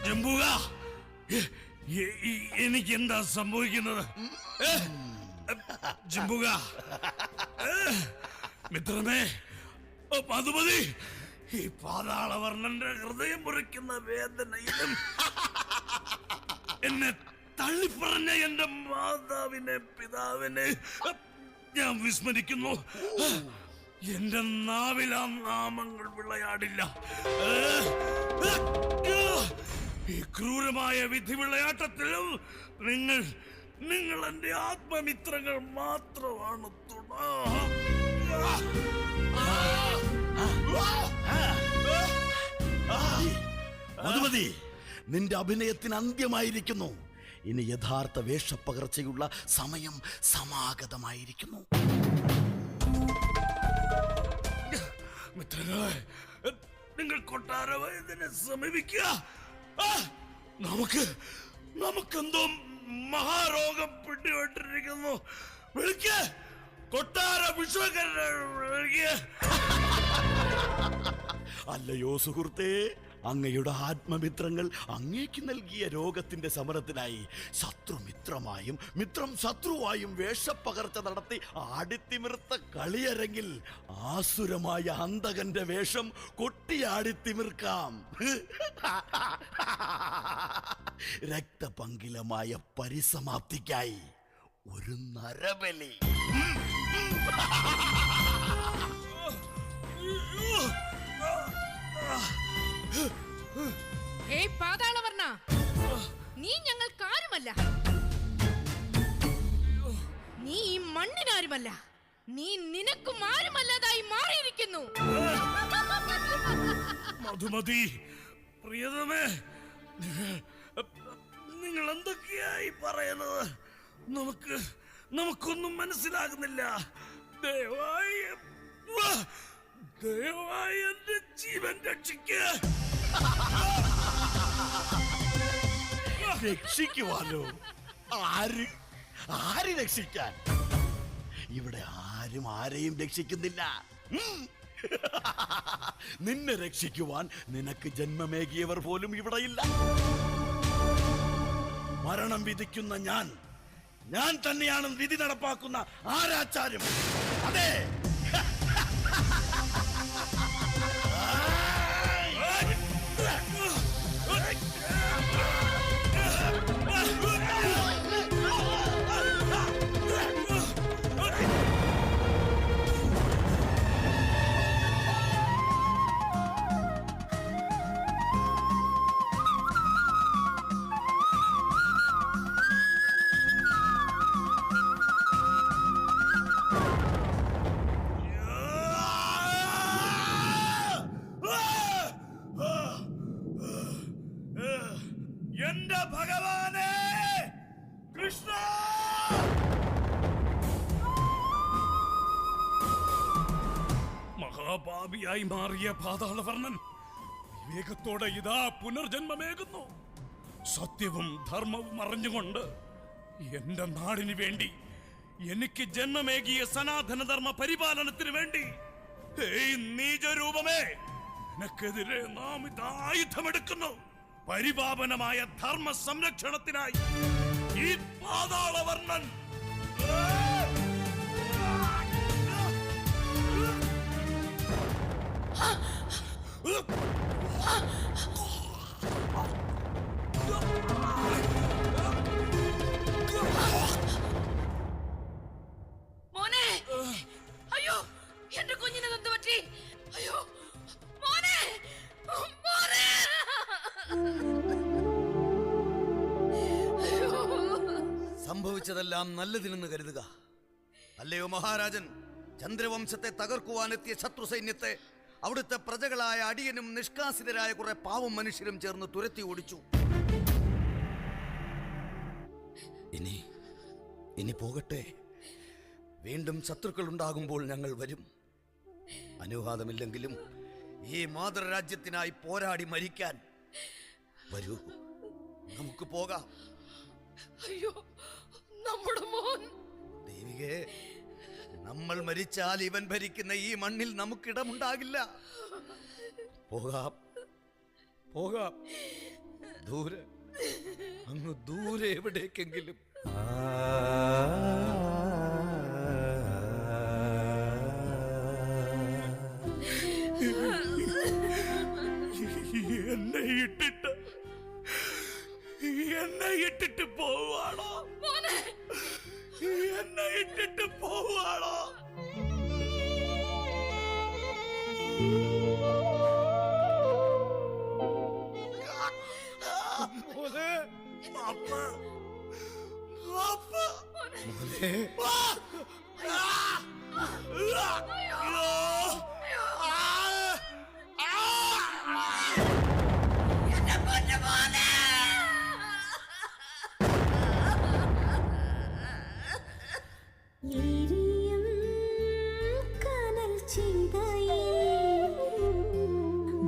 Speaker 8: ജംബുക, എനിക്ക് എന്താ സംഭവിക്കുന്നത്? ജംബുക, മിത്രമേ, മധുമതി, ഈ പാതാളവർണ്ണന്റെ ഹൃദയം മുറിക്കുന്ന വേദനയിലും എന്നെ തള്ളിപ്പറഞ്ഞ എന്റെ മാതാവിനെ പിതാവിനെ ഞാൻ വിസ്മരിക്കുന്നു. എന്റെ നാവിൽ ആ നാമങ്ങൾ വിളയാടില്ല. ഈ ക്രൂരമായ വിധി വിളയാട്ടത്തിലും നിങ്ങൾ എന്റെ ആത്മമിത്രങ്ങൾ മാത്രമാണ്.
Speaker 12: മധുമതി, നിന്റെ അഭിനയത്തിന് അന്ത്യമായിരിക്കുന്നു. ഇനി യഥാർത്ഥ വേഷപ്പകർച്ചയുള്ള സമയം സമാഗതമായിരിക്കുന്നു.
Speaker 8: മിത്രങ്ങളെ, നിങ്ങൾ കൊട്ടാരവൈദ്യനെ സമീപിക്കുക. നമുക്കെന്തോ മഹാരോഗം പിടിപെട്ടിരിക്കുന്നു. വിളിക്ക്, കൊട്ടാര വിശ്വകരനെ വിളിക്ക്.
Speaker 12: അല്ലയോ സുഹൃത്തേ, അങ്ങയുടെ ആത്മമിത്രങ്ങൾ അങ്ങേക്ക് നൽകിയ രോഗത്തിന്റെ സമരത്തിനായി ശത്രുമിത്രമായും മിത്രം ശത്രുവായും വേഷപ്പകർച്ച നടത്തി ആടിത്തിമിർത്ത കളിയരങ്ങിൽ ആസുരമായ ഹന്തകന്റെ വേഷം കൊട്ടിയാടിത്തിമിർക്കാം. രക്തപങ്കിലമായ പരിസമാപ്തിക്കായി ഒരു നരബലി.
Speaker 5: ഏയ് പാതാളവർണ്ണ, നീ ഞങ്ങൾക്കാരുമല്ല. നീ ഈ മണ്ണിനാരുമല്ല. നീ നിനക്കും ആരുമല്ലാതായി മാറിയിരിക്കുന്നു.
Speaker 8: മധുമതി, പ്രിയതമേ, നിങ്ങൾ എന്തൊക്കെയായി പറയുന്നത്? നമുക്കൊന്നും മനസ്സിലാകുന്നില്ല. ദയവായി എന്റെ ജീവൻ രക്ഷിക്കുക.
Speaker 12: രക്ഷിക്കുവാനോ? ആര് രക്ഷിക്കാൻ? ഇവിടെ ആരും ആരെയും രക്ഷിക്കുന്നില്ല. നിന്നെ രക്ഷിക്കുവാൻ നിനക്ക് ജന്മമേകിയവർ പോലും ഇവിടെയില്ല. മരണം വിധിക്കുന്ന ഞാൻ തന്നെയാണ് വിധി നടപ്പാക്കുന്ന ആരാച്ചാരും. അതെ,
Speaker 8: എന്റെ ഭഗവാനെ കൃഷ്ണ! മഹാപാപിയായി മാറിയ പാതാളവർണ്ണൻ വിവേകത്തോടെ ഇതാ പുനർജന്മമേകുന്നു. സത്യവും ധർമ്മവും അറിഞ്ഞുകൊണ്ട് എന്റെ നാടിന് വേണ്ടി, എനിക്ക് ജന്മമേകിയ സനാതനധർമ്മ പരിപാലനത്തിന് വേണ്ടി, ഏയ് നീചരൂപമേ, എനക്കെതിരെ നാം ഇത് ആയുധമെടുക്കുന്നു. പരിപാവനമായ ധർമ്മ സംരക്ഷണത്തിനായി ഈ പാതാളവർണ്ണൻ
Speaker 7: മോനെ, അയ്യോ, എന്റെ കുഞ്ഞിനെ എന്ത് പറ്റി? അയ്യോ മോനെ, മോനെ!
Speaker 2: സംഭവിച്ചതെല്ലാം നല്ലതിനെന്ന് കരുതുക. അല്ലയോ മഹാരാജൻ, ചന്ദ്രവംശത്തെ തകർക്കുവാനെത്തിയ ശത്രു സൈന്യത്തെ അവിടുത്തെ പ്രജകളായ അടിയനും നിഷ്കാസിതരായ കുറെ പാവം മനുഷ്യരും ചേർന്ന് തുരത്തി ഓടിച്ചു. ഇനി പോകട്ടെ. വീണ്ടും ശത്രുക്കൾ ഉണ്ടാകുമ്പോൾ ഞങ്ങൾ വരും. അനുവാദമില്ലെങ്കിലും ഈ മാതൃരാജ്യത്തിനായി പോരാടി മരിക്കാൻ വരൂ, നമുക്ക് പോകാം.
Speaker 7: അയ്യോ, നമ്മുടെ മോൻ!
Speaker 2: ദേവികേ, നമ്മൾ മരിച്ചാൽ ഇവൻ ഭരിക്കുന്ന ഈ മണ്ണിൽ നമുക്കിടമുണ്ടാകില്ല. പോകാം, പോകാം, ദൂരെ, അങ്ങ് ദൂരെ എവിടേക്കെങ്കിലും.
Speaker 13: എരിയും കനൽ ചിതയിൽ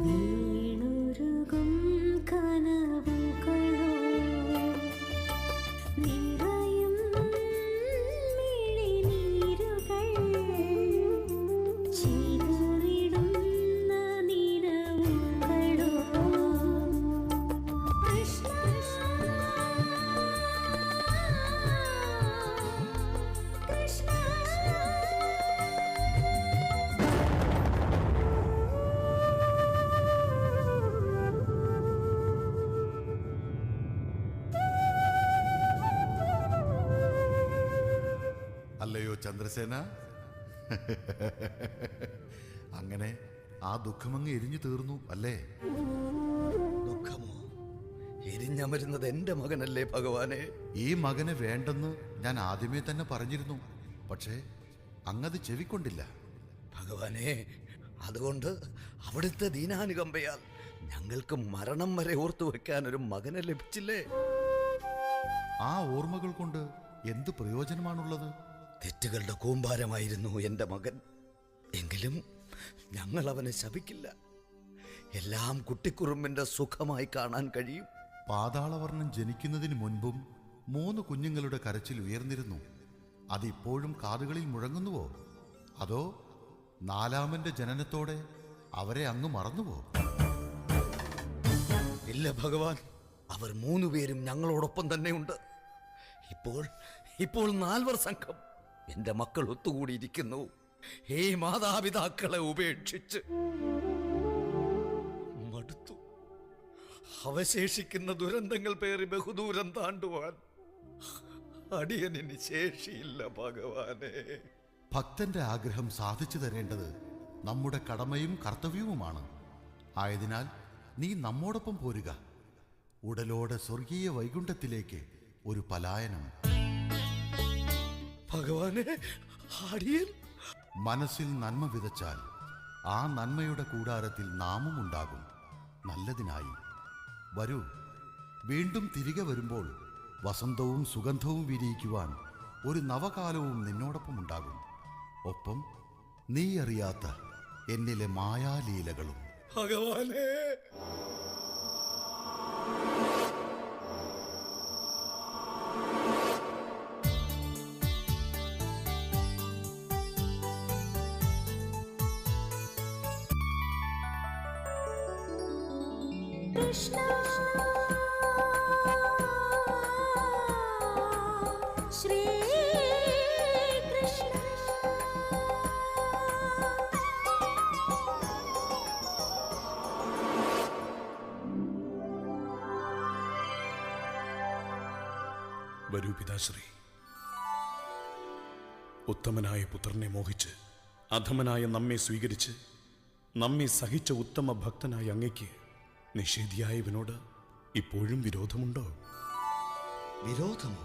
Speaker 13: വീണുരുകും കനവുകളോ നിറയും മിഴിനീരുകൾ ചിതറിടുന്ന നിലവുകളോ
Speaker 3: അല്ലയോ ചന്ദ്രസേന? അങ്ങനെ ആ ദുഃഖമങ്ങ് എരിഞ്ഞു തീർന്നു അല്ലേ?
Speaker 2: ദുഃഖമോ? എരിഞ്ഞമരുന്നത് എന്റെ മകനല്ലേ ഭഗവാനെ?
Speaker 3: ഈ മകനെ വേണ്ടെന്ന് ഞാൻ ആദ്യമേ തന്നെ പറഞ്ഞിരുന്നു. പക്ഷേ അങ്ങത് ചെവിക്കൊണ്ടില്ല.
Speaker 2: ഭഗവാനെ, അതുകൊണ്ട് അവിടുത്തെ ദീനാനുകമ്പയാൽ ഞങ്ങൾക്ക് മരണം വരെ ഓർത്തു വെക്കാൻ ഒരു മകനെ ലഭിച്ചില്ലേ?
Speaker 3: ആ ഓർമ്മകൾ കൊണ്ട് എന്ത് പ്രയോജനമാണുള്ളത്?
Speaker 2: തെറ്റുകളുടെ കൂമ്പാരമായിരുന്നു എൻ്റെ മകൻ. എങ്കിലും ഞങ്ങൾ അവനെ ശപിക്കില്ല. എല്ലാം കുട്ടിക്കുറുമ്പിന്റെ സുഖമായി കാണാൻ കഴിയും.
Speaker 3: പാതാളവർണ്ണം ജനിക്കുന്നതിന് മുൻപും 3 കുഞ്ഞുങ്ങളുടെ കരച്ചിൽ ഉയർന്നിരുന്നു. അതിപ്പോഴും കാതുകളിൽ മുഴങ്ങുന്നുവോ? അതോ 4ാമന്റെ ജനനത്തോടെ അവരെ അങ്ങ് മറന്നുവോ?
Speaker 2: ഇല്ല ഭഗവാൻ, അവർ 3 പേരും ഞങ്ങളോടൊപ്പം തന്നെയുണ്ട്. ഇപ്പോൾ 4 സംഘം എന്റെ മക്കൾ ഒത്തുകൂടിയിരിക്കുന്നു. ഈ മാതാപിതാക്കളെ ഉപേക്ഷിച്ച് മടുത്തു. അവശേഷിക്കുന്ന ദുരന്തങ്ങൾ പേറി ബഹുദൂരം താണ്ടുവാൻ അടിയനിന് ശേഷിയില്ല ഭഗവാനെ.
Speaker 3: ഭക്തന്റെ ആഗ്രഹം സാധിച്ചു തരേണ്ടത് നമ്മുടെ കടമയും കർത്തവ്യവുമാണ്. ആയതിനാൽ നീ നമ്മോടൊപ്പം പോരുക. ഉടലോടെ സ്വർഗീയ വൈകുണ്ഠത്തിലേക്ക് ഒരു പലായനം.
Speaker 2: ഭഗവാനെ, അടിയൻ
Speaker 3: മനസ്സിൽ നന്മ വിതച്ചാൽ ആ നന്മയുടെ കൂടാരത്തിൽ നാമും ഉണ്ടാകും, നല്ലതിനായി. വരൂ, വീണ്ടും തിരികെ വരുമ്പോൾ വസന്തവും സുഗന്ധവും വിരിയിക്കുവാൻ ഒരു നവകാലവും നിന്നോടൊപ്പം ഉണ്ടാകും. ഒപ്പം നീ അറിയാത്ത എന്നിലെ മായാലീലകളും.
Speaker 2: ഭഗവാനെ,
Speaker 13: കൃഷ്ണ ശ്രീ കൃഷ്ണ
Speaker 8: വരൂ പിതാശ്രീ. ഉത്തമനായ പുത്രനെ മോഹിച്ച് അധമനായ നമ്മെ സ്വീകരിച്ച് നമ്മെ സഹിച്ച ഉത്തമ ഭക്തനായ അങ്ങയ്ക്ക് നിഷേധിയായവനോട് ഇപ്പോഴും വിരോധമുണ്ടോ?
Speaker 2: വിരോധമോ?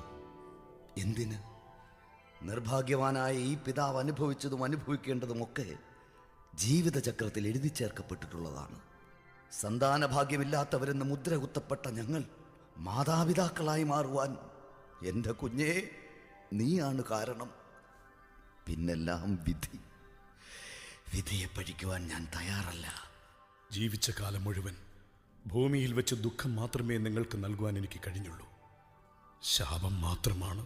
Speaker 2: എന്തിന്? നിർഭാഗ്യവാനായ ഈ പിതാവ് അനുഭവിച്ചതും അനുഭവിക്കേണ്ടതുമൊക്കെ ജീവിതചക്രത്തിൽ എഴുതി ചേർക്കപ്പെട്ടിട്ടുള്ളതാണ്. സന്താനഭാഗ്യമില്ലാത്തവരെന്ന് മുദ്ര കുത്തപ്പെട്ട ഞങ്ങൾ മാതാപിതാക്കളായി മാറുവാൻ എൻ്റെ കുഞ്ഞേ നീയാണ് കാരണം. പിന്നെല്ലാം വിധി. വിധിയെ പഴിക്കുവാൻ ഞാൻ തയ്യാറല്ല.
Speaker 8: ജീവിച്ച കാലം മുഴുവൻ ഭൂമിയിൽ വെച്ച് ദുഃഖം മാത്രമേ നിങ്ങൾക്ക് നൽകുവാൻ എനിക്ക് കഴിഞ്ഞുള്ളൂ. ശാപം മാത്രമാണ്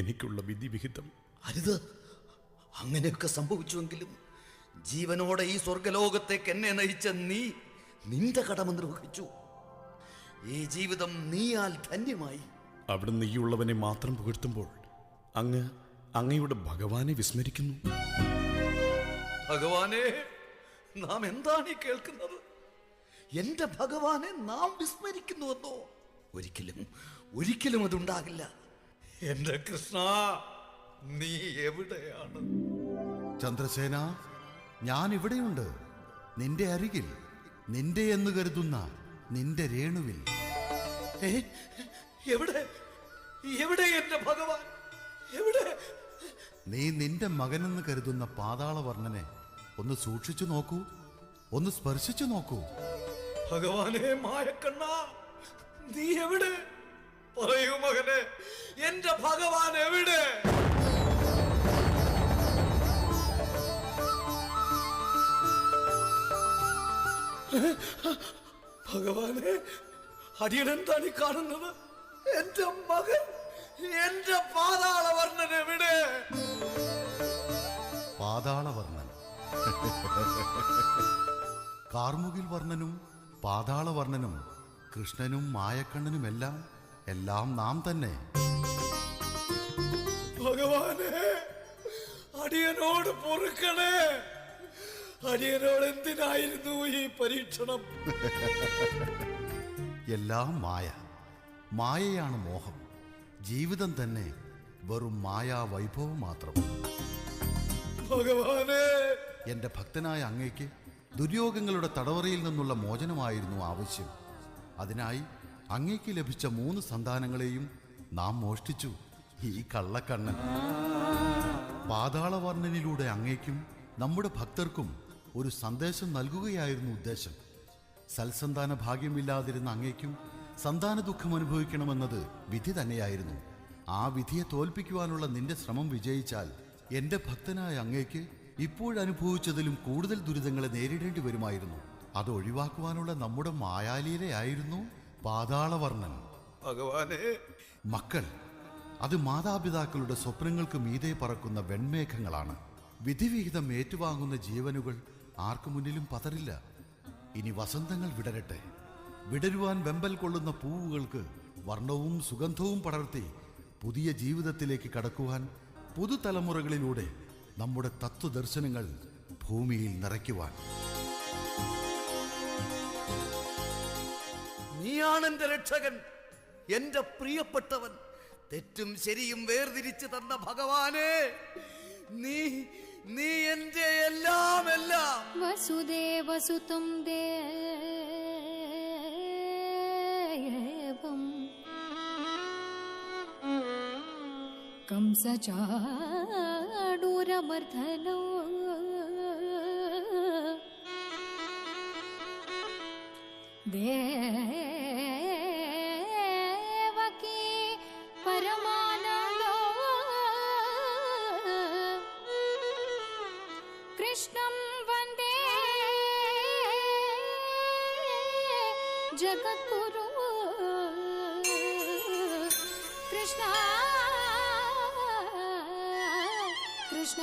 Speaker 8: എനിക്കുള്ള വിധിവിഹിതം.
Speaker 2: അരുത്, അങ്ങനെയൊക്കെ സംഭവിച്ചുവെങ്കിലും ജീവനോടെ ഈ സ്വർഗലോകത്തേക്ക് എന്നെ നയിച്ച നീ നിന്റെ കടമ നിർവഹിച്ചു. ഈ ജീവിതം നീയാൽ ധന്യമായി.
Speaker 8: അവിടെ നീയുള്ളവനെ മാത്രം പുകഴ്ത്തുമ്പോൾ അങ്ങയുടെ ഭഗവാനെ വിസ്മരിക്കുന്നു.
Speaker 2: ഭഗവാനെ, നാം എന്താണ് ഈ കേൾക്കുന്നത്? എന്റെ ഭഗവാനെ നാം വിസ്മരിക്കുന്നുവെന്നോ? ഒരിക്കലും അതുണ്ടാകില്ല. എന്റെ കൃഷ്ണ, നീ എവിടെയാണ്?
Speaker 3: ചന്ദ്രസേന, ഞാൻ ഇവിടെയുണ്ട്, നിന്റെ അരികിൽ, നിന്റെ എന്ന് കരുതുന്ന നിന്റെ രേണുവിൽ.
Speaker 2: എവിടെ എവിടെ എന്റെ ഭഗവാൻ? എവിടെ?
Speaker 3: നീ നിന്റെ മകനെന്ന് കരുതുന്ന പാതാളവർണ്ണനെ ഒന്ന് സൂക്ഷിച്ചു നോക്കൂ, ഒന്ന് സ്പർശിച്ചു നോക്കൂ.
Speaker 9: ഭഗവാനെ മായക്കണ്ണ, നീ എവിടെ? പറയൂ മകനെ, എന്റെ ഭഗവാൻ എവിടെ? ഭഗവാനെ, അടിയനെന്താണ് ഈ കാണുന്നത്? എന്റെ മകൻ, എന്റെ പാതാളവർണ്ണൻ എവിടെ?
Speaker 3: പാതാളവർണ്ണൻ, കാർമുകിൽ വർണ്ണനും പാതാളവർണ്ണനും കൃഷ്ണനും മായക്കണ്ണനുമെല്ലാം എല്ലാം നാം തന്നെ.
Speaker 9: ഭഗവാനെ, അടിയനോട് പൊറുക്കണേ. അടിയനോട് എന്തിനായിരുന്നു ഈ പരീക്ഷണം?
Speaker 3: എല്ലാം മായ, മായയാണ് മോഹം. ജീവിതം തന്നെ വെറും മായാ വൈഭവം മാത്രം.
Speaker 9: ഭഗവാനെ,
Speaker 3: എന്റെ ഭക്തനായ അങ്ങയ്ക്ക് ദുര്യോഗങ്ങളുടെ തടവറയിൽ നിന്നുള്ള മോചനമായിരുന്നു ആവശ്യം. അതിനായി അങ്ങയ്ക്ക് ലഭിച്ച 3 സന്താനങ്ങളെയും നാം മോഷ്ടിച്ചു. ഈ കള്ളക്കണ്ണൻ പാതാളവർണ്ണനിലൂടെ അങ്ങയ്ക്കും നമ്മുടെ ഭക്തർക്കും ഒരു സന്ദേശം നൽകുകയായിരുന്നു ഉദ്ദേശം. സൽസന്താന ഭാഗ്യമില്ലാതിരുന്ന അങ്ങയ്ക്കും സന്താന ദുഃഖം അനുഭവിക്കണമെന്നത് വിധി തന്നെയായിരുന്നു. ആ വിധിയെ തോൽപ്പിക്കുവാനുള്ള നിന്റെ ശ്രമം വിജയിച്ചാൽ എന്റെ ഭക്തനായ അങ്ങയ്ക്ക് ഇപ്പോഴനുഭവിച്ചതിലും കൂടുതൽ ദുരിതങ്ങളെ നേരിടേണ്ടി വരുമായിരുന്നു. അത് ഒഴിവാക്കുവാനുള്ള നമ്മുടെ മായാലീലയായിരുന്നു പാതാളവർണ്ണൻ.
Speaker 9: ഭഗവാനെ,
Speaker 3: മക്കൾ അത് മാതാപിതാക്കളുടെ സ്വപ്നങ്ങൾക്ക് മീതെ പറക്കുന്ന വെൺമേഘങ്ങളാണ്. വിധിവിഹിതം ഏറ്റുവാങ്ങുന്ന ജീവനുകൾ ആർക്കു മുന്നിലും പതറില്ല. ഇനി വസന്തങ്ങൾ വിടരട്ടെ. വിടരുവാൻ വെമ്പൽ കൊള്ളുന്ന പൂവുകൾക്ക് വർണ്ണവും സുഗന്ധവും പടർത്തി പുതിയ ജീവിതത്തിലേക്ക് കടക്കുവാൻ പുതുതലമുറകളിലൂടെ നമ്മുടെ തത്വദർശനങ്ങൾ ഭൂമിയിൽ നിറയ്ക്കുവാൻ.
Speaker 9: നീയാണ് എന്റെ രക്ഷകൻ, എന്റെ പ്രിയപ്പെട്ടവൻ. തെറ്റും ശരിയും വേർതിരിച്ചു തന്ന ഭഗവാനെ, നീ എന്റെ എല്ലാം എല്ലാം.
Speaker 13: വസുദേവസുതം ദേവം कंसचाडूरमर्दनो देवकी परमानन्दो कृष्णं वन्दे जगद्गुरु कृष्ण कृष्ण